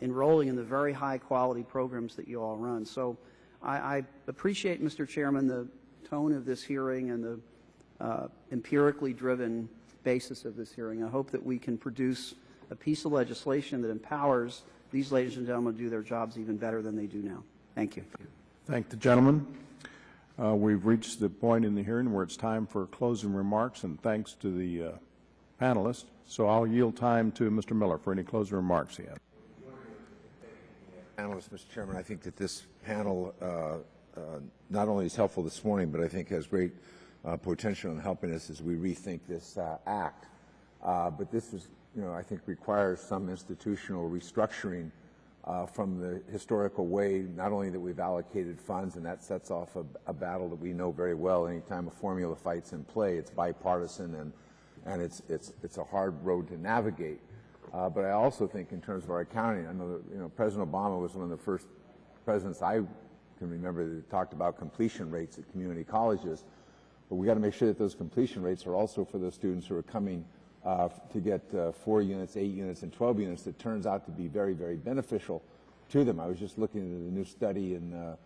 enrolling in the very high-quality programs that you all run. So I appreciate, Mr. Chairman, the tone of this hearing and the empirically driven basis of this hearing. I hope that we can produce a piece of legislation that empowers these ladies and gentlemen to do their jobs even better than they do now. Thank you. Thank the gentleman. We've reached the point in the hearing where it's time for closing remarks, and thanks to the panelists. So I'll yield time to Mr. Miller for any closing remarks he has. Panelists, Mr. Chairman, I think that this panel not only is helpful this morning, but I think has great potential in helping us as we rethink this act. But this is, I think requires some institutional restructuring from the historical way, not only that we've allocated funds, and that sets off a battle that we know very well. Anytime a formula fight's in play, it's bipartisan and it's a hard road to navigate. But I also think in terms of our accounting, I know that, President Obama was one of the first presidents I can remember that talked about completion rates at community colleges. But we got to make sure that those completion rates are also for those students who are coming to get 4 units, 8 units, and 12 units. That turns out to be very, very beneficial to them. I was just looking at a new study in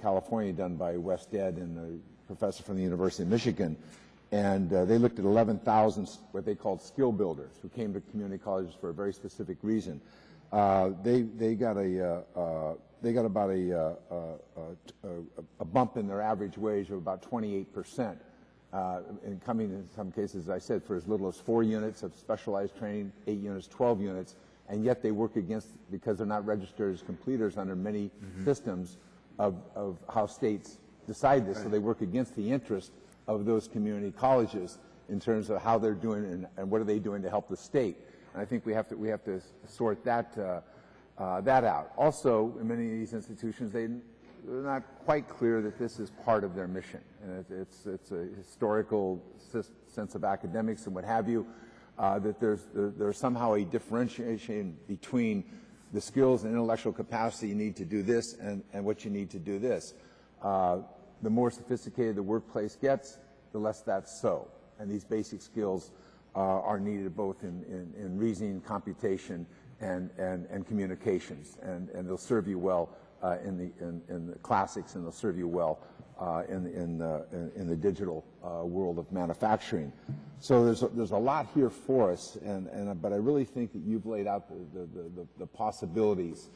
California done by West Ed and a professor from the University of Michigan, and they looked at 11,000 what they called skill builders who came to community colleges for a very specific reason. They got about a bump in their average wage of about 28%. And coming in some cases, as I said, for as little as 4 units of specialized training, 8 units, 12 units, and yet they work against, because they're not registered as completers under many systems of how states decide this, so they work against the interest of those community colleges in terms of how they're doing and what are they doing to help the state. And I think we have to sort that out. Also, in many of these institutions, they're not quite clear that this is part of their mission. And it's a historical sense of academics and what have you, that there's somehow a differentiation between the skills and intellectual capacity you need to do this and what you need to do this. The more sophisticated the workplace gets, the less that's so. And these basic skills are needed both in reasoning, computation, and communications, and they'll serve you well in the classics, and they'll serve you well in the digital world of manufacturing. So there's a lot here for us, but I really think that you've laid out the possibilities.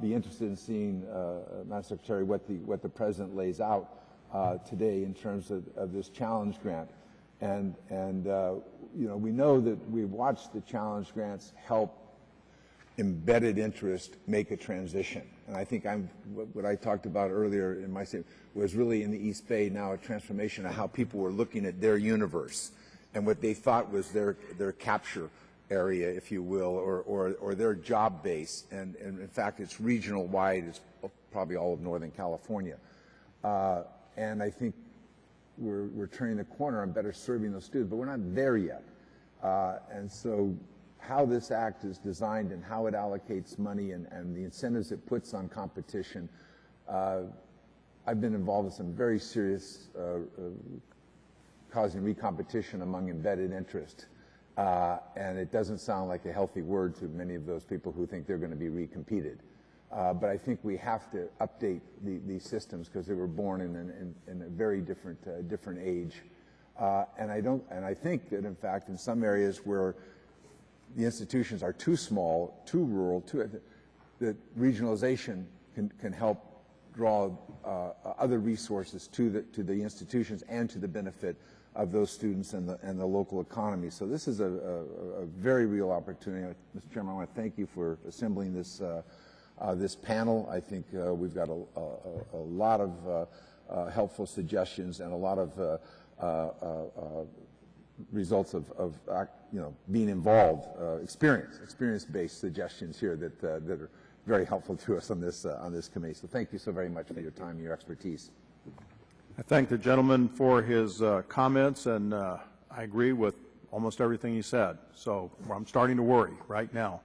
Be interested in seeing, Madam Secretary, what the President lays out today in terms of this challenge grant. And we know that we've watched the challenge grants help embedded interest make a transition. And I think what I talked about earlier in my statement was really in the East Bay now a transformation of how people were looking at their universe and what they thought was their capture area, if you will, or their job base. And in fact, it's regional wide. It's probably all of Northern California. And I think we're turning the corner on better serving those students, but we're not there yet. And so how this act is designed and how it allocates money and the incentives it puts on competition, I've been involved in some very serious causing recompetition among embedded interest. And it doesn't sound like a healthy word to many of those people who think they're going to be recompeted. but I think we have to update these systems because they were born in a very different age. And I think that, in fact, in some areas where the institutions are too small, too rural, that regionalization can help draw other resources to the institutions and to the benefit of those students and the local economy. So this is a very real opportunity. Mr. Chairman, I want to thank you for assembling this this panel. I think we've got a lot of helpful suggestions and a lot of results of being involved, experience-based suggestions here that are very helpful to us on this committee. So thank you so very much for your time and your expertise. I thank the gentleman for his comments, and I agree with almost everything he said. So I'm starting to worry right now.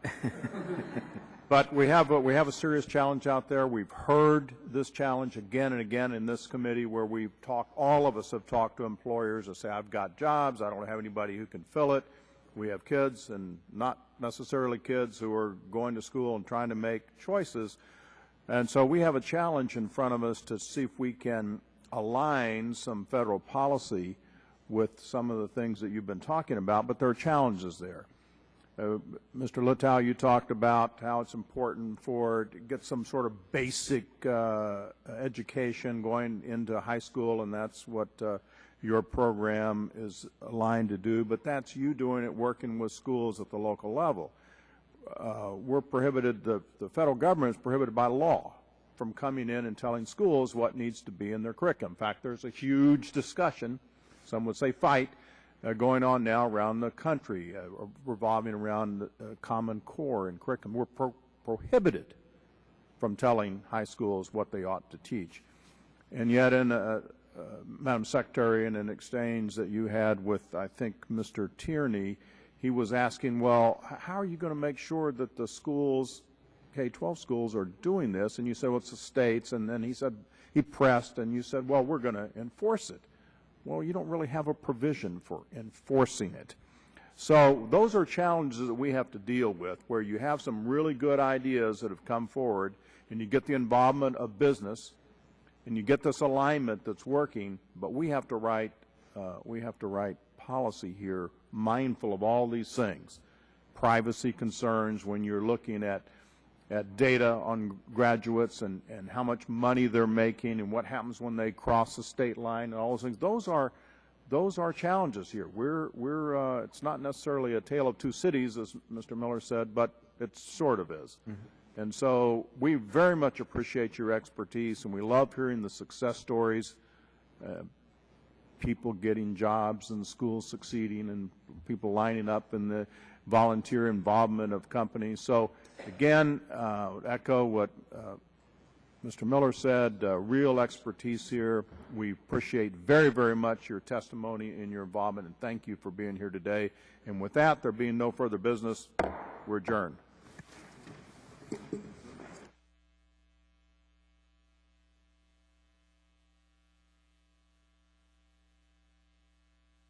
But we have a serious challenge out there. We've heard this challenge again and again in this committee, where we've talked. All of us have talked to employers that say, "I've got jobs. I don't have anybody who can fill it." We have kids, and not necessarily kids, who are going to school and trying to make choices. And so we have a challenge in front of us to see if we can align some federal policy with some of the things that you've been talking about, but there are challenges there. Mr. Littau, you talked about how it's important to get some sort of basic education going into high school, and that's what your program is aligned to do, but that's you doing it, working with schools at the local level. We're prohibited, the federal government is prohibited by law from coming in and telling schools what needs to be in their curriculum. In fact, there's a huge discussion, some would say fight, going on now around the country, revolving around the Common Core and curriculum. We're prohibited from telling high schools what they ought to teach. And yet, in Madam Secretary, in an exchange that you had with, I think, Mr. Tierney, he was asking, well, how are you going to make sure that the schools, K-12 schools, are doing this? And you said, well, it's the states. And then he said, he pressed, and you said, well, we're going to enforce it. Well, you don't really have a provision for enforcing it. So those are challenges that we have to deal with, where you have some really good ideas that have come forward, and you get the involvement of business, and you get this alignment that's working, but we have to write policy here mindful of all these things. Privacy concerns when you're looking at data on graduates and how much money they're making and what happens when they cross the state line and all those things. Those are challenges here. It's not necessarily a tale of two cities, as Mr. Miller said, but it sort of is. Mm-hmm. And so we very much appreciate your expertise, and we love hearing the success stories, people getting jobs and schools succeeding and people lining up in the volunteer involvement of companies. So again, echo what Mr. Miller said, real expertise here. We appreciate very, very much your testimony and your involvement, and thank you for being here today. And with that, there being no further business, we're adjourned.